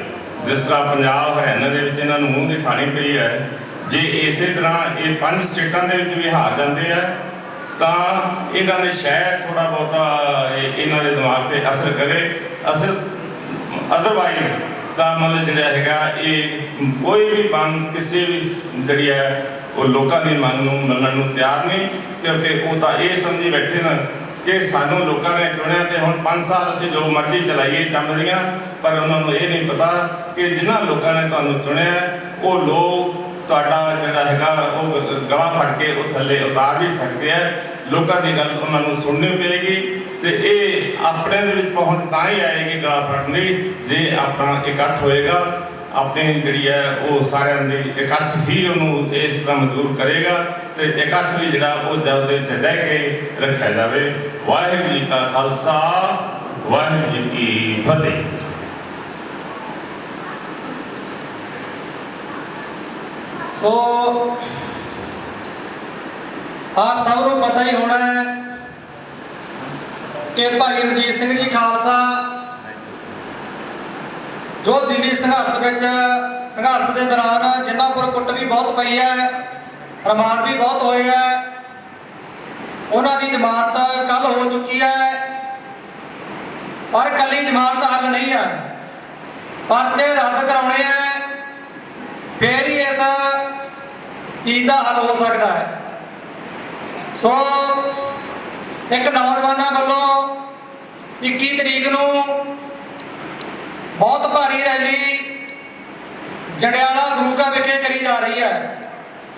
ਜਿਸ ਤਰ੍ਹਾਂ ਪੰਜਾਬ ਹਰਿਆਣਾ ਦੇ ਵਿੱਚ ਇਹਨਾਂ ਨੂੰ ਮੂੰਹ ਦਿਖਾਣੀ ਪਈ ਹੈ, ਜੇ ਇਸੇ ਤਰ੍ਹਾਂ ਇਹ 5 ਸਟੇਟਾਂ ਦੇ ਵਿੱਚ ਵੀ ਹਾਰ ਜਾਂਦੇ ਆ ਤਾਂ ਇਹਨਾਂ ਦੇ ਸ਼ਾਇਦ ਥੋੜ੍ਹਾ ਬਹੁਤਾ ਇਹਨਾਂ ਦੇ ਦਿਮਾਗ 'ਤੇ ਅਸਰ ਕਰੇ। ਅਦਰਵਾਈਜ਼ ਤਾਂ ਮਤਲਬ ਜਿਹੜਾ ਹੈਗਾ ਇਹ ਕੋਈ ਵੀ ਕਿਸੇ ਵੀ ਜਿਹੜੀ ਹੈ ਉਹ ਲੋਕਾਂ ਦੀ ਮੰਗ ਨੂੰ ਮੰਨਣ ਨੂੰ ਤਿਆਰ ਨਹੀਂ, ਕਿਉਂਕਿ ਉਹ ਤਾਂ ਇਹ ਸਮਝੀ ਬੈਠੇ ਨੇ ਕਿ ਸਾਨੂੰ ਲੋਕਾਂ ਨੇ ਚੁਣਿਆ ਤੇ ਹੁਣ 5 ਸਾਲ ਅਸੀਂ ਜੋ ਮਰਜ਼ੀ ਚਲਾਈਏ ਚੰਬੜੀਆਂ। ਪਰ ਉਹਨਾਂ ਨੂੰ ਇਹ ਨਹੀਂ ਪਤਾ ਕਿ ਜਿਨ੍ਹਾਂ ਲੋਕਾਂ ਨੇ ਤੁਹਾਨੂੰ ਚੁਣਿਆ ਉਹ ਲੋਕ ਤੁਹਾਡਾ ਜਿਹੜਾ ਹੈਗਾ ਉਹ ਗਲਾ ਫੜ ਕੇ ਉਹ ਥੱਲੇ ਉਤਾਰ ਵੀ ਸਕਦੇ ਆ। ਲੋਕਾਂ ਦੀ ਗੱਲ ਉਹਨਾਂ ਨੂੰ ਸੁਣਨੀ ਪਏਗੀ ਤੇ ਇਹ ਆਪਣੇ ਦੇ ਵਿੱਚ ਪਹੁੰਚ ਤਾਂ ਹੀ ਆਏਗੀ ਗਲਾ ਫੜਨ ਲਈ ਜੇ ਆਪਣਾ ਇਕੱਠ ਹੋਏਗਾ। ਆਪਣੀ ਜਿਹੜੀ ਹੈ ਉਹ ਸਾਰਿਆਂ ਦੇ ਇਕੱਠ ਹੀ ਉਹਨੂੰ ਇਸ ਤਰ੍ਹਾਂ ਮਜ਼ਬੂਰ ਕਰੇਗਾ ਤੇ ਇਕੱਠ ਵੀ ਜਿਹੜਾ ਉਹ ਜਦ ਦੇ ਵਿੱਚ ਰਹਿ ਕੇ ਰੱਖਿਆ ਜਾਵੇ। ਵਾਹਿਗੁਰੂ ਜੀ ਕਾ ਖਾਲਸਾ, ਵਾਹਿਗੁਰੂ ਜੀ ਕੀ ਫਤਿਹ। ਸੋ ਆਪ ਸਭ ਨੂੰ ਪਤਾ ਹੀ ਹੋਣਾ ਹੈ ਕਿ ਭਾਈ ਰਣਜੀਤ ਸਿੰਘ ਜੀ ਖਾਲਸਾ ਜੋ ਦਿੱਲੀ ਸੰਘਰਸ਼ ਦੇ ਦੌਰਾਨ ਜਿਨ੍ਹਾਂ ਪਰ ਕੁੱਟ ਵੀ ਬਹੁਤ ਪਈ ਹੈ, ਰਮਾਨ ਵੀ ਬਹੁਤ ਹੋਏ ਹੈ, ਉਹਨਾਂ ਦੀ ਜ਼ਮਾਨਤ ਕੱਲ ਹੋ ਚੁੱਕੀ ਹੈ। ਪਰ ਕੱਲੀ ਜ਼ਮਾਨਤ ਹੱਲ ਨਹੀਂ ਹੈ, ਪਰਚੇ ਰੱਦ ਕਰਾਉਣੇ ਹੈ, ਫੇਰ ਹੀ ਇਸ ਚੀਜ਼ ਦਾ ਹੱਲ ਹੋ ਸਕਦਾ ਹੈ। ਸੋ ਇੱਕ ਨੌਜਵਾਨਾਂ ਵੱਲੋਂ 21 ਤਰੀਕ ਨੂੰ ਬਹੁਤ ਭਾਰੀ ਰੈਲੀ ਜੰਡਿਆਲਾ ਗੁਰੂ ਘਰ ਵਿਖੇ ਕਰੀ ਜਾ ਰਹੀ ਹੈ।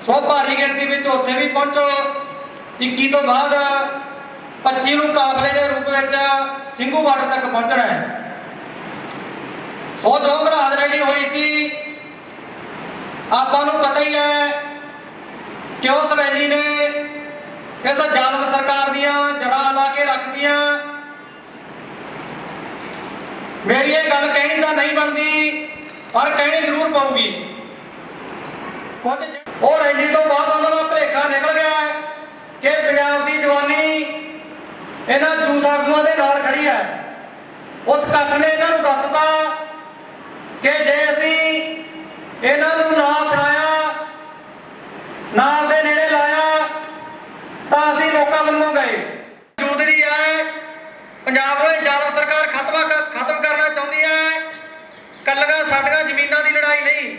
ਸੋ ਭਾਰੀ ਗਿਣਤੀ ਵਿੱਚ ਉੱਥੇ ਵੀ ਪਹੁੰਚੋ। 21 ਤੋਂ ਬਾਅਦ 25 ਨੂੰ ਕਾਫਲੇ ਦੇ ਰੂਪ ਵਿੱਚ ਸਿੰਘੂ ਵੱਟ ਤੱਕ ਪਹੁੰਚਣਾ ਹੈ। ਸੋ ਜੋ ਬਰਾਦ ਰੈਲੀ ਹੋਈ ਸੀ, ਆਪਾਂ ਨੂੰ ਪਤਾ ਹੀ ਹੈ ਕਿ ਉਸ ਰੈਲੀ ਨੇ ਇਸ ਜ਼ਾਲਮ ਸਰਕਾਰ ਦੀਆਂ ਜੜ੍ਹਾਂ ਲਾ ਕੇ ਰੱਖਦੀਆਂ। ਮੇਰੀ ਇਹ ਗੱਲ ਕਹਿਣੀ ਤਾਂ ਨਹੀਂ ਬਣਦੀ, ਪਰ ਕਹਿਣੀ ਜ਼ਰੂਰ ਪਊਗੀ। ਕੁਝ ਉਹ ਰੈਲੀ ਤੋਂ ਬਾਅਦ ਉਹਨਾਂ ਦਾ ਭੁਲੇਖਾ ਨਿਕਲ ਗਿਆ ਹੈ ਕਿ ਪੰਜਾਬ ਦੀ ਜਵਾਨੀ ਇਹਨਾਂ ਯੂਥ ਆਗੂਆਂ ਦੇ ਨਾਲ ਖੜੀ ਹੈ। ਉਸ ਕੱਟ ਨੇ ਇਹਨਾਂ ਨੂੰ ਦੱਸਤਾ ਕਿ ਜੇ ਅਸੀਂ ਇਹਨਾਂ ਨੂੰ ਨਾ ਅਪਣਾਇਆ, ਨਾ ਆਪਦੇ ਨੇੜੇ ਲਾਇਆ, ਤਾਂ ਅਸੀਂ ਲੋਕਾਂ ਵੱਲੋਂ ਗਏ। ਯੂਥ ਦੀ ਹੈ ਪੰਜਾਬ ਨੂੰ ਇਹ ਜ਼ਾਲਮ ਸਰਕਾਰ ਖਤਮ ਕਰਨਾ ਚਾਹੁੰਦੀ ਹੈ। ਕੱਲੀਆਂ ਸਾਡੀਆਂ ਜ਼ਮੀਨਾਂ ਦੀ ਲੜਾਈ ਨਹੀਂ,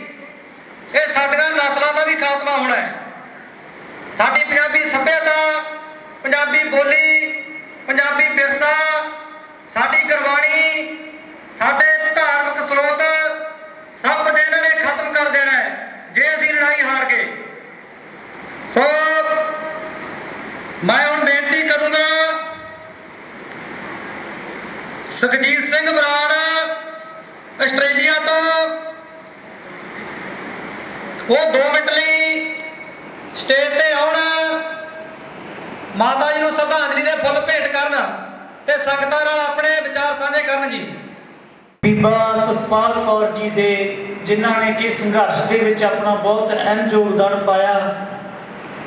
ਇਹ ਸਾਡੀਆਂ ਨਸਲਾਂ ਦਾ ਵੀ ਖਾਤਮਾ ਹੋਣਾ ਹੈ। ਸਾਡੀ ਪੰਜਾਬੀ ਸੱਭਿਅਤਾ, ਪੰਜਾਬੀ ਬੋਲੀ, ਪੰਜਾਬੀ ਵਿਰਸਾ, ਸਾਡੀ ਗੁਰਬਾਣੀ, ਸਾਡੇ ਧਾਰਮਿਕ ਸਰੋਤ ਸਭ ਕੁਝ ਇਹਨਾਂ ਨੇ ਖਤਮ ਕਰ ਦੇਣਾ ਹੈ ਜੇ ਅਸੀਂ ਲੜਾਈ ਹਾਰ ਗਏ। ਸੋ ਮੈਂ ਹੁਣ ਬੇਨਤੀ ਕਰੂੰਗਾ, ਸੁਖਜੀਤ ਸਿੰਘ ਬਰਾੜ ਆਸਟ੍ਰੇਲੀਆ ਤੋਂ ਉਹ 2 ਮਿੰਟ ਲਈ ਸਟੇਜ ਤੇ ਆਉਣ, ਮਾਤਾ ਜੀ ਨੂੰ ਸ਼ਰਧਾਂਜਲੀ ਦੇ ਫੁੱਲ ਭੇਟ ਕਰਨ ਤੇ ਸੰਗਤਾਂ ਨਾਲ ਆਪਣੇ ਵਿਚਾਰ ਸਾਂਝੇ ਕਰਨ ਜੀ। ਬੀਬਾ ਸੁਖਪਾਲ ਕੌਰ ਜੀ ਦੇ, ਜਿਨ੍ਹਾਂ ਨੇ ਕਿ ਸੰਘਰਸ਼ ਦੇ ਵਿੱਚ ਆਪਣਾ ਬਹੁਤ ਅਹਿਮ ਯੋਗਦਾਨ ਪਾਇਆ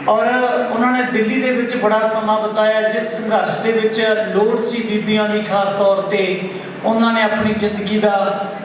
ਔਰ ਉਹਨਾਂ ਨੇ ਦਿੱਲੀ ਦੇ ਵਿੱਚ ਬੜਾ ਸਮਾਂ ਬਿਤਾਇਆ, ਜਿਸ ਸੰਘਰਸ਼ ਦੇ ਵਿੱਚ ਲੋੜ ਸੀ ਬੀਬੀਆਂ ਦੀ ਖਾਸ ਤੌਰ ਤੇ। ਉਹਨਾਂ ਨੇ ਆਪਣੀ ਜ਼ਿੰਦਗੀ ਦਾ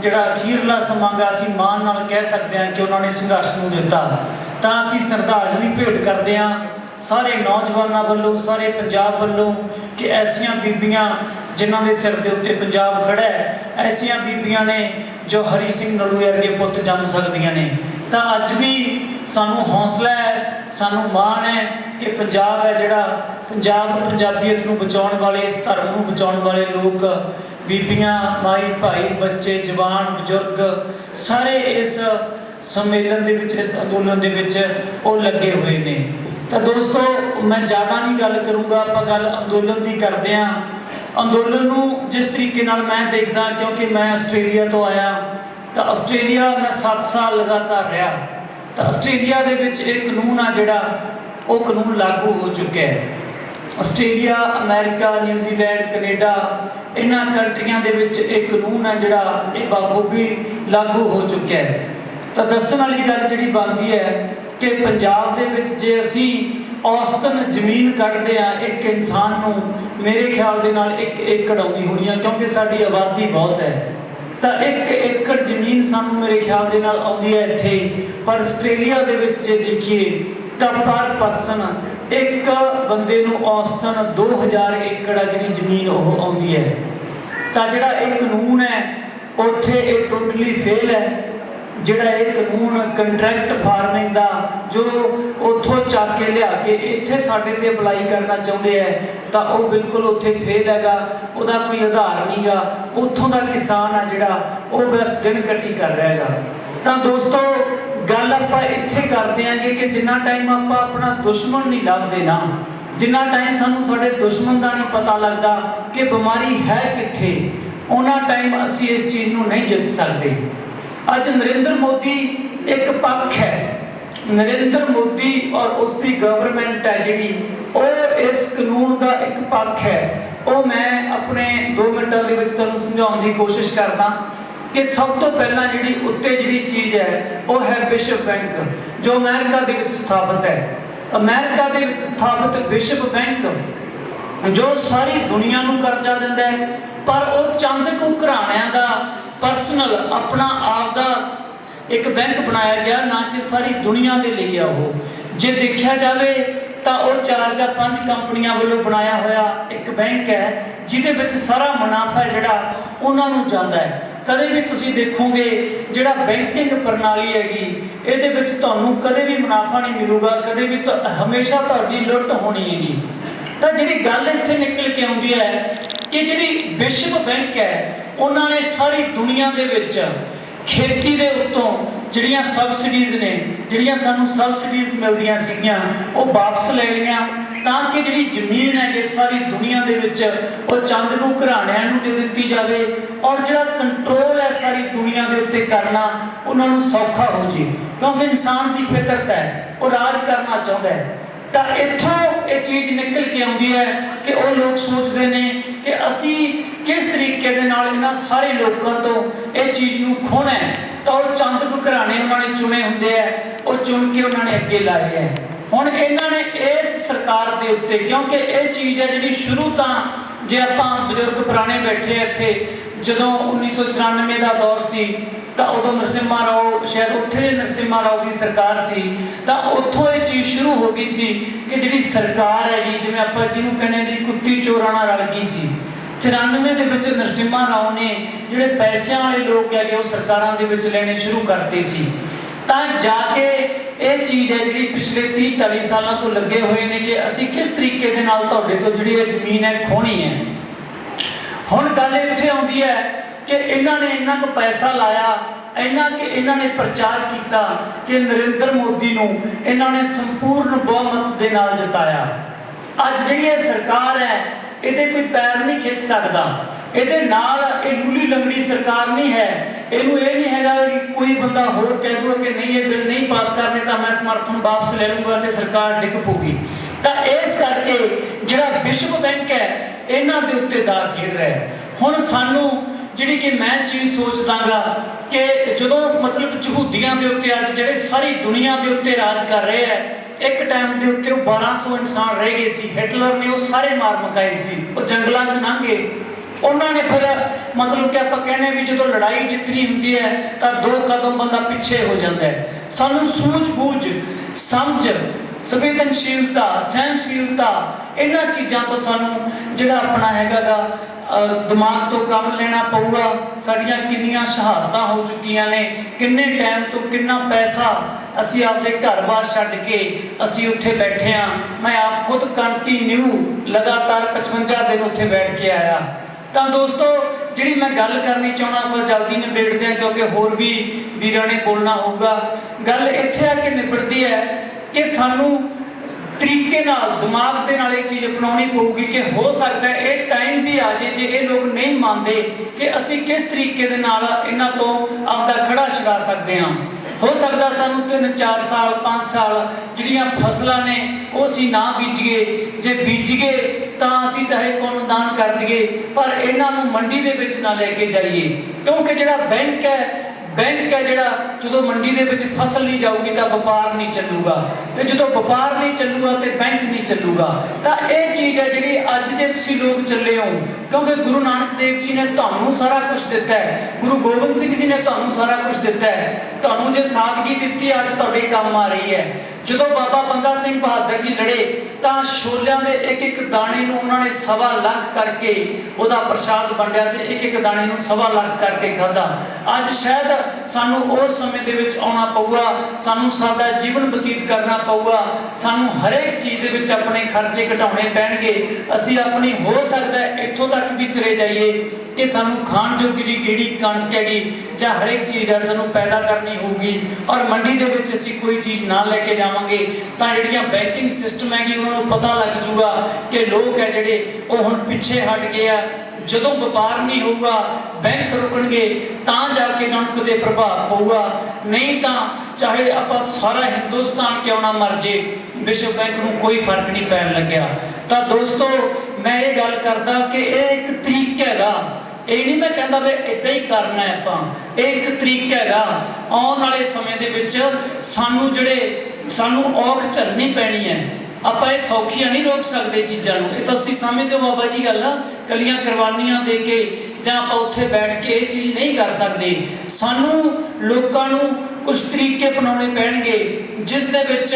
ਜਿਹੜਾ ਅਖੀਰਲਾ ਸਮਾਂ ਗਾ, ਅਸੀਂ ਮਾਣ ਨਾਲ ਕਹਿ ਸਕਦੇ ਹਾਂ ਕਿ ਉਹਨਾਂ ਨੇ ਸੰਘਰਸ਼ ਨੂੰ ਦਿੱਤਾ। ਤਾਂ ਅਸੀਂ ਸ਼ਰਧਾਂਜਲੀ ਭੇਟ ਕਰਦੇ ਹਾਂ ਸਾਰੇ ਨੌਜਵਾਨਾਂ ਵੱਲੋਂ, ਸਾਰੇ ਪੰਜਾਬ ਵੱਲੋਂ, ਕਿ ਐਸੀਆਂ ਬੀਬੀਆਂ ਜਿਨ੍ਹਾਂ ਦੇ ਸਿਰ ਦੇ ਉੱਤੇ ਪੰਜਾਬ ਖੜਾ ਹੈ, ਐਸੀਆਂ ਬੀਬੀਆਂ ਨੇ ਜੋ ਹਰੀ ਸਿੰਘ ਨਲੂਏ ਵਰਗੇ ਪੁੱਤ ਜੰਮ ਸਕਦੀਆਂ ਨੇ। ਤਾਂ ਅੱਜ ਵੀ ਸਾਨੂੰ ਹੌਸਲਾ ਹੈ, ਸਾਨੂੰ ਮਾਣ ਹੈ ਕਿ ਪੰਜਾਬ ਹੈ ਜਿਹੜਾ ਪੰਜਾਬੀਅਤ ਨੂੰ ਬਚਾਉਣ ਵਾਲੇ, ਇਸ ਧਰਮ ਨੂੰ ਬਚਾਉਣ ਵਾਲੇ ਲੋਕ, ਬੀਬੀਆਂ, ਮਾਈ ਭਾਈ, ਬੱਚੇ, ਜਵਾਨ, ਬਜ਼ੁਰਗ ਸਾਰੇ ਇਸ ਸੰਮੇਲਨ ਦੇ ਵਿੱਚ, ਇਸ ਅੰਦੋਲਨ ਦੇ ਵਿੱਚ ਉਹ ਲੱਗੇ ਹੋਏ ਨੇ। ਤਾਂ ਦੋਸਤੋ, ਮੈਂ ਜ਼ਿਆਦਾ ਨਹੀਂ ਗੱਲ ਕਰੂੰਗਾ, ਆਪਾਂ ਗੱਲ ਅੰਦੋਲਨ ਦੀ ਕਰਦੇ ਹਾਂ। ਅੰਦੋਲਨ ਨੂੰ ਜਿਸ ਤਰੀਕੇ ਨਾਲ ਮੈਂ ਦੇਖਦਾ, ਕਿਉਂਕਿ ਮੈਂ ਆਸਟ੍ਰੇਲੀਆ ਤੋਂ ਆਇਆ, ਤਾਂ ਆਸਟ੍ਰੇਲੀਆ ਮੈਂ 7 ਸਾਲ ਲਗਾਤਾਰ ਰਿਹਾ। ਤਾਂ ਆਸਟ੍ਰੇਲੀਆ ਦੇ ਵਿੱਚ ਇਹ ਕਾਨੂੰਨ ਆ ਜਿਹੜਾ, ਉਹ ਕਾਨੂੰਨ ਲਾਗੂ ਹੋ ਚੁੱਕਿਆ ਹੈ। ਆਸਟ੍ਰੇਲੀਆ, ਅਮਰੀਕਾ, ਨਿਊਜ਼ੀਲੈਂਡ, ਕੈਨੇਡਾ, ਇਹਨਾਂ ਕੰਟਰੀਆਂ ਦੇ ਵਿੱਚ ਇਹ ਕਾਨੂੰਨ ਹੈ ਜਿਹੜਾ, ਇਹ ਬਾਖੂਬੀ ਲਾਗੂ ਹੋ ਚੁੱਕਿਆ ਹੈ। ਤਾਂ ਦੱਸਣ ਵਾਲੀ ਗੱਲ ਜਿਹੜੀ ਬਣਦੀ ਹੈ ਕਿ ਪੰਜਾਬ ਦੇ ਵਿੱਚ ਜੇ ਅਸੀਂ ਔਸਤਨ ਜ਼ਮੀਨ ਕੱਢਦੇ ਹਾਂ ਇੱਕ ਇਨਸਾਨ ਨੂੰ, ਮੇਰੇ ਖਿਆਲ ਦੇ ਨਾਲ 1 ਏਕੜ ਆਉਂਦੀ ਹੋਣੀ ਆ, ਕਿਉਂਕਿ ਸਾਡੀ ਆਬਾਦੀ ਬਹੁਤ ਹੈ। ਤਾਂ 1 ਏਕੜ ਜ਼ਮੀਨ ਸਾਨੂੰ ਮੇਰੇ ਖਿਆਲ ਦੇ ਨਾਲ ਆਉਂਦੀ ਹੈ ਇੱਥੇ। ਪਰ ਆਸਟ੍ਰੇਲੀਆ ਦੇ ਵਿੱਚ ਜੇ ਦੇਖੀਏ ਤਾਂ ਪਰ ਪਰਸਨ ਇੱਕ ਬੰਦੇ ਨੂੰ ਔਸਤਨ 2000 ਏਕੜ ਆ ਜਿਹੜੀ ਜ਼ਮੀਨ ਉਹ ਆਉਂਦੀ ਹੈ। ਤਾਂ ਜਿਹੜਾ ਇਹ ਕਾਨੂੰਨ ਹੈ ਉੱਥੇ ਇਹ ਟੋਟਲੀ ਫੇਲ ਹੈ। ਜਿਹੜਾ ਇਹ ਕਾਨੂੰਨ ਕੰਟਰੈਕਟ ਫਾਰਮਿੰਗ ਦਾ ਜੋ ਉੱਥੋਂ ਚੱਕ ਕੇ ਲਿਆ ਕੇ ਇੱਥੇ ਸਾਡੇ ਤੇ ਅਪਲਾਈ ਕਰਨਾ ਚਾਹੁੰਦੇ ਹੈ, ਤਾਂ ਉਹ ਬਿਲਕੁਲ ਉੱਥੇ ਫੇਲ ਹੈਗਾ, ਉਹਦਾ ਕੋਈ ਆਧਾਰ ਨਹੀਂ ਗਾ। ਉੱਥੋਂ ਦਾ ਕਿਸਾਨ ਆ ਜਿਹੜਾ, ਉਹ ਬਸ ਦਿਨ ਕੱਟੀ ਕਰ ਰਿਹਾ ਹੈਗਾ। ਤਾਂ ਦੋਸਤੋ, ਗੱਲ ਆਪਾਂ ਇੱਥੇ ਕਰਦੇ ਆਂਗੇ ਕਿ ਜਿੰਨਾ ਟਾਈਮ ਆਪਾਂ ਆਪਣਾ ਦੁਸ਼ਮਣ ਨਹੀਂ ਲੱਭਦੇ ਨਾ, ਜਿੰਨਾ ਟਾਈਮ ਸਾਨੂੰ ਸਾਡੇ ਦੁਸ਼ਮਣ ਦਾ ਨਹੀਂ ਪਤਾ ਲੱਗਦਾ ਕਿ ਬਿਮਾਰੀ ਹੈ ਕਿੱਥੇ, ਉਹਨਾਂ ਟਾਈਮ ਅਸੀਂ ਇਸ ਚੀਜ਼ ਨੂੰ ਨਹੀਂ ਜਿੱਤ ਸਕਦੇ। ਅੱਜ ਨਰਿੰਦਰ ਮੋਦੀ ਇੱਕ ਪੱਖ ਹੈ, ਨਰਿੰਦਰ ਮੋਦੀ ਔਰ ਉਸ ਦੀ ਗਵਰਨਮੈਂਟ ਹੈ ਜਿਹੜੀ, ਉਹ ਇਸ ਕਾਨੂੰਨ ਦਾ ਇੱਕ ਪੱਖ ਹੈ। ਉਹ ਮੈਂ ਆਪਣੇ 2 ਮਿੰਟਾਂ ਦੇ ਵਿੱਚ ਤੁਹਾਨੂੰ ਸਮਝਾਉਣ ਦੀ ਕੋਸ਼ਿਸ਼ ਕਰਦਾ ਕਿ ਸਭ ਤੋਂ ਪਹਿਲਾਂ ਜਿਹੜੀ ਉੱਤੇ ਜਿਹੜੀ ਚੀਜ਼ ਹੈ ਉਹ ਹੈ ਵਿਸ਼ਵ ਬੈਂਕ, ਜੋ ਅਮਰੀਕਾ ਦੇ ਵਿੱਚ ਸਥਾਪਿਤ ਹੈ। ਅਮਰੀਕਾ ਦੇ ਵਿੱਚ ਸਥਾਪਿਤ ਵਿਸ਼ਵ ਬੈਂਕ ਜੋ ਸਾਰੀ ਦੁਨੀਆ ਨੂੰ ਕਰਜ਼ਾ ਦਿੰਦਾ ਹੈ, ਪਰ ਉਹ ਚੰਦ ਕੁ ਘਰਾਣਿਆਂ ਦਾ ਪਰਸਨਲ ਆਪਣਾ ਆਪ ਦਾ ਇੱਕ ਬੈਂਕ ਬਣਾਇਆ ਗਿਆ, ਨਾ ਕਿ ਸਾਰੀ ਦੁਨੀਆ ਦੇ ਲਈ ਆ। ਉਹ ਜੇ ਦੇਖਿਆ ਜਾਵੇ ਤਾਂ ਉਹ 4 ਜਾਂ 5 ਕੰਪਨੀਆਂ ਵੱਲੋਂ ਬਣਾਇਆ ਹੋਇਆ ਇੱਕ ਬੈਂਕ ਹੈ, ਜਿਹਦੇ ਵਿੱਚ ਸਾਰਾ ਮੁਨਾਫਾ ਜਿਹੜਾ ਉਹਨਾਂ ਨੂੰ ਜਾਂਦਾ ਹੈ। ਕਦੇ ਵੀ ਤੁਸੀਂ ਦੇਖੋਗੇ ਜਿਹੜਾ ਬੈਂਕਿੰਗ ਪ੍ਰਣਾਲੀ ਹੈਗੀ, ਇਹਦੇ ਵਿੱਚ ਤੁਹਾਨੂੰ ਕਦੇ ਵੀ ਮੁਨਾਫਾ ਨਹੀਂ ਮਿਲੂਗਾ, ਕਦੇ ਵੀ ਹਮੇਸ਼ਾ ਤੁਹਾਡੀ ਲੁੱਟ ਹੋਣੀ ਹੈਗੀ। ਤਾਂ ਜਿਹੜੀ ਗੱਲ ਇੱਥੇ ਨਿਕਲ ਕੇ ਆਉਂਦੀ ਹੈ ਕਿ ਜਿਹੜੀ ਵਿਸ਼ਵ ਬੈਂਕ ਹੈ, ਉਹਨਾਂ ਨੇ ਸਾਰੀ ਦੁਨੀਆ ਦੇ ਵਿੱਚ ਖੇਤੀ ਦੇ ਉੱਤੋਂ ਜਿਹੜੀਆਂ ਸਬਸਿਡੀਜ਼ ਨੇ, ਜਿਹੜੀਆਂ ਸਾਨੂੰ ਸਬਸਿਡੀਜ਼ ਮਿਲਦੀਆਂ ਸੀਗੀਆਂ, ਉਹ ਵਾਪਸ ਲੈ ਲਈਆਂ, ਤਾਂ ਕਿ ਜਿਹੜੀ ਜ਼ਮੀਨ ਹੈ ਕਿ ਸਾਰੀ ਦੁਨੀਆ ਦੇ ਵਿੱਚ ਉਹ ਚੰਦ ਕੁ ਘਰਾਣਿਆਂ ਨੂੰ ਦੇ ਦਿੱਤੀ ਜਾਵੇ, ਔਰ ਜਿਹੜਾ ਕੰਟਰੋਲ ਹੈ ਸਾਰੀ ਦੁਨੀਆ ਦੇ ਉੱਤੇ ਕਰਨਾ ਉਹਨਾਂ ਨੂੰ ਸੌਖਾ ਹੋ ਜੇ, ਕਿਉਂਕਿ ਇਨਸਾਨ ਦੀ ਫਿਤਰਤ ਹੈ, ਉਹ ਰਾਜ ਕਰਨਾ ਚਾਹੁੰਦਾ ਹੈ। ਤਾਂ ਇੱਥੋਂ ਇਹ ਚੀਜ਼ ਨਿਕਲ ਕੇ ਆਉਂਦੀ ਹੈ ਕਿ ਉਹ ਲੋਕ ਸੋਚਦੇ ਨੇ ਕਿ ਅਸੀਂ किस तरीके दे नाल इन्हां सारे लोगों तो ये चीज़ नूं खोहना है, तो चंद कुछ घराने उन्होंने चुने होंगे है, वो चुन के उन्होंने अगे लाए है। हुण इन्होंने इस सरकार के उत्ते, क्योंकि ये चीज़ है जी शुरू तो जे आपां बजुर्ग पुराने बैठे इत्थे जदों 1994 का दौर सी तो उदों नरसिम्हा राव शायद उत्थे नरसिम्हा राव की सरकार सी, तो उत्थों ये चीज़ शुरू हो गई सी कि जी सरकार है जी जिवें आपां जिहनूं कहने जी कुत्ती चोरां नाल रल गई सी। 94 के विच नरसिम्हा राव ने जिहड़े पैसिਆਂ वाले लोग है वो सरकारां दे विच लेने शुरू करते सी, तां जाके ये चीज़ है जी पिछले 30-40 सालों तो लगे हुए हैं कि असी किस तरीके के नाल तुहाडे तो जिहड़ी जमीन है खोनी है। हुण गल इत्थे आउंदी है कि इन्होंने इन्ना क पैसा लाया, इन्ना कि इन्होंने प्रचार किया कि नरेंद्र मोदी नूं इन्होंने संपूर्ण बहुमत के नाल जिताया। अज जिहड़ी ये सरकार है ये कोई पैर नहीं खिंच सकता, ये नाल ये लूली लंगड़ी सरकार नहीं है। इनू ये नहीं है कि कोई बंदा होर कह दूगा कि नहीं ये बिल नहीं पास करने तो मैं समर्थन वापस ले लूँगा तो सरकार डिग पऊगी। तो इस करके जिहड़ा विश्व बैंक है इन्हां दे उत्ते दा खेड रहा है। हुण सानू जिहड़ी कि मैं चीज़ सोचदा गा कि जदों मतलब यहूदियां दे उत्ते अज जिहड़े सारी दुनिया के उत्ते राज कर रहे हैं, एक टाइम के उत्ते 1200 इंसान रह गए सी, हिटलर ने वो सारे मार मुकाए सी, वो जंगलों च लंघे। उन्होंने फिर मतलब कि आप कहने भी जो लड़ाई जितनी होंगी है तो 2 कदम बंदा पिछे हो जाता है। सानू सूझबूझ समझ संवेदनशीलता सहनशीलता इन्हां चीज़ों तो सानू जिहड़ा अपना हैगा दिमाग तो काम लेना पऊगा। साड़ियाँ किन्नियां शहादतां हो चुकियां ने, किन्ने टाइम तो किन्ना पैसा असी आपदे घर बार छड्ड के असी उत्थे बैठे हाँ। मैं आप खुद कंटिन्यू लगातार 55 दिन उत्थे बैठ के आया। तो दोस्तों जी मैं गल करनी चाहना आप जल्दी निबेड़ते हैं क्योंकि होर भी वीरां ने बोलना होगा। गल इत्थे आके निबड़ती है कि सानू तरीके नाल दिमाग के नाल ये चीज़ अपनानी पऊगी कि हो सकता है ये टाइम भी आ जाए जे ये लोग नहीं मानते कि असी किस तरीके दे नाल इन्हां तो आपदा खड़ा छड़ा सकते हैं। हो सकता सानू 3-4 साल 5 साल जिहड़ियां फसलां ने वो असीं ना बीजीए, जे बीजीए तो असीं चाहे पुण्य दान कर दईए पर इन्हां नूं मंडी दे विच ना लैके जाइए, क्योंकि जिहड़ा बैंक है जिहड़ा जो मंडी दे विच फसल नहीं जाऊगी तो व्यापार नहीं चलूगा, तो जो व्यापार नहीं चलूगा तो बैंक नहीं चलूगा। तो ये चीज़ है जी अज जे तुसीं लोग चले हो, क्योंकि गुरु नानक देव जी ने तुहानूं सारा कुछ दिता है, गुरु गोबिंद सिंह जी ने तुहानूं सारा कुछ दिता है, तुहानूं जे सादगी दिती अज तुहाडे काम आ रही है। जो बाबा बंदा सिंह बहादुर जी लड़े तो छोलियां के एक दाने नूं उन्होंने 1.25 लाख करके उहदा प्रसाद वंडिया ते एक दाने नूं 1.25 लाख करके खाधा। अज शायद सानू उस समय दे विच आउणा पऊगा, सानू सादा जीवन बतीत करना पऊगा, सानू हर एक चीज़ दे विच अपने खर्चे घटाने पैणगे। असीं अपनी हो सकता है इत्थों तक भी चले जाइए कि सानू खाण जोगी दी किहड़ी कणक हैगी जां हर एक चीज़ है सानू पैदा करनी होगी और मंडी दे विच असीं कोई चीज़ ना लैके जावांगे तो जिहड़ियां बैंकिंग सिस्टम हैगी उन्हां नूं पता लग जूगा कि लोग है जिहड़े वो हुण पिछे हट गए आ। जदों व्यापार नहीं होगा बैंक रुकणगे तां जाके इन्हां नूं किते प्रभाव पऊगा, नहीं तो चाहे आपां सारा हिंदुस्तान क्यों ना मर जे विश्व बैंक नूं कोई फर्क नहीं पैण लग्या। तो दोस्तों मैं ये गल करदा कि ये एक तरीका हैगा, ये नहीं मैं कहता भी इदां ही करना है आपां, एक तरीका हैगा। आउण वाले समय दे विच सानू जिहड़े सानू औख झलनी पैनी है, आपां ये सौखियां नहीं रोक सकते चीज़ों को। ये तो असीं समझते हो बाबा जी गल कलियां कुरबानियां दे के जां आपां उत्थे बैठ के ये चीज़ नहीं कर सकते। सानू लोकां नूं कुछ तरीके अपनाने पैणगे जिस दे विच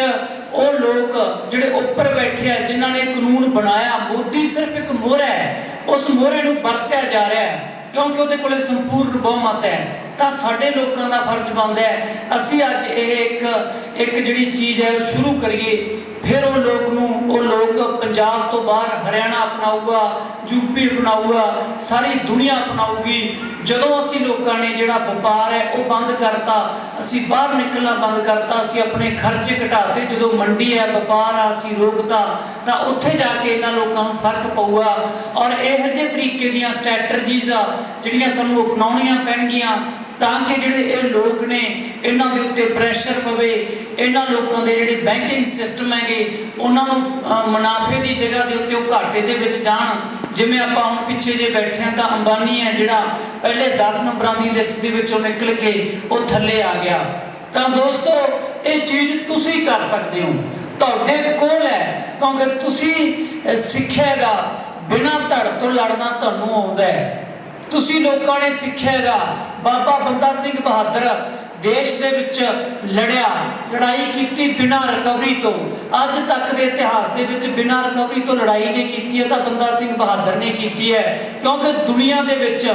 वो लोग जिहड़े उपर बैठे हैं जिन्हां ने कानून बनाया, मोदी सिर्फ एक मोहरा है, उस मोहरे नूं वरतिया जा रहा है क्योंकि उहदे कोले संपूर्ण बहुमत है। तो साडे लोकां दा फर्ज बनदा है असीं अज एक जिहड़ी चीज़ है शुरू करिए, फिर वो लोग पंजाब तो बाहर हरियाणा अपनाऊगा, यूपी अपनाऊगा, सारी दुनिया अपनाऊगी। जदों असीं लोगों ने जिहड़ा व्यापार है वो बंद करता, असीं बाहर निकलना बंद करता, असीं अपने खर्चे घटाते, जदों मंडी है व्यापार आ असीं रोकता तो उत्थे जाके इन्हां लोकां नूं फर्क पऊगा। और इहो ਜਿਹੇ तरीके दीयां स्ट्रैटजीज़ आ जिहड़ियां सानूं अपनाउणियां पैणगीਆਂ ਤਾਂ ਕਿ ਜਿਹੜੇ ਇਹ ਲੋਕ ਨੇ ਇਹਨਾਂ ਦੇ ਉੱਤੇ ਪ੍ਰੈਸ਼ਰ ਪਵੇ, ਇਹਨਾਂ ਲੋਕਾਂ ਦੇ ਜਿਹੜੇ ਬੈਂਕਿੰਗ ਸਿਸਟਮ ਹੈਗੇ ਉਹਨਾਂ ਨੂੰ ਮੁਨਾਫੇ ਦੀ ਜਗ੍ਹਾ ਦੇ ਉੱਤੇ ਉਹ ਘਾਟੇ ਦੇ ਵਿੱਚ ਜਾਣ। ਜਿਵੇਂ ਆਪਾਂ ਹੁਣ ਪਿੱਛੇ ਜੇ ਬੈਠੇ ਹਾਂ ਤਾਂ ਅੰਬਾਨੀ ਹੈ ਜਿਹੜਾ ਪਹਿਲੇ 10 ਨੰਬਰਾਂ ਦੀ ਲਿਸਟ ਦੇ ਵਿੱਚੋਂ ਨਿਕਲ ਕੇ ਉਹ ਥੱਲੇ ਆ ਗਿਆ। ਤਾਂ ਦੋਸਤੋ ਇਹ ਚੀਜ਼ ਤੁਸੀਂ ਕਰ ਸਕਦੇ ਹੋ, ਤੁਹਾਡੇ ਕੋਲ ਹੈ, ਕਿਉਂਕਿ ਤੁਸੀਂ ਸਿੱਖਿਆਗਾ ਬਿਨਾਂ ਧੜ ਤੋਂ ਲੜਨਾ ਤੁਹਾਨੂੰ ਆਉਂਦਾ ਹੈ। ਤੁਸੀਂ ਲੋਕਾਂ ਨੇ ਸਿੱਖਿਆਗਾ ਬਾਬਾ ਬੰਦਾ ਸਿੰਘ ਬਹਾਦਰ ਦੇਸ਼ ਦੇ ਵਿੱਚ ਲੜਿਆ, ਲੜਾਈ ਕੀਤੀ ਬਿਨਾਂ ਰਿਕਵਰੀ ਤੋਂ। ਅੱਜ ਤੱਕ ਦੇ ਇਤਿਹਾਸ ਦੇ ਵਿੱਚ ਬਿਨਾਂ ਰਿਕਵਰੀ ਤੋਂ ਲੜਾਈ ਜੇ ਕੀਤੀ ਹੈ ਤਾਂ ਬੰਦਾ ਸਿੰਘ ਬਹਾਦਰ ਨੇ ਕੀਤੀ ਹੈ, ਕਿਉਂਕਿ ਦੁਨੀਆ ਦੇ ਵਿੱਚ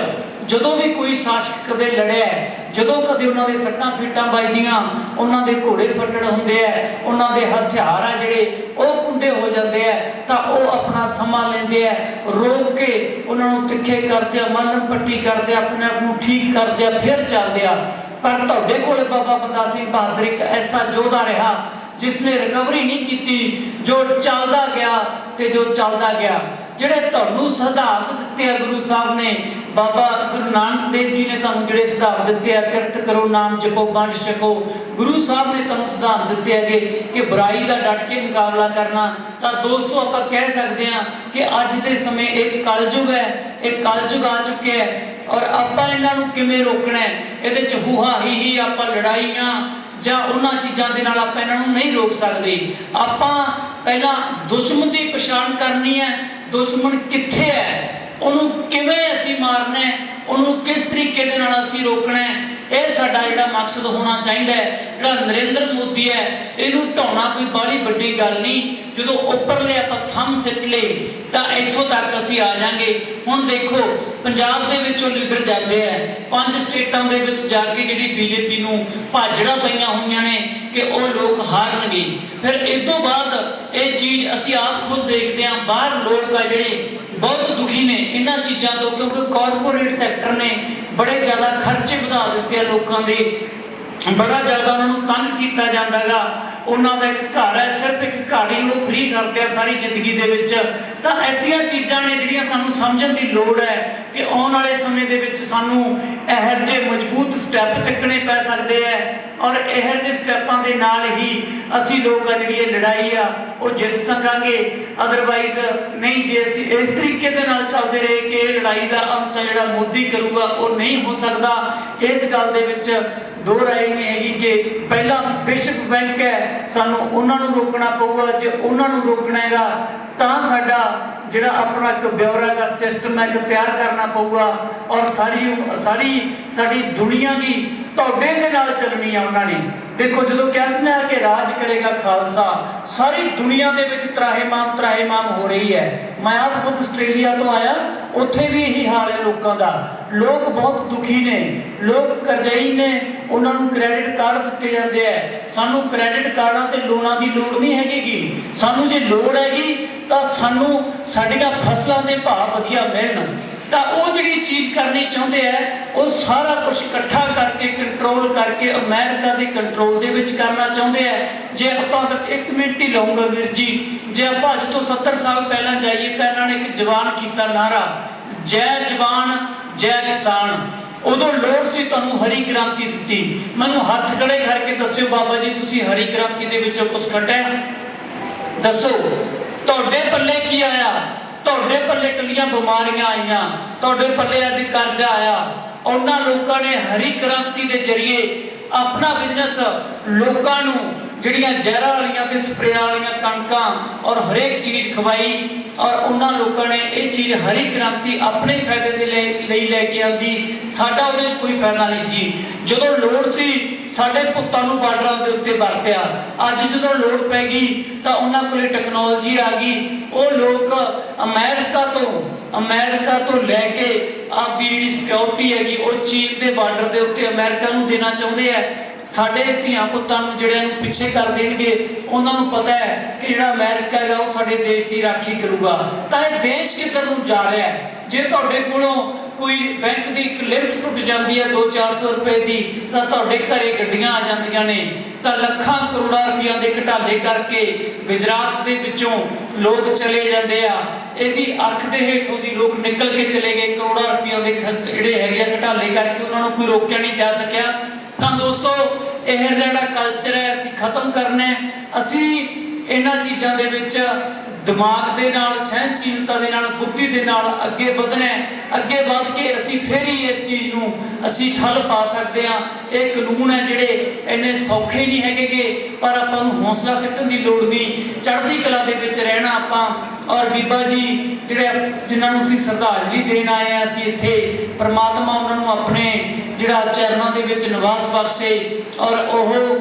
ਜਦੋਂ ਵੀ ਕੋਈ ਸ਼ਾਸਕ ਕਦੇ ਲੜਿਆ, ਜਦੋਂ ਕਦੇ ਉਹਨਾਂ ਦੇ ਸੱਟਾਂ ਫੀਟਾਂ ਵੱਜਦੀਆਂ, ਉਹਨਾਂ ਦੇ ਘੋੜੇ ਫੱਟੜ ਹੁੰਦੇ ਆ, ਉਹਨਾਂ ਦੇ ਹਥਿਆਰ ਆ ਜਿਹੜੇ ਉਹ ਕੁੰਡੇ ਹੋ ਜਾਂਦੇ ਆ, ਤਾਂ ਉਹ ਆਪਣਾ ਸਮਾਂ ਲੈਂਦੇ ਆ, ਰੋਕ ਕੇ ਉਹਨਾਂ ਨੂੰ ਤਿੱਖੇ ਕਰਦੇ ਆ, ਮਲਮ ਪੱਟੀ ਕਰਦੇ ਆ, ਆਪਣੇ ਆਪ ਨੂੰ ਠੀਕ ਕਰਦੇ ਆ, ਫਿਰ ਚੱਲਦੇ ਆ। ਪਰ ਤੁਹਾਡੇ ਕੋਲ ਬਾਬਾ ਬੰਦਾ ਸਿੰਘ ਬਹਾਦਰ ਇੱਕ ਐਸਾ ਯੋਧਾ ਰਿਹਾ ਜਿਸ ਨੇ ਰਿਕਵਰੀ ਨਹੀਂ ਕੀਤੀ, ਜੋ ਚੱਲਦਾ ਗਿਆ ਤੇ ਜੋ ਚੱਲਦਾ ਗਿਆ। ਜਿਹੜੇ ਤੁਹਾਨੂੰ ਸਿਧਾਂਤ ਦਿੱਤੇ ਆ ਗੁਰੂ ਸਾਹਿਬ ਨੇ, ਬਾਬਾ ਗੁਰੂ ਨਾਨਕ ਦੇਵ ਜੀ ਨੇ ਤੁਹਾਨੂੰ ਜਿਹੜੇ ਸਿਧਾਂਤ ਦਿੱਤੇ ਆ, ਕਿਰਤ ਕਰੋ, ਨਾਮ ਜਪੋ, ਵੰਡ ਛਕੋ, ਗੁਰੂ ਸਾਹਿਬ ਨੇ ਤੁਹਾਨੂੰ ਸਿਧਾਂਤ ਦਿੱਤੇ ਹੈਗੇ ਕਿ ਬੁਰਾਈ ਦਾ ਡਟ ਕੇ ਮੁਕਾਬਲਾ ਕਰਨਾ। ਤਾਂ ਦੋਸਤੋ ਆਪਾਂ ਕਹਿ ਸਕਦੇ ਹਾਂ ਕਿ ਅੱਜ ਦੇ ਸਮੇਂ ਇਹ ਕਲਯੁਗ ਹੈ, ਇਹ ਕਲਯੁਗ ਆ ਚੁੱਕਿਆ ਹੈ, ਔਰ ਆਪਾਂ ਇਹਨਾਂ ਨੂੰ ਕਿਵੇਂ ਰੋਕਣਾ ਹੈ? ਇਹਦੇ 'ਚ ਹੂਹਾ ਹੀ ਆਪਾਂ ਲੜਾਈਆਂ ਜਾਂ ਉਹਨਾਂ ਚੀਜ਼ਾਂ ਦੇ ਨਾਲ ਆਪਾਂ ਇਹਨਾਂ ਨੂੰ ਨਹੀਂ ਰੋਕ ਸਕਦੇ। ਆਪਾਂ ਪਹਿਲਾਂ ਦੁਸ਼ਮਣ ਦੀ ਪਛਾਣ ਕਰਨੀ ਹੈ, ਦੁਸ਼ਮਣ ਕਿੱਥੇ ਹੈ, ਉਹਨੂੰ ਕਿਵੇਂ ਅਸੀਂ ਮਾਰਨਾ ਹੈ, ਉਹਨੂੰ ਕਿਸ ਤਰੀਕੇ ਦੇ ਨਾਲ ਅਸੀਂ ਰੋਕਣਾ ਹੈ, ਇਹ ਸਾਡਾ ਜਿਹੜਾ ਮਕਸਦ ਹੋਣਾ ਚਾਹੀਦਾ ਹੈ। ਜਿਹੜਾ ਨਰਿੰਦਰ ਮੋਦੀ ਹੈ ਇਹਨੂੰ ਢਾਉਣਾ ਕੋਈ ਬੜੀ ਵੱਡੀ ਗੱਲ ਨਹੀਂ, ਜਦੋਂ ਉੱਪਰਲੇ ਆਪਾਂ ਥੰਮ ਸਿੱਟ ਲਏ ਤਾਂ ਇੱਥੋਂ ਤੱਕ ਅਸੀਂ ਆ ਜਾਾਂਗੇ। ਹੁਣ ਦੇਖੋ ਪੰਜਾਬ ਦੇ ਵਿੱਚੋਂ ਲੀਡਰ ਜਾਂਦੇ ਆ, 5 ਸਟੇਟਾਂ ਦੇ ਵਿੱਚ ਜਾ ਕੇ ਜਿਹੜੀ ਬੀਜੇਪੀ ਨੂੰ ਭਾਜੜਾਂ ਪਈਆਂ ਹੋਈਆਂ ਨੇ ਕਿ ਉਹ ਲੋਕ ਹਾਰਨਗੇ। ਫਿਰ ਇਸ ਤੋਂ ਬਾਅਦ ਇਹ ਚੀਜ਼ ਅਸੀਂ ਆਪ ਖੁਦ ਦੇਖਦੇ ਹਾਂ, ਬਾਹਰ ਲੋਕ ਆ ਜਿਹੜੇ ਬਹੁਤ ਦੁਖੀ ਨੇ ਇਹਨਾਂ ਚੀਜ਼ਾਂ ਤੋਂ, ਕਿਉਂਕਿ ਕਾਰਪੋਰੇਟ ਸੈਕਟਰ ਨੇ ਬੜੇ ਜ਼ਿਆਦਾ ਖਰਚੇ ਵਧਾ ਦਿੱਤੇ ਆ ਲੋਕਾਂ ਦੇ, ਬੜਾ ਜ਼ਿਆਦਾ ਉਹਨਾਂ ਨੂੰ ਤੰਗ ਕੀਤਾ ਜਾਂਦਾ ਗਾ। ਉਹਨਾਂ ਦਾ ਇੱਕ ਘਰ ਹੈ, ਸਿਰਫ ਇੱਕ ਘਰ ਹੀ ਉਹ ਫ੍ਰੀ ਕਰਦੇ ਆ ਸਾਰੀ ਜ਼ਿੰਦਗੀ ਦੇ ਵਿੱਚ। ਤਾਂ ਐਸੀਆਂ ਚੀਜ਼ਾਂ ਨੇ ਜਿਹੜੀਆਂ ਸਾਨੂੰ ਸਮਝਣ ਦੀ ਲੋੜ ਹੈ ਕਿ ਆਉਣ ਵਾਲੇ ਸਮੇਂ ਦੇ ਵਿੱਚ ਸਾਨੂੰ ਇਹੋ ਜਿਹੇ ਮਜ਼ਬੂਤ ਸਟੈਪ ਚੱਕਣੇ ਪੈ ਸਕਦੇ ਹੈ, ਔਰ ਇਹੋ ਜਿਹੇ ਸਟੈਪਾਂ ਦੇ ਨਾਲ ਹੀ ਅਸੀਂ ਲੋਕ ਆ ਜਿਹੜੀ ਇਹ ਲੜਾਈ ਆ ਉਹ ਜਿੱਤ ਸਕਾਂਗੇ। ਅਦਰਵਾਈਜ਼ ਨਹੀਂ, ਜੇ ਅਸੀਂ ਇਸ ਤਰੀਕੇ ਦੇ ਨਾਲ ਚੱਲਦੇ ਰਹੇ ਕਿ ਇਹ ਲੜਾਈ ਦਾ ਅੰਤ ਜਿਹੜਾ ਮੋਦੀ ਕਰੂਗਾ ਉਹ ਨਹੀਂ ਹੋ ਸਕਦਾ। ਇਸ ਗੱਲ ਦੇ ਵਿੱਚ ਦੋ ਰਾਏ ਨਹੀਂ ਹੈਗੀ ਕਿ ਪਹਿਲਾਂ ਵਿਸ਼ਵ ਬੈਂਕ ਹੈ, ਸਾਨੂੰ ਉਹਨਾਂ ਨੂੰ ਰੋਕਣਾ ਪਊਗਾ। ਜੇ ਉਹਨਾਂ ਨੂੰ ਰੋਕਣਾ ਹੈਗਾ ਤਾਂ ਸਾਡਾ ਜਿਹੜਾ ਆਪਣਾ ਇੱਕ ਬਿਊਰੋ ਦਾ ਸਿਸਟਮ ਹੈ ਤਿਆਰ ਕਰਨਾ ਪਊਗਾ, ਔਰ ਸਾਡੀ ਦੁਨੀਆ ਦੀ ਤੁਹਾਡੇ ਦੇ ਨਾਲ ਚੱਲਣੀ ਆ ਉਹਨਾਂ ਨੇ। ਦੇਖੋ ਜਦੋਂ ਕਿਹਾ ਸੀ ਨਾ ਕਿ ਰਾਜ ਕਰੇਗਾ ਖਾਲਸਾ, ਸਾਰੀ ਦੁਨੀਆ ਦੇ ਵਿੱਚ ਤਰਾਹਿਮਾਮ ਹੋ ਰਹੀ ਹੈ। ਮੈਂ ਆਪ ਖੁਦ ਆਸਟ੍ਰੇਲੀਆ ਤੋਂ ਆਇਆ, ਉੱਥੇ ਵੀ ਇਹੀ ਹਾਲ ਹੈ ਲੋਕਾਂ ਦਾ। ਲੋਕ ਬਹੁਤ ਦੁਖੀ ਨੇ, ਲੋਕ ਕਰਜ਼ਈ ਨੇ, ਉਹਨਾਂ ਨੂੰ ਕ੍ਰੈਡਿਟ ਕਾਰਡ ਦਿੱਤੇ ਜਾਂਦੇ ਆ। ਸਾਨੂੰ ਕ੍ਰੈਡਿਟ ਕਾਰਡਾਂ ਤੇ ਲੋਨਾਂ ਦੀ ਲੋੜ ਨਹੀਂ ਹੈਗੀ। ਸਾਨੂੰ ਜੇ ਲੋੜ ਹੈਗੀ ਤਾਂ ਸਾਨੂੰ ਸਾਡੀਆਂ ਫਸਲਾਂ ਦੇ ਭਾਅ ਵਧੀਆ ਮਿਲਣ। ਤਾਂ ਉਹ ਜਿਹੜੀ ਚੀਜ਼ ਕਰਨੀ ਚਾਹੁੰਦੇ ਆ ਉਹ ਸਾਰਾ ਕੁਝ ਇਕੱਠਾ ਕਰਕੇ ਕੰਟਰੋਲ ਕਰਕੇ ਅਮਰੀਕਾ ਦੇ ਕੰਟਰੋਲ ਦੇ ਵਿੱਚ ਕਰਨਾ ਚਾਹੁੰਦੇ ਆ। ਜੇ ਆਪਾਂ ਬਸ 1 ਮਿੰਟ ਹੀ ਲਾਉਂਗਾ ਵੀਰ ਜੀ, ਜੇ ਆਪਾਂ ਅੱਜ ਤੋਂ 70 ਸਾਲ ਪਹਿਲਾਂ ਜਾਈਏ ਤਾਂ ਇਹਨਾਂ ਨੇ ਇੱਕ ਜਵਾਨ ਕੀਤਾ ਨਾਰਾ, ਜੈ ਜਵਾਨ ਜੈ ਕਿਸਾਨ। ਉਦੋਂ ਲੋੜ ਸੀ ਤੁਹਾਨੂੰ ਹਰੀ ਕ੍ਰਾਂਤੀ ਦਿੱਤੀ। ਮੈਨੂੰ ਹੱਥ ਖੜੇ ਕਰਕੇ ਦੱਸਿਓ ਬਾਬਾ ਜੀ ਤੁਸੀਂ ਹਰੀ ਕ੍ਰਾਂਤੀ ਦੇ ਵਿੱਚੋਂ ਕੁਝ ਕੱਢਿਆ? ਦੱਸੋ ਤੁਹਾਡੇ ਪੱਲੇ ਕੀ ਆਇਆ? ਤੁਹਾਡੇ ਪੱਲੇ ਕੱਲੀਆਂ ਬਿਮਾਰੀਆਂ ਆਈਆਂ, ਤੁਹਾਡੇ ਪੱਲੇ ਅੱਜ ਕਰਜ਼ਾ ਆਇਆ। ਉਹਨਾਂ ਲੋਕਾਂ ਨੇ ਹਰੀ ਕ੍ਰਾਂਤੀ ਦੇ ਜ਼ਰੀਏ ਆਪਣਾ ਬਿਜ਼ਨਸ ਲੋਕਾਂ ਨੂੰ ਜਿਹੜੀਆਂ ਜ਼ਹਿਰਾਂ ਵਾਲੀਆਂ ਤੇ ਸਪਰੇਆਂ ਵਾਲੀਆਂ ਕਣਕਾਂ ਔਰ ਹਰੇਕ ਚੀਜ਼ ਖਵਾਈ, ਔਰ ਉਹਨਾਂ ਲੋਕਾਂ ਨੇ ਇਹ ਚੀਜ਼ ਹਰੀ ਕ੍ਰਾਂਤੀ ਆਪਣੇ ਫਾਇਦੇ ਦੇ ਲਈ ਲੈ ਕੇ ਆਂਦੀ। ਸਾਡਾ ਉਹਦੇ 'ਚ ਕੋਈ ਫਾਇਦਾ ਨਹੀਂ ਸੀ। ਜਦੋਂ ਲੋੜ ਸੀ ਸਾਡੇ ਪੁੱਤਾਂ ਨੂੰ ਬਾਰਡਰਾਂ ਦੇ ਉੱਤੇ ਵਰਤਿਆ। ਅੱਜ ਜਦੋਂ ਲੋੜ ਪੈ ਗਈ ਤਾਂ ਉਹਨਾਂ ਕੋਲੇ ਟੈਕਨੋਲੋਜੀ ਆ ਗਈ। ਉਹ ਲੋਕ ਅਮਰੀਕਾ ਤੋਂ ਲੈ ਕੇ ਆਪਦੀ ਜਿਹੜੀ ਸਿਕਿਉਰਿਟੀ ਹੈਗੀ ਉਹ ਚੀਨ ਦੇ ਬਾਰਡਰ ਦੇ ਉੱਤੇ ਅਮਰੀਕਾ ਨੂੰ ਦੇਣਾ ਚਾਹੁੰਦੇ ਆ। ਸਾਡੇ ਧੀਆਂ ਪੁੱਤਾਂ ਨੂੰ ਜਿਹੜਿਆਂ ਨੂੰ ਪਿੱਛੇ ਕਰ ਦੇਣਗੇ, ਉਹਨਾਂ ਨੂੰ ਪਤਾ ਹੈ ਕਿ ਜਿਹੜਾ ਅਮਰੀਕਾ ਹੈਗਾ ਉਹ ਸਾਡੇ ਦੇਸ਼ ਦੀ ਰਾਖੀ ਕਰੂਗਾ। ਤਾਂ ਇਹ ਦੇਸ਼ ਕਿੱਧਰ ਨੂੰ ਜਾ ਰਿਹਾ ਹੈ? ਜੇ ਤੁਹਾਡੇ ਕੋਲੋਂ ਕੋਈ ਬੈਂਕ ਦੀ ਇੱਕ ਲਿਮਟ ਟੁੱਟ ਜਾਂਦੀ ਹੈ 200-400 ਰੁਪਏ ਦੀ, ਤਾਂ ਤੁਹਾਡੇ ਘਰੇ ਗੱਡੀਆਂ ਆ ਜਾਂਦੀਆਂ ਨੇ, ਤਾਂ ਲੱਖਾਂ ਕਰੋੜਾਂ ਰੁਪਈਆਂ ਦੇ ਘਟਾਲੇ ਕਰਕੇ ਗੁਜਰਾਤ ਦੇ ਵਿੱਚੋਂ ਲੋਕ ਚਲੇ ਜਾਂਦੇ ਆ। ਇਹਦੀ ਅੱਖ ਦੇ ਹੇਠੋਂ ਦੀ ਲੋਕ ਨਿਕਲ ਕੇ ਚਲੇ ਗਏ। ਕਰੋੜਾਂ ਰੁਪਈਆਂ ਦੇ ਜਿਹੜੇ ਹੈਗੇ ਆ ਘਟਾਲੇ ਕਰਕੇ ਉਹਨਾਂ ਨੂੰ ਕੋਈ ਰੋਕਿਆ ਨਹੀਂ ਜਾ ਸਕਿਆ। ਤਾਂ ਦੋਸਤੋ ਇਹ ਜਿਹੜਾ ਕਲਚਰ ਹੈ ਅਸੀਂ ਖਤਮ ਕਰਨਾ ਹੈ। ਅਸੀਂ ਇਹਨਾਂ ਚੀਜ਼ਾਂ ਦੇ ਵਿੱਚ ਦਿਮਾਗ ਦੇ ਨਾਲ, ਸਹਿਨਸ਼ੀਲਤਾ ਦੇ ਨਾਲ, ਬੁੱਧੀ ਦੇ ਨਾਲ ਅੱਗੇ ਵਧਣਾ ਹੈ। ਅੱਗੇ ਵੱਧ ਕੇ ਅਸੀਂ ਫਿਰ ਹੀ ਇਸ ਚੀਜ਼ ਨੂੰ ਅਸੀਂ ਠੱਲ ਪਾ ਸਕਦੇ ਹਾਂ। ਇਹ ਕਾਨੂੰਨ ਹੈ ਜਿਹੜੇ ਇੰਨੇ ਸੌਖੇ ਨਹੀਂ ਹੈਗੇ, ਪਰ ਆਪਾਂ ਨੂੰ ਹੌਸਲਾ ਸਿੱਟਣ ਦੀ ਲੋੜ ਨਹੀਂ। ਚੜ੍ਹਦੀ ਕਲਾ ਦੇ ਵਿੱਚ ਰਹਿਣਾ ਆਪਾਂ। ਔਰ ਬੀਬਾ ਜੀ ਜਿਹੜੇ ਜਿਨ੍ਹਾਂ ਨੂੰ ਅਸੀਂ ਸ਼ਰਧਾਂਜਲੀ ਦੇਣ ਆਏ ਹਾਂ, ਅਸੀਂ ਇੱਥੇ ਪ੍ਰਮਾਤਮਾ ਉਹਨਾਂ ਨੂੰ ਆਪਣੇ ਜਿਹੜਾ ਚਰਨਾਂ ਦੇ ਵਿੱਚ ਨਿਵਾਸ ਬਖਸ਼ੇ। ਔਰ ਉਹ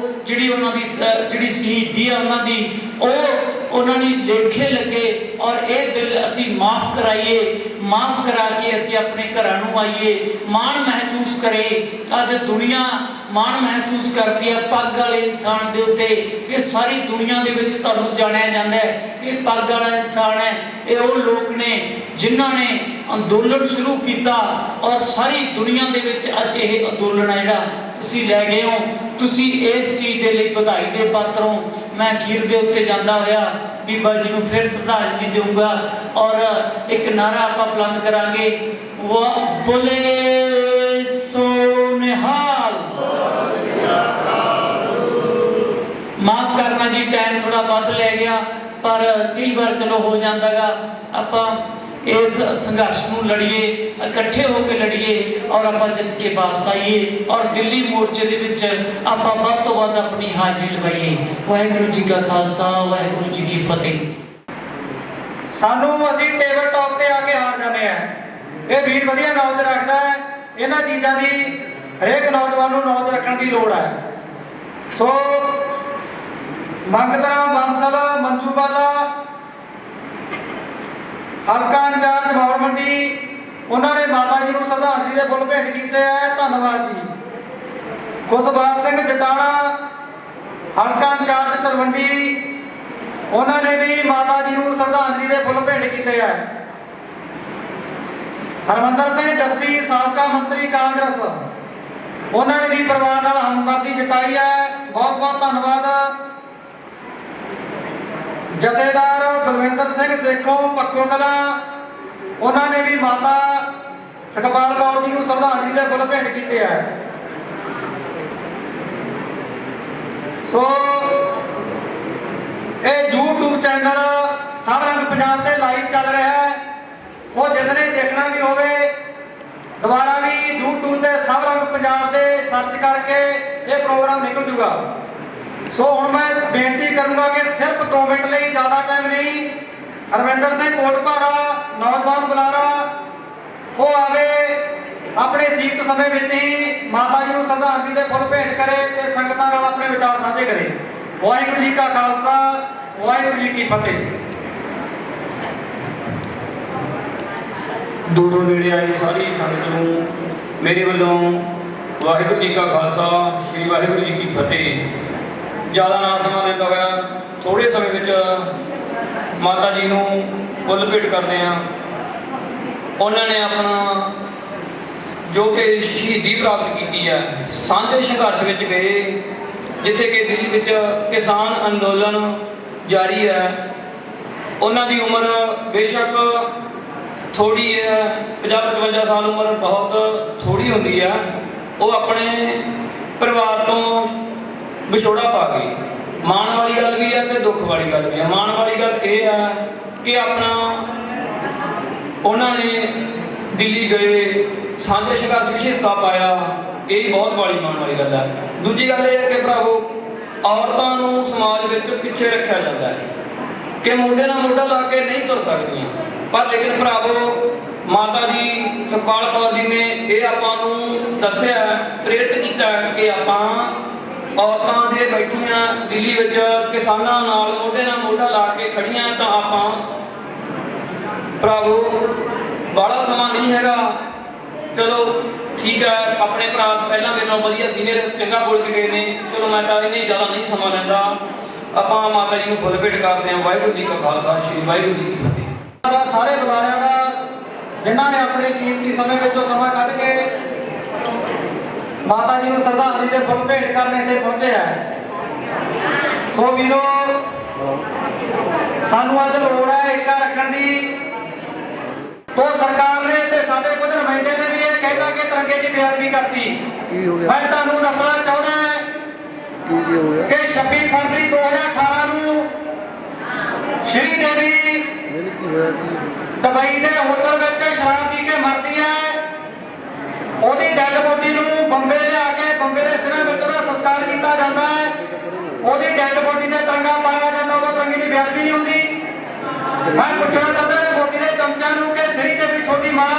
ਜਿਹੜੀ ਉਹਨਾਂ ਦੀ ਜਿਹੜੀ ਸ਼ਹੀਦੀ ਆ ਉਹਨਾਂ ਦੀ, ਉਹ ਉਹਨਾਂ ਨੇ ਲੇਖੇ ਲੱਗੇ। ਔਰ ਇਹ ਦਿਲ ਅਸੀਂ ਮਾਫ ਕਰਾਈਏ, ਮਾਫ ਕਰਾ ਕੇ ਅਸੀਂ ਆਪਣੇ ਘਰਾਂ ਨੂੰ ਆਈਏ। ਮਾਣ ਮਹਿਸੂਸ ਕਰੇ। ਅੱਜ ਦੁਨੀਆ ਮਾਣ ਮਹਿਸੂਸ ਕਰਦੀ ਹੈ ਪੱਗ ਵਾਲੇ ਇਨਸਾਨ ਦੇ ਉੱਤੇ, ਕਿ ਸਾਰੀ ਦੁਨੀਆ ਦੇ ਵਿੱਚ ਤੁਹਾਨੂੰ ਜਾਣਿਆ ਜਾਂਦਾ ਹੈ ਕਿ ਪੱਗ ਵਾਲਾ ਇਨਸਾਨ ਹੈ। ਇਹ ਉਹ ਲੋਕ ਨੇ ਜਿਨ੍ਹਾਂ ਨੇ ਅੰਦੋਲਨ ਸ਼ੁਰੂ ਕੀਤਾ ਔਰ ਸਾਰੀ ਦੁਨੀਆ ਦੇ ਵਿੱਚ ਅੱਜ ਇਹ ਅੰਦੋਲਨ ਹੈ ਜਿਹੜਾ ਤੁਸੀਂ ਲੈ ਗਏ ਹੋ। ਤੁਸੀਂ ਇਸ ਚੀਜ਼ ਦੇ ਲਈ ਵਧਾਈ ਦੇ ਪਾਤਰ ਹੋ। ਮੈਂ ਅਖੀਰ ਦੇ ਉੱਤੇ ਜਾਂਦਾ ਹੋਇਆ ਬੀਬਾ ਜੀ ਨੂੰ ਫਿਰ ਸ਼ਰਧਾਂਜਲੀ ਦੇਊਂਗਾ ਔਰ ਇੱਕ ਨਾਰਾ ਆਪਾਂ ਬੁਲੰਦ ਕਰਾਂਗੇ, ਬੋਲੇ ਸੋ ਨਿਹਾਲ। ਮਾਫ ਕਰਨਾ ਜੀ, ਟਾਈਮ ਥੋੜਾ ਵੱਧ ਲੈ ਗਿਆ, ਪਰ ਕਈ ਵਾਰ ਚਲੋ ਹੋ ਜਾਂਦਾਗਾ। ਆਪਾਂ ਇਸ ਸੰਘਰਸ਼ ਨੂੰ ਲੜੀਏ, ਇਕੱਠੇ ਹੋ ਕੇ ਲੜੀਏ ਔਰ ਆਪਾਂ ਜਿੱਤ ਕੇ ਵਾਪਸ ਆਈਏ ਔਰ ਦਿੱਲੀ ਮੋਰਚੇ ਦੇ ਵਿੱਚ ਆਪਾਂ ਵੱਧ ਤੋਂ ਵੱਧ ਆਪਣੀ ਹਾਜ਼ਰੀ ਲਗਾਈਏ। ਵਾਹਿਗੁਰੂ ਜੀ ਕਾ ਖਾਲਸਾ, ਵਾਹਿਗੁਰੂ ਜੀ ਕੀ ਫਤਿਹ। ਸਾਨੂੰ ਅਸੀਂ ਟੇਬਲ ਟਾਪ ਤੇ ਆ ਕੇ ਹਾਰ ਜਾਂਦੇ ਆ। ਇਹ ਵੀਰ ਵਧੀਆ ਨੌਲੇਜ ਰੱਖਦਾ ਹੈ। ਇਹਨਾਂ ਚੀਜ਼ਾਂ ਦੀ ਹਰੇਕ ਨੌਜਵਾਨ ਨੂੰ ਨੌਲੇਜ ਰੱਖਣ ਦੀ ਲੋੜ ਹੈ। ਸੋ ਮੰਗਤਰਾ ਬਾਂਸਲ ਮੰਜੂਵਾਲਾ ਹਲਕਾ ਇੰਚਾਰਜ ਮੌੜ ਮੰਡੀ, ਉਹਨਾਂ ਨੇ ਮਾਤਾ ਜੀ ਨੂੰ ਸ਼ਰਧਾਂਜਲੀ ਦੇ ਫੁੱਲ ਭੇਂਟ ਕੀਤੇ ਹੈ। ਧੰਨਵਾਦ ਜੀ। ਖੁਸ਼ਬਾਜ ਸਿੰਘ ਜਟਾਣਾ ਹਲਕਾ ਇੰਚਾਰਜ ਤਲਵੰਡੀ, ਉਹਨਾਂ ਨੇ ਵੀ ਮਾਤਾ ਜੀ ਨੂੰ ਸ਼ਰਧਾਂਜਲੀ ਦੇ ਫੁੱਲ ਭੇਂਟ ਕੀਤੇ ਹੈ। ਹਰਮੰਦਰ ਸਿੰਘ ਜੱਸੀ ਸਾਬਕਾ ਮੰਤਰੀ ਕਾਂਗਰਸ, ਉਹਨਾਂ ਨੇ ਵੀ ਪਰਿਵਾਰ ਨਾਲ ਹਮਦਰਦੀ ਜਤਾਈ ਹੈ। ਬਹੁਤ ਬਹੁਤ ਧੰਨਵਾਦ। ਜਥੇਦਾਰ ਬਲਵਿੰਦਰ ਸਿੰਘ ਸੇਖੋਂ ਪੱਖੋ ਕਲਾਂ, ਉਹਨਾਂ ਨੇ ਵੀ ਮਾਤਾ ਸੁਖਪਾਲ ਕੌਰ ਜੀ ਨੂੰ ਸ਼ਰਧਾਂਜਲੀ ਦੇ ਫੁੱਲ ਭੇਂਟ ਕੀਤੇ ਹੈ। ਸੋ ਇਹ YouTube ਚੈਨਲ ਸਭ ਰੰਗ ਪੰਜਾਬ ਤੇ ਲਾਈਵ ਚੱਲ ਰਿਹਾ ਹੈ। ਸੋ ਜਿਸ ਨੇ ਦੇਖਣਾ ਵੀ ਹੋਵੇ ਦੁਬਾਰਾ ਵੀ YouTube ਤੇ ਸਭ ਰੰਗ ਪੰਜਾਬ ਦੇ ਸਰਚ ਕਰਕੇ ਇਹ ਪ੍ਰੋਗਰਾਮ ਨਿਕਲ ਜੂਗਾ। ਸੋ ਹੁਣ ਮੈਂ ਬੇਨਤੀ ਕਰੂੰਗਾ ਕਿ ਸਿਰਫ 2 ਮਿੰਟ ਲਈ, ਜ਼ਿਆਦਾ ਟਾਈਮ ਨਹੀਂ, ਹਰਵਿੰਦਰ ਸਿੰਘ ਕੋਟਭਾਰਾ ਨੌਜਵਾਨ ਬੁਲਾਰਾ ਉਹ ਆਵੇ, ਆਪਣੇ ਸੀਮਤ ਸਮੇਂ ਵਿੱਚ ਹੀ ਮਾਤਾ ਜੀ ਨੂੰ ਸ਼ਰਧਾਂਜਲੀ ਦੇ ਫੁੱਲ ਭੇਂਟ ਕਰੇ ਤੇ ਸੰਗਤਾਂ ਨਾਲ ਆਪਣੇ ਵਿਚਾਰ ਸਾਂਝੇ ਕਰੇ। ਵਾਹਿਗੁਰੂ ਜੀ ਕਾ ਖਾਲਸਾ, ਵਾਹਿਗੁਰੂ ਜੀ ਕੀ ਫਤਿਹ। ਦੂਰੋਂ ਨੇੜੇ ਆਈ ਸਾਰੀ ਸੰਗਤ ਨੂੰ ਮੇਰੇ ਵੱਲੋਂ ਵਾਹਿਗੁਰੂ ਜੀ ਕਾ ਖਾਲਸਾ, ਸ੍ਰੀ ਵਾਹਿਗੁਰੂ ਜੀ ਕੀ ਫਤਿਹ। ਜ਼ਿਆਦਾ ਨਾ ਸਮਾਂ ਲੈਂਦਾ ਹੋਇਆ ਥੋੜੇ ਸਮੇਂ ਵਿੱਚ ਮਾਤਾ ਜੀ ਨੂੰ ਫੁੱਲ ਭੇਟ ਕਰਦੇ ਹਾਂ। ਉਹਨਾਂ ਨੇ ਆਪਣਾ ਜੋ ਕਿ ਸ਼ਹੀਦੀ ਪ੍ਰਾਪਤ ਕੀਤੀ ਹੈ, ਸਾਂਝੇ ਸੰਘਰਸ਼ ਵਿੱਚ ਗਏ, ਜਿੱਥੇ ਕਿ ਦਿੱਲੀ ਵਿੱਚ ਕਿਸਾਨ ਅੰਦੋਲਨ ਜਾਰੀ ਹੈ। ਉਹਨਾਂ ਦੀ ਉਮਰ ਬੇਸ਼ੱਕ ਥੋੜੀ ਹੈ, 50-55 ਸਾਲ ਉਮਰ ਬਹੁਤ ਥੋੜੀ ਹੁੰਦੀ ਹੈ। ਉਹ ਆਪਣੇ ਪਰਿਵਾਰ ਤੋਂ ਵਿਛੋੜਾ ਪਾ ਗਏ। ਮਾਣ ਵਾਲੀ ਗੱਲ ਵੀ ਹੈ ਤੇ ਦੁੱਖ ਵਾਲੀ ਗੱਲ ਵੀ ਹੈ। ਮਾਣ ਵਾਲੀ ਗੱਲ ਇਹ ਹੈ ਕਿ ਆਪਣਾ ਉਹਨਾਂ ਨੇ ਦਿੱਲੀ ਗਏ, ਸਾਂਝੇ ਸੰਘਰਸ਼ ਵਿੱਚ ਹਿੱਸਾ ਪਾਇਆ, ਇਹ ਬਹੁਤ ਮਾਣ ਵਾਲੀ ਗੱਲ ਹੈ। ਦੂਜੀ ਗੱਲ ਇਹ ਹੈ ਕਿ ਭਰਾਵੋ, ਔਰਤਾਂ ਨੂੰ ਸਮਾਜ ਵਿੱਚ ਪਿੱਛੇ ਰੱਖਿਆ ਜਾਂਦਾ ਹੈ ਕਿ ਮੋਢੇ ਨਾਲ ਮੋਢਾ ਲਾ ਕੇ ਨਹੀਂ ਤੁਰ ਸਕਦੀਆਂ, ਪਰ ਲੇਕਿਨ ਭਰਾਵੋ ਮਾਤਾ ਜੀ ਸੁਖਪਾਲ ਕੌਰ ਜੀ ਨੇ ਇਹ ਆਪਾਂ ਨੂੰ ਦੱਸਿਆ, ਪ੍ਰੇਰਿਤ ਕੀਤਾ ਕਿ ਆਪਾਂ ਔਰਤਾਂ ਦੇ ਬੈਠੀਆਂ ਦਿੱਲੀ ਵਿੱਚ ਕਿਸਾਨਾਂ ਨਾਲ ਮੋਢੇ ਨਾਲ ਮੋਢਾ ਲਾ ਕੇ ਖੜੀਆਂ, ਤਾਂ ਆਪਾਂ ਭਰਾਵੋ ਬਾਹਲਾ ਸਮਾਂ ਨਹੀਂ ਹੈਗਾ। ਚਲੋ ਠੀਕ ਹੈ, ਆਪਣੇ ਭਰਾ ਪਹਿਲਾਂ ਮੇਰੇ ਨਾਲ ਵਧੀਆ ਸੀਨੀਅਰ ਚੰਗਾ ਬੋਲ ਕੇ ਗਏ ਨੇ, ਚਲੋ ਮੈਂ ਤਾਂ ਇਹਨੇ ਜ਼ਿਆਦਾ ਨਹੀਂ ਸਮਾਂ ਲੈਂਦਾ। ਆਪਾਂ ਮਾਤਾ ਜੀ ਨੂੰ ਫੁੱਲ ਭੇਟ ਕਰਦੇ ਹਾਂ। ਵਾਹਿਗੁਰੂ ਜੀ ਕਾ ਖਾਲਸਾ, ਸ੍ਰੀ ਵਾਹਿਗੁਰੂ ਜੀ ਕੀ ਫਤਿਹ। ਸਾਰੇ ਬੁਲਾਰਿਆਂ ਦਾ ਜਿਨ੍ਹਾਂ ਨੇ ਆਪਣੇ ਕੀਮਤੀ ਸਮੇਂ ਵਿੱਚੋਂ ਸਮਾਂ ਕੱਢ ਕੇ ਮਾਤਾ ਜੀ ਨੂੰ ਸ਼ਰਧਾਂਜਲੀ ਦੇ ਫੁੱਲ ਭੇਟ ਕਰਨ ਇੱਥੇ ਪਹੁੰਚੇ ਹੈ। ਸੋ ਵੀਰੋ, ਸਾਨੂੰ ਅੱਜ ਲੋੜ ਹੈ ਏਕਤਾ ਰੱਖਣ ਦੀ। तो सरकार ने ते साडे कुछ नुमाइंदे ने भी ये कहता कि तिरंगे की बेअदबी करती। मैं तुहानूं दसना चाहुंदा कि 26 फरवरी 2018 नूं श्रीदेवी दुबई के होटल में शराब पी के मरती है। ਉਹਦੀ ਡੈਡ ਬੋਡੀ ਨੂੰ ਬੰਬੇ ਲਿਆ ਕੇ ਬੰਬੇ ਦੇ ਸਿਰਾਂ ਵਿੱਚ ਉਹਦਾ ਸੰਸਕਾਰ ਕੀਤਾ ਜਾਂਦਾ ਹੈ। ਉਹਦੀ ਡੈਡ ਬੋਡੀ ਤੇ ਤਿਰੰਗਾ ਪਾਇਆ ਜਾਂਦਾ, ਉਹਦਾ ਤਿਰੰਗੇ ਦੀ ਬੇਅਦਬੀ ਨਹੀਂ ਹੁੰਦੀ। ਮੈਂ ਪੁੱਛਣਾ ਚਾਹੁੰਦਾ ਹਾਂ ਮੋਦੀ ਦੇ ਚਮਚਿਆਂ ਨੂੰ ਕਿ ਸ੍ਰੀ ਦੇਵੀ ਛੋਟੀ ਮਾਂ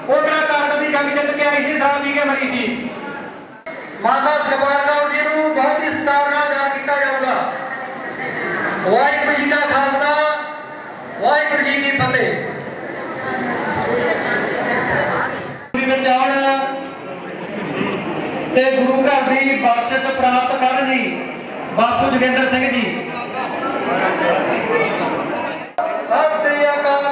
ਉਹ ਕਿਹੜਾ ਕਾਰਡ ਦੀ ਜੰਗ ਜਿੱਤ ਕੇ ਆਈ ਸੀ, ਸ਼ਰਾਬ ਪੀ ਕੇ ਮਰੀ ਸੀ। ਮਾਤਾ ਸੁਖਪਾਲ ਕੌਰ ਜੀ ਨੂੰ ਬਹੁਤ ਹੀ ਸਤਿਕਾਰ ਨਾਲ ਯਾਦ ਕੀਤਾ ਜਾਊਗਾ। ਵਾਹਿਗੁਰੂ ਜੀ ਦਾ ਖਾਲਸਾ, ਵਾਹਿਗੁਰੂ ਜੀ ਕੀ ਫਤਿਹ। ਵਿੱਚ ਆਉਣ ਤੇ ਗੁਰੂ ਘਰ ਦੀ ਬਖਸ਼ਿਸ਼ ਪ੍ਰਾਪਤ ਕਰਨ ਜੀ ਬਾਪੂ ਜੋਗਿੰਦਰ ਸਿੰਘ ਜੀ। ਸਤਿ ਸ੍ਰੀ ਅਕਾਲ।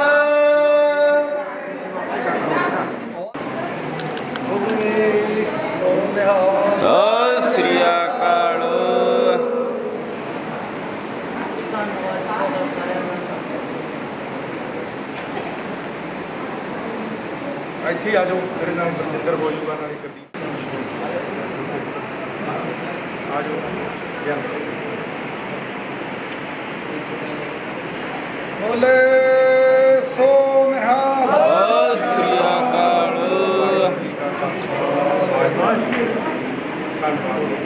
ਸਤਿ ਸ੍ਰੀ ਅਕਾਲ। ਇੱਥੇ ਆ ਜਾਓ, ਮੇਰੇ ਨਾਮ ਬਰਜਿੰਦਰ ਹੋ ਜੂਗਾ ਨਾਲ ਕਰਦੀ ਆ ਜਾਓ ਗਿਆਨ ਸਿੰਘ। ਬੋਲੇ ਸੋ ਨਿਹਾਲ। ਸਤਿ ਸ੍ਰੀ ਅਕਾਲ।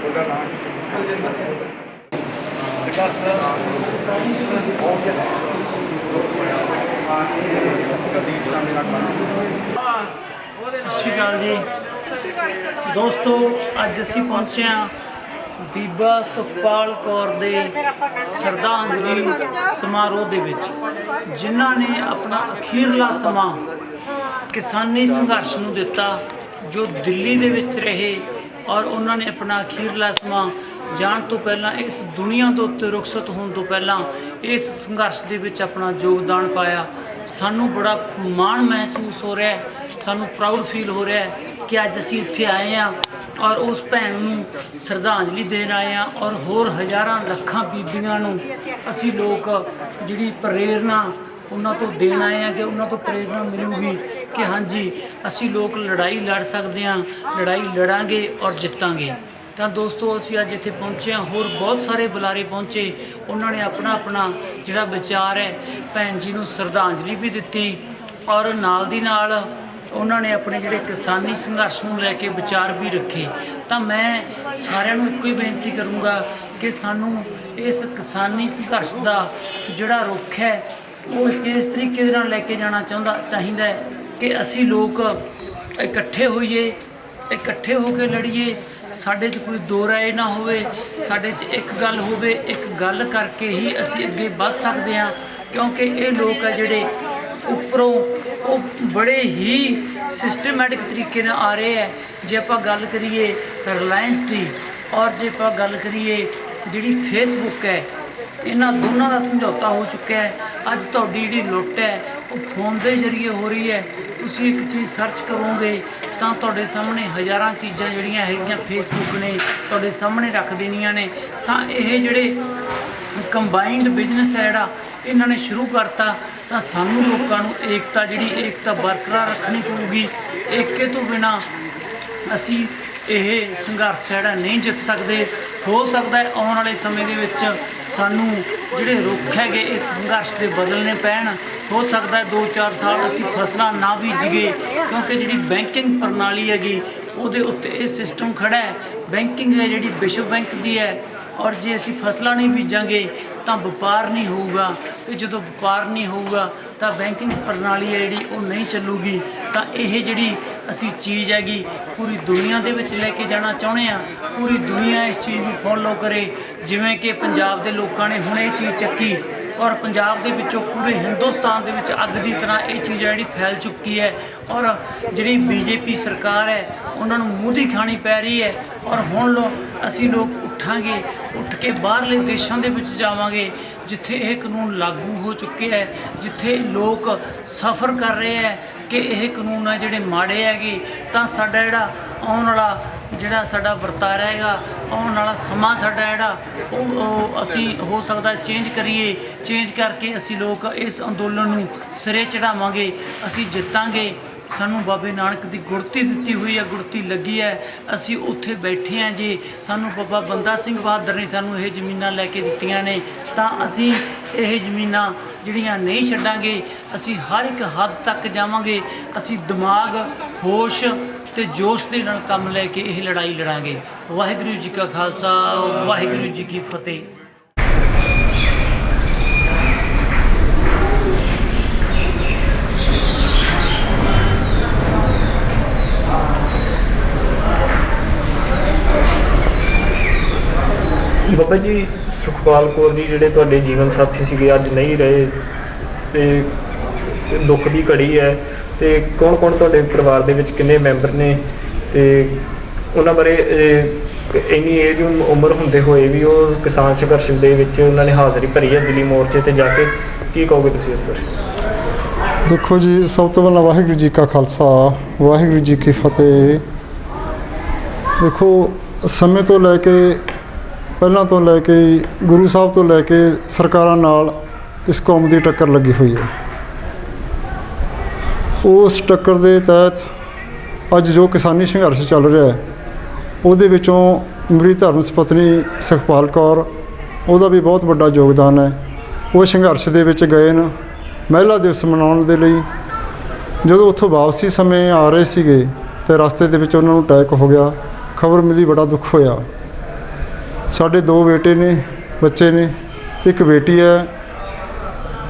ਤੁਹਾਡਾ ਨਾਮ ਬਲਜਿੰਦਰ ਸਿੰਘ। ਸਤਿ ਸ਼੍ਰੀ ਅਕਾਲ ਜੀ ਦੋਸਤੋ, ਅੱਜ ਅਸੀਂ ਪਹੁੰਚੇ ਹਾਂ ਬੀਬਾ ਸੁਖਪਾਲ ਕੌਰ ਦੇ ਸ਼ਰਧਾਂਜਲੀ ਸਮਾਰੋਹ ਦੇ ਵਿੱਚ, ਜਿਨ੍ਹਾਂ ਨੇ ਆਪਣਾ ਅਖੀਰਲਾ ਸਮਾਂ ਕਿਸਾਨੀ ਸੰਘਰਸ਼ ਨੂੰ ਦਿੱਤਾ, ਜੋ ਦਿੱਲੀ ਦੇ ਵਿੱਚ ਰਹੇ ਔਰ ਉਹਨਾਂ ਨੇ ਆਪਣਾ ਅਖੀਰਲਾ ਸਮਾਂ ਜਾਣ ਤੋਂ ਪਹਿਲਾਂ, ਇਸ ਦੁਨੀਆ ਤੋਂ ਉੱਤੇ ਰੁਖਸਤ ਹੋਣ ਤੋਂ ਪਹਿਲਾਂ ਇਸ ਸੰਘਰਸ਼ ਦੇ ਵਿੱਚ ਆਪਣਾ ਯੋਗਦਾਨ ਪਾਇਆ। ਸਾਨੂੰ ਬੜਾ ਮਾਣ ਮਹਿਸੂਸ ਹੋ ਰਿਹਾ ਹੈ, ਸਾਨੂੰ ਪ੍ਰਾਊਡ ਫੀਲ ਹੋ ਰਿਹਾ ਹੈ ਕਿ ਅੱਜ ਅਸੀਂ ਇੱਥੇ ਆਏ ਹਾਂ ਔਰ ਉਸ ਭੈਣ ਨੂੰ ਸ਼ਰਧਾਂਜਲੀ ਦੇਣ ਆਏ ਹਾਂ ਔਰ ਹੋਰ ਹਜ਼ਾਰਾਂ ਲੱਖਾਂ ਬੀਬੀਆਂ ਨੂੰ ਅਸੀਂ ਲੋਕ ਜਿਹੜੀ ਪ੍ਰੇਰਨਾ ਉਹਨਾਂ ਤੋਂ ਦੇਣ ਆਏ ਹਾਂ ਕਿ ਉਹਨਾਂ ਤੋਂ ਪ੍ਰੇਰਨਾ ਮਿਲੂਗੀ ਕਿ ਹਾਂਜੀ ਅਸੀਂ ਲੋਕ ਲੜਾਈ ਲੜ ਸਕਦੇ ਹਾਂ, ਲੜਾਈ ਲੜਾਂਗੇ ਔਰ ਜਿੱਤਾਂਗੇ। ਤਾਂ ਦੋਸਤੋ, ਅਸੀਂ ਅੱਜ ਇੱਥੇ ਪਹੁੰਚੇ ਹਾਂ, ਹੋਰ ਬਹੁਤ ਸਾਰੇ ਬੁਲਾਰੇ ਪਹੁੰਚੇ, ਉਹਨਾਂ ਨੇ ਆਪਣਾ ਆਪਣਾ ਜਿਹੜਾ ਵਿਚਾਰ ਹੈ ਭੈਣ ਜੀ ਨੂੰ ਸ਼ਰਧਾਂਜਲੀ ਵੀ ਦਿੱਤੀ ਔਰ ਨਾਲ ਦੀ ਨਾਲ ਉਹਨਾਂ ਨੇ ਆਪਣੇ ਜਿਹੜੇ ਕਿਸਾਨੀ ਸੰਘਰਸ਼ ਨੂੰ ਲੈ ਕੇ ਵਿਚਾਰ ਵੀ ਰੱਖੇ। ਤਾਂ ਮੈਂ ਸਾਰਿਆਂ ਨੂੰ ਇੱਕੋ ਹੀ ਬੇਨਤੀ ਕਰੂੰਗਾ ਕਿ ਸਾਨੂੰ ਇਸ ਕਿਸਾਨੀ ਸੰਘਰਸ਼ ਦਾ ਜਿਹੜਾ ਰੁੱਖ ਹੈ ਉਹ ਇਸ ਤਰੀਕੇ ਦੇ ਨਾਲ ਲੈ ਕੇ ਜਾਣਾ ਚਾਹੀਦਾ ਹੈ ਕਿ ਅਸੀਂ ਲੋਕ ਇਕੱਠੇ ਹੋਈਏ, ਇਕੱਠੇ ਹੋ ਕੇ ਲੜੀਏ, ਸਾਡੇ 'ਚ ਕੋਈ ਦੋ ਰਾਏ ਨਾ ਹੋਵੇ, ਸਾਡੇ 'ਚ ਇੱਕ ਗੱਲ ਹੋਵੇ, ਇੱਕ ਗੱਲ ਕਰਕੇ ਹੀ ਅਸੀਂ ਅੱਗੇ ਵੱਧ ਸਕਦੇ ਹਾਂ। ਕਿਉਂਕਿ ਇਹ ਲੋਕ ਆ ਜਿਹੜੇ ਉੱਪਰੋਂ ਉਹ ਬੜੇ ਹੀ ਸਿਸਟਮੈਟਿਕ ਤਰੀਕੇ ਨਾਲ ਆ ਰਹੇ ਹੈ। ਜੇ ਆਪਾਂ ਗੱਲ ਕਰੀਏ ਰਿਲਾਇੰਸ ਦੀ ਔਰ ਜੇ ਆਪਾਂ ਗੱਲ ਕਰੀਏ ਜਿਹੜੀ ਫੇਸਬੁੱਕ ਹੈ, ਇਹਨਾਂ ਦੋਨਾਂ ਦਾ ਸਮਝੌਤਾ ਹੋ ਚੁੱਕਿਆ ਹੈ। ਅੱਜ ਤੁਹਾਡੀ ਜਿਹੜੀ ਲੁੱਟ ਹੈ ਉਹ ਫੋਨ ਦੇ ਜ਼ਰੀਏ ਹੋ ਰਹੀ ਹੈ। ਤੁਸੀਂ ਇੱਕ ਚੀਜ਼ ਸਰਚ ਕਰੋਗੇ ਤਾਂ ਤੁਹਾਡੇ ਸਾਹਮਣੇ ਹਜ਼ਾਰਾਂ ਚੀਜ਼ਾਂ ਜਿਹੜੀਆਂ ਹੈਗੀਆਂ ਫੇਸਬੁੱਕ ਨੇ ਤੁਹਾਡੇ ਸਾਹਮਣੇ ਰੱਖ ਦੇਣੀਆਂ ਨੇ। ਤਾਂ ਇਹ ਜਿਹੜੇ ਕੰਬਾਈਨਡ ਬਿਜ਼ਨਸ ਹੈ ਜਿਹੜਾ ਇਹਨਾਂ ਨੇ ਸ਼ੁਰੂ ਕਰਤਾ, ਤਾਂ ਸਾਨੂੰ ਲੋਕਾਂ ਨੂੰ ਏਕਤਾ ਬਰਕਰਾਰ ਰੱਖਣੀ ਪਊਗੀ। ਏਕੇ ਤੋਂ ਬਿਨਾਂ ਅਸੀਂ ਇਹ ਸੰਘਰਸ਼ ਜਿਹੜਾ ਨਹੀਂ ਜਿੱਤ ਸਕਦੇ। ਹੋ ਸਕਦਾ ਹੈ ਆਉਣ ਵਾਲੇ ਸਮੇਂ ਦੇ ਵਿੱਚ ਸਾਨੂੰ ਜਿਹੜੇ ਰੁੱਖ ਹੈਗੇ ਇਸ ਸੰਘਰਸ਼ ਦੇ ਬਦਲਣੇ ਪੈਣ। ਹੋ ਸਕਦਾ ਹੈ 2-4 ਸਾਲ ਅਸੀਂ ਫਸਲਾਂ ਨਾ ਬੀਜੀਏ, ਕਿਉਂਕਿ ਜਿਹੜੀ ਬੈਂਕਿੰਗ ਪ੍ਰਣਾਲੀ ਹੈਗੀ ਉਹਦੇ ਉੱਤੇ ਇਹ ਸਿਸਟਮ ਖੜਾ ਹੈ। ਬੈਂਕਿੰਗ ਹੈ ਜਿਹੜੀ ਵਿਸ਼ਵ ਬੈਂਕ ਦੀ ਹੈ ਔਰ ਜੇ ਅਸੀਂ ਫਸਲਾਂ ਨਹੀਂ ਬੀਜਾਂਗੇ ਤਾਂ ਵਪਾਰ ਨਹੀਂ ਹੋਊਗਾ, ਤੇ ਜਦੋਂ ਵਪਾਰ ਨਹੀਂ ਹੋਊਗਾ ਤਾਂ ਬੈਂਕਿੰਗ ਪ੍ਰਣਾਲੀ ਹੈ ਜਿਹੜੀ ਉਹ ਨਹੀਂ ਚੱਲੂਗੀ। ਤਾਂ ਇਹ ਜਿਹੜੀ ਅਸੀਂ ਚੀਜ਼ ਹੈਗੀ ਪੂਰੀ ਦੁਨੀਆ ਦੇ ਵਿੱਚ ਲੈ ਕੇ ਜਾਣਾ ਚਾਹੁੰਦੇ ਹਾਂ। ਪੂਰੀ ਦੁਨੀਆ ਇਸ ਚੀਜ਼ ਨੂੰ ਫੋਲੋ ਕਰੇ, ਜਿਵੇਂ ਕਿ ਪੰਜਾਬ ਦੇ ਲੋਕਾਂ ਨੇ ਹੁਣ ਇਹ ਚੀਜ਼ ਚੱਕੀ ਔਰ ਪੰਜਾਬ ਦੇ ਵਿੱਚੋਂ ਪੂਰੇ ਹਿੰਦੁਸਤਾਨ ਦੇ ਵਿੱਚ ਅੱਗ ਦੀ ਤਰ੍ਹਾਂ ਇਹ ਚੀਜ਼ ਜਿਹੜੀ ਫੈਲ ਚੁੱਕੀ ਹੈ। ਔਰ ਜਿਹੜੀ ਬੀਜੇਪੀ ਸਰਕਾਰ ਹੈ ਉਹਨਾਂ ਨੂੰ ਮੂੰਹ ਦੀ ਖਾਣੀ ਪੈ ਰਹੀ ਹੈ। ਔਰ ਹੁਣ ਅਸੀਂ ਲੋਕ ਉੱਠਾਂਗੇ, ਉੱਠ ਕੇ ਬਾਹਰਲੇ ਦੇਸ਼ਾਂ ਦੇ ਵਿੱਚ ਜਾਵਾਂਗੇ ਜਿੱਥੇ ਇਹ ਕਾਨੂੰਨ ਲਾਗੂ ਹੋ ਚੁੱਕੇ ਹੈ, ਜਿੱਥੇ ਲੋਕ ਸਫਰ ਕਰ ਰਹੇ ਹੈ ਕਿ ਇਹ ਕਾਨੂੰਨ ਆ ਜਿਹੜੇ ਮਾੜੇ ਹੈਗੇ। ਤਾਂ ਸਾਡਾ ਜਿਹੜਾ ਆਉਣ ਵਾਲਾ ਜਿਹੜਾ ਸਾਡਾ ਵਰਤਾਰਾ ਹੈਗਾ, ਆਉਣ ਵਾਲਾ ਸਮਾਂ ਸਾਡਾ ਜਿਹੜਾ ਉਹ ਅਸੀਂ ਹੋ ਸਕਦਾ ਚੇਂਜ ਕਰੀਏ। ਚੇਂਜ ਕਰਕੇ ਅਸੀਂ ਲੋਕ ਇਸ ਅੰਦੋਲਨ ਨੂੰ ਸਿਰੇ ਚੜਾਵਾਂਗੇ, ਅਸੀਂ ਜਿੱਤਾਂਗੇ। ਸਾਨੂੰ ਬਾਬੇ ਨਾਨਕ ਦੀ ਗੁੜਤੀ ਦਿੱਤੀ ਹੋਈ ਹੈ, ਗੁੜਤੀ ਲੱਗੀ ਹੈ, ਅਸੀਂ ਉੱਥੇ ਬੈਠੇ ਹਾਂ ਜੀ। ਸਾਨੂੰ ਬਾਬਾ ਬੰਦਾ ਸਿੰਘ ਬਹਾਦਰ ਨੇ ਸਾਨੂੰ ਇਹ ਜ਼ਮੀਨਾਂ ਲੈ ਕੇ ਦਿੱਤੀਆਂ ਨੇ, ਤਾਂ ਅਸੀਂ ਇਹ ਜ਼ਮੀਨਾਂ ਜਿਹੜੀਆਂ ਨਹੀਂ ਛੱਡਾਂਗੇ। ਅਸੀਂ ਹਰ ਇੱਕ ਹੱਦ ਤੱਕ ਜਾਵਾਂਗੇ। ਅਸੀਂ ਦਿਮਾਗ, ਹੋਸ਼ ਤੇ ਜੋਸ਼ ਦੇ ਨਾਲ ਕੰਮ ਲੈ ਕੇ ਇਹ ਲੜਾਈ ਲੜਾਂਗੇ। ਵਾਹਿਗੁਰੂ ਜੀ ਕਾ ਖਾਲਸਾ, ਵਾਹਿਗੁਰੂ ਜੀ ਕੀ ਫਤਿਹ। ਬਾਬਾ ਜੀ, ਸੁਖਪਾਲ ਕੌਰ ਜੀ ਜਿਹੜੇ ਤੁਹਾਡੇ ਜੀਵਨ ਸਾਥੀ ਸੀਗੇ, ਅੱਜ ਨਹੀਂ ਰਹੇ ਤੇ ਦੁੱਖ ਦੀ ਘੜੀ ਹੈ, ਤੇ ਕੌਣ ਕੌਣ ਤੁਹਾਡੇ ਪਰਿਵਾਰ ਦੇ ਵਿੱਚ ਕਿੰਨੇ ਮੈਂਬਰ ਨੇ, ਤੇ ਉਹਨਾਂ ਬਾਰੇ ਇੰਨੀ ਏਜ ਉਮਰ ਹੁੰਦੇ ਹੋਏ ਵੀ ਉਹ ਕਿਸਾਨ ਸੰਘਰਸ਼ ਦੇ ਵਿੱਚ ਉਹਨਾਂ ਨੇ ਹਾਜ਼ਰੀ ਭਰੀ ਹੈ ਦਿੱਲੀ ਮੋਰਚੇ ਤੇ ਜਾ ਕੇ, ਕੀ ਕਹੋਗੇ ਤੁਸੀਂ ਇਸ ਬਾਰੇ? ਦੇਖੋ ਜੀ, ਸਭ ਤੋਂ ਪਹਿਲਾਂ ਵਾਹਿਗੁਰੂ ਜੀ ਕਾ ਖਾਲਸਾ, ਵਾਹਿਗੁਰੂ ਜੀ ਕੀ ਫਤਿਹ। ਦੇਖੋ, ਸਮੇਂ ਤੋਂ ਲੈ ਕੇ ਪਹਿਲਾਂ ਤੋਂ ਲੈ ਕੇ ਗੁਰੂ ਸਾਹਿਬ ਤੋਂ ਲੈ ਕੇ ਸਰਕਾਰਾਂ ਨਾਲ ਇਸ ਕੌਮ ਦੀ ਟੱਕਰ ਲੱਗੀ ਹੋਈ ਹੈ। ਉਸ ਟੱਕਰ ਦੇ ਤਹਿਤ ਅੱਜ ਜੋ ਕਿਸਾਨੀ ਸੰਘਰਸ਼ ਚੱਲ ਰਿਹਾ ਹੈ, ਉਹਦੇ ਵਿੱਚੋਂ ਮੇਰੀ ਧਰਮ ਸਪਤਨੀ ਸੁਖਪਾਲ ਕੌਰ, ਉਹਦਾ ਵੀ ਬਹੁਤ ਵੱਡਾ ਯੋਗਦਾਨ ਹੈ। ਉਹ ਸੰਘਰਸ਼ ਦੇ ਵਿੱਚ ਗਏ ਨੇ ਮਹਿਲਾ ਦਿਵਸ ਮਨਾਉਣ ਦੇ ਲਈ। ਜਦੋਂ ਉੱਥੋਂ ਵਾਪਸੀ ਸਮੇਂ ਆ ਰਹੇ ਸੀਗੇ ਤੇ ਰਸਤੇ ਦੇ ਵਿੱਚ ਉਹਨਾਂ ਨੂੰ ਅਟੈਕ ਹੋ ਗਿਆ। ਖਬਰ ਮਿਲੀ, ਬੜਾ ਦੁੱਖ ਹੋਇਆ। ਸਾਡੇ 2 ਬੇਟੇ ਨੇ, ਬੱਚੇ ਨੇ, ਇੱਕ ਬੇਟੀ ਹੈ,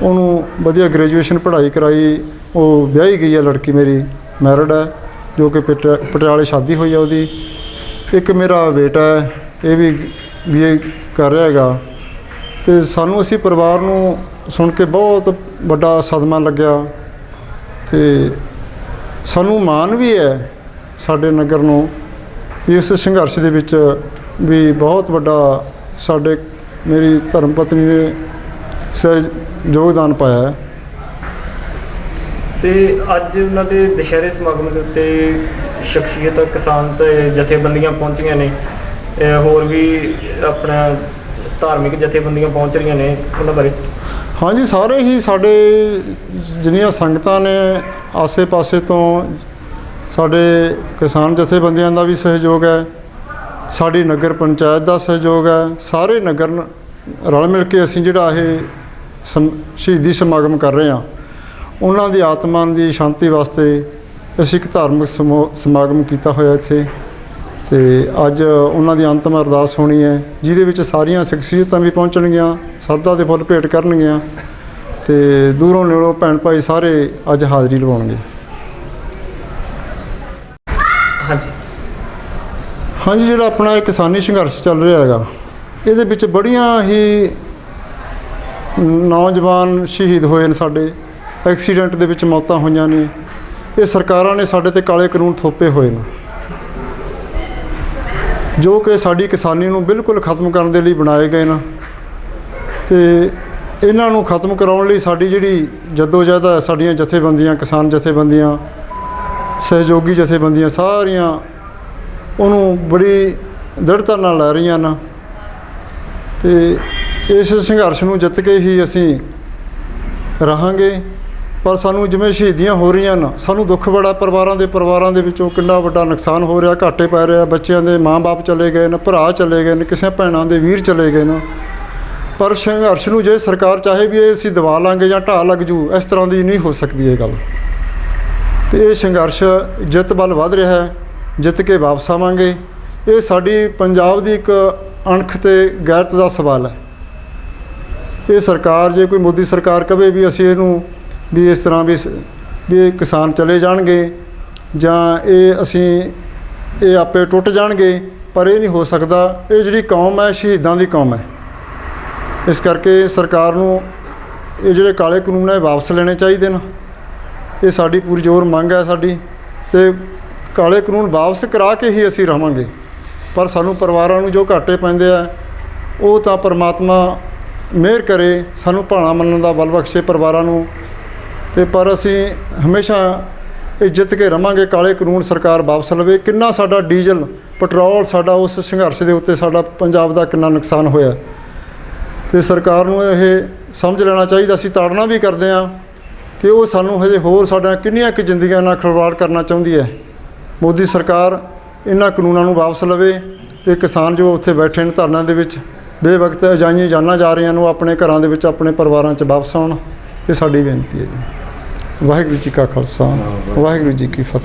ਉਹਨੂੰ ਵਧੀਆ ਗ੍ਰੈਜੂਏਸ਼ਨ ਪੜ੍ਹਾਈ ਕਰਾਈ, ਉਹ ਵਿਆਹੀ ਗਈ ਹੈ। ਲੜਕੀ ਮੇਰੀ ਮੈਰਿਡ ਹੈ, ਜੋ ਕਿ ਪਟਿਆਲੇ ਸ਼ਾਦੀ ਹੋਈ ਹੈ ਉਹਦੀ। ਇੱਕ ਮੇਰਾ ਬੇਟਾ ਹੈ, ਇਹ ਵੀ BA ਕਰ ਰਿਹਾ ਹੈਗਾ। ਅਤੇ ਸਾਨੂੰ, ਅਸੀਂ ਪਰਿਵਾਰ ਨੂੰ ਸੁਣ ਕੇ ਬਹੁਤ ਵੱਡਾ ਸਦਮਾ ਲੱਗਿਆ, ਅਤੇ ਸਾਨੂੰ ਮਾਣ ਵੀ ਹੈ ਸਾਡੇ ਨਗਰ ਨੂੰ ਵੀ ਇਸ ਸੰਘਰਸ਼ ਦੇ ਵਿੱਚ ਵੀ ਬਹੁਤ ਵੱਡਾ ਸਾਡੇ ਮੇਰੀ ਧਰਮ ਪਤਨੀ ਨੇ ਯੋਗਦਾਨ ਪਾਇਆ ਹੈ। ਤੇ ਅੱਜ ਉਹਨਾਂ ਦੇ ਦੁਸ਼ਹਿਰੇ ਸਮਾਗਮ ਦੇ ਉੱਤੇ ਸ਼ਖਸੀਅਤ ਕਿਸਾਨ ਤੇ ਜਥੇਬੰਦੀਆਂ ਪਹੁੰਚੀਆਂ ਨੇ, ਹੋਰ ਵੀ ਆਪਣਾ ਧਾਰਮਿਕ ਜਥੇਬੰਦੀਆਂ ਪਹੁੰਚ ਰਹੀਆਂ ਨੇ, ਉਹਨਾਂ ਬਾਰੇ? ਹਾਂਜੀ, ਸਾਰੇ ਹੀ ਸਾਡੇ ਜਿੰਨੀਆਂ ਸੰਗਤਾਂ ਨੇ ਆਸੇ-ਪਾਸੇ ਤੋਂ ਸਾਡੇ ਕਿਸਾਨ ਜਥੇਬੰਦੀਆਂ ਦਾ ਵੀ ਸਹਿਯੋਗ ਹੈ, ਸਾਡੀ ਨਗਰ ਪੰਚਾਇਤ ਦਾ ਸਹਿਯੋਗ ਹੈ। ਸਾਰੇ ਨਗਰ ਰਲ ਮਿਲ ਕੇ ਅਸੀਂ ਜਿਹੜਾ ਇਹ ਸ਼ਹੀਦੀ ਸਮਾਗਮ ਕਰ ਰਹੇ ਹਾਂ, ਉਹਨਾਂ ਦੀ ਆਤਮਾ ਦੀ ਸ਼ਾਂਤੀ ਵਾਸਤੇ ਅਸੀਂ ਇੱਕ ਧਾਰਮਿਕ ਸਮਾਗਮ ਕੀਤਾ ਹੋਇਆ ਇੱਥੇ। ਅਤੇ ਅੱਜ ਉਹਨਾਂ ਦੀ ਅੰਤਮ ਅਰਦਾਸ ਹੋਣੀ ਹੈ, ਜਿਹਦੇ ਵਿੱਚ ਸਾਰੀਆਂ ਸ਼ਖਸੀਅਤਾਂ ਵੀ ਪਹੁੰਚਣਗੀਆਂ, ਸ਼ਰਧਾ ਦੇ ਫੁੱਲ ਭੇਟ ਕਰਨਗੀਆਂ, ਅਤੇ ਦੂਰੋਂ ਨੇੜੋਂ ਭੈਣ ਭਾਈ ਸਾਰੇ ਅੱਜ ਹਾਜ਼ਰੀ ਲਵਾਉਣਗੇ। ਹਾਂਜੀ, ਜਿਹੜਾ ਆਪਣਾ ਇਹ ਕਿਸਾਨੀ ਸੰਘਰਸ਼ ਚੱਲ ਰਿਹਾ ਹੈਗਾ, ਇਹਦੇ ਵਿੱਚ ਬੜੀਆਂ ਹੀ ਨੌਜਵਾਨ ਸ਼ਹੀਦ ਹੋਏ ਨੇ, ਸਾਡੇ ਐਕਸੀਡੈਂਟ ਦੇ ਵਿੱਚ ਮੌਤਾਂ ਹੋਈਆਂ ਨੇ। ਇਹ ਸਰਕਾਰਾਂ ਨੇ ਸਾਡੇ 'ਤੇ ਕਾਲੇ ਕਾਨੂੰਨ ਥੋਪੇ ਹੋਏ ਨੇ, ਜੋ ਕਿ ਸਾਡੀ ਕਿਸਾਨੀ ਨੂੰ ਬਿਲਕੁਲ ਖਤਮ ਕਰਨ ਦੇ ਲਈ ਬਣਾਏ ਗਏ ਨੇ। ਅਤੇ ਇਹਨਾਂ ਨੂੰ ਖਤਮ ਕਰਾਉਣ ਲਈ ਸਾਡੀ ਜਿਹੜੀ ਜੱਦੋ-ਜਹਿਦ ਹੈ, ਸਾਡੀਆਂ ਜਥੇਬੰਦੀਆਂ, ਕਿਸਾਨ ਜਥੇਬੰਦੀਆਂ, ਸਹਿਯੋਗੀ ਜਥੇਬੰਦੀਆਂ, ਸਾਰੀਆਂ ਉਹਨੂੰ ਬੜੀ ਦ੍ਰਿੜਤਾ ਨਾਲ ਲੈ ਰਹੀਆਂ ਨੇ। ਅਤੇ ਇਸ ਸੰਘਰਸ਼ ਨੂੰ ਜਿੱਤ ਕੇ ਹੀ ਅਸੀਂ ਰਹਾਂਗੇ। ਪਰ ਸਾਨੂੰ ਜਿਵੇਂ ਸ਼ਹੀਦੀਆਂ ਹੋ ਰਹੀਆਂ ਨੇ, ਸਾਨੂੰ ਦੁੱਖ ਬੜਾ, ਪਰਿਵਾਰਾਂ ਦੇ ਵਿੱਚੋਂ ਕਿੰਨਾ ਵੱਡਾ ਨੁਕਸਾਨ ਹੋ ਰਿਹਾ, ਘਾਟੇ ਪੈ ਰਿਹਾ। ਬੱਚਿਆਂ ਦੇ ਮਾਂ-ਬਾਪ ਚਲੇ ਗਏ ਨੇ, ਭਰਾ ਚਲੇ ਗਏ ਨੇ, ਕਿਸੇ ਭੈਣਾਂ ਦੇ ਵੀਰ ਚਲੇ ਗਏ ਨੇ। ਪਰ ਸੰਘਰਸ਼ ਨੂੰ ਜੇ ਸਰਕਾਰ ਚਾਹੇ ਵੀ ਇਹ ਅਸੀਂ ਦਬਾ ਲਾਂਗੇ ਜਾਂ ਢਾਹ ਲੱਗ ਜੂ, ਇਸ ਤਰ੍ਹਾਂ ਦੀ ਨਹੀਂ ਹੋ ਸਕਦੀ ਇਹ ਗੱਲ। ਅਤੇ ਇਹ ਸੰਘਰਸ਼ ਜਿੱਤ ਵੱਲ ਵੱਧ ਰਿਹਾ ਹੈ, ਜਿੱਤ ਕੇ ਵਾਪਸ ਆਵਾਂਗੇ। ਇਹ ਸਾਡੀ ਪੰਜਾਬ ਦੀ ਇੱਕ ਅਣਖ ਅਤੇ ਗੈਰਤ ਦਾ ਸਵਾਲ ਹੈ। ਇਹ ਸਰਕਾਰ, ਜੇ ਕੋਈ ਮੋਦੀ ਸਰਕਾਰ ਕਹੇ ਵੀ ਅਸੀਂ ਇਹਨੂੰ ਵੀ ਇਸ ਤਰ੍ਹਾਂ ਵੀ ਇਹ ਕਿਸਾਨ ਚਲੇ ਜਾਣਗੇ ਜਾਂ ਇਹ ਆਪੇ ਟੁੱਟ ਜਾਣਗੇ, ਪਰ ਇਹ ਨਹੀਂ ਹੋ ਸਕਦਾ। ਇਹ ਜਿਹੜੀ ਕੌਮ ਹੈ, ਸ਼ਹੀਦਾਂ ਦੀ ਕੌਮ ਹੈ। ਇਸ ਕਰਕੇ ਸਰਕਾਰ ਨੂੰ ਇਹ ਜਿਹੜੇ ਕਾਲੇ ਕਾਨੂੰਨ ਹੈ ਵਾਪਸ ਲੈਣੇ ਚਾਹੀਦੇ ਨੇ। ਇਹ ਸਾਡੀ ਪੂਰੀ ਜ਼ੋਰ ਮੰਗ ਹੈ ਸਾਡੀ, ਅਤੇ ਕਾਲੇ ਕਾਨੂੰਨ ਵਾਪਸ ਕਰਾ ਕੇ ਹੀ ਅਸੀਂ ਰਹਾਂਗੇ। ਪਰ ਸਾਨੂੰ ਪਰਿਵਾਰਾਂ ਨੂੰ ਜੋ ਘਾਟੇ ਪੈਂਦੇ ਆ, ਉਹ ਤਾਂ ਪਰਮਾਤਮਾ ਮਿਹਰ ਕਰੇ, ਸਾਨੂੰ ਭਾਣਾ ਮੰਨਣ ਦਾ ਬਲ ਬਖਸ਼ੇ ਪਰਿਵਾਰਾਂ ਨੂੰ। ਅਤੇ ਪਰ ਅਸੀਂ ਹਮੇਸ਼ਾ ਇਹ ਜਿੱਤ ਕੇ ਰਵਾਂਗੇ। ਕਾਲੇ ਕਾਨੂੰਨ ਸਰਕਾਰ ਵਾਪਸ ਲਵੇ। ਕਿੰਨਾ ਸਾਡਾ ਡੀਜ਼ਲ ਪੈਟਰੋਲ ਸਾਡਾ ਉਸ ਸੰਘਰਸ਼ ਦੇ ਉੱਤੇ ਸਾਡਾ ਪੰਜਾਬ ਦਾ ਕਿੰਨਾ ਨੁਕਸਾਨ ਹੋਇਆ, ਤੇ ਸਰਕਾਰ ਨੂੰ ਇਹ ਸਮਝ ਲੈਣਾ ਚਾਹੀਦਾ। ਅਸੀਂ ਤਾੜਨਾ ਵੀ ਕਰਦੇ ਹਾਂ ਕਿ ਉਹ ਸਾਨੂੰ ਹਜੇ ਹੋਰ ਸਾਡੀਆਂ ਕਿੰਨੀਆਂ ਕੁ ਜ਼ਿੰਦਗੀਆਂ ਨਾਲ ਖਿਲਵਾੜ ਕਰਨਾ ਚਾਹੁੰਦੀ ਹੈ। ਮੋਦੀ ਸਰਕਾਰ ਇਹਨਾਂ ਕਾਨੂੰਨਾਂ ਨੂੰ ਵਾਪਸ ਲਵੇ ਤੇ ਕਿਸਾਨ ਜੋ ਉੱਥੇ ਬੈਠੇ ਨੇ ਧਰਨਿਆਂ ਦੇ ਵਿੱਚ ਬੇਵਕਤ ਅਜਾਈਆਂ ਜਾਨਾਂ ਜਾ ਰਹੀਆਂ ਨੂੰ ਆਪਣੇ ਘਰਾਂ ਦੇ ਵਿੱਚ ਆਪਣੇ ਪਰਿਵਾਰਾਂ 'ਚ ਵਾਪਸ ਆਉਣ। ਇਹ ਸਾਡੀ ਬੇਨਤੀ ਹੈ ਜੀ। ਵਾਹਿਗੁਰੂ ਜੀ ਕਾ ਖਾਲਸਾ, ਵਾਹਿਗੁਰੂ ਜੀ ਕੀ ਫਤਿਹ।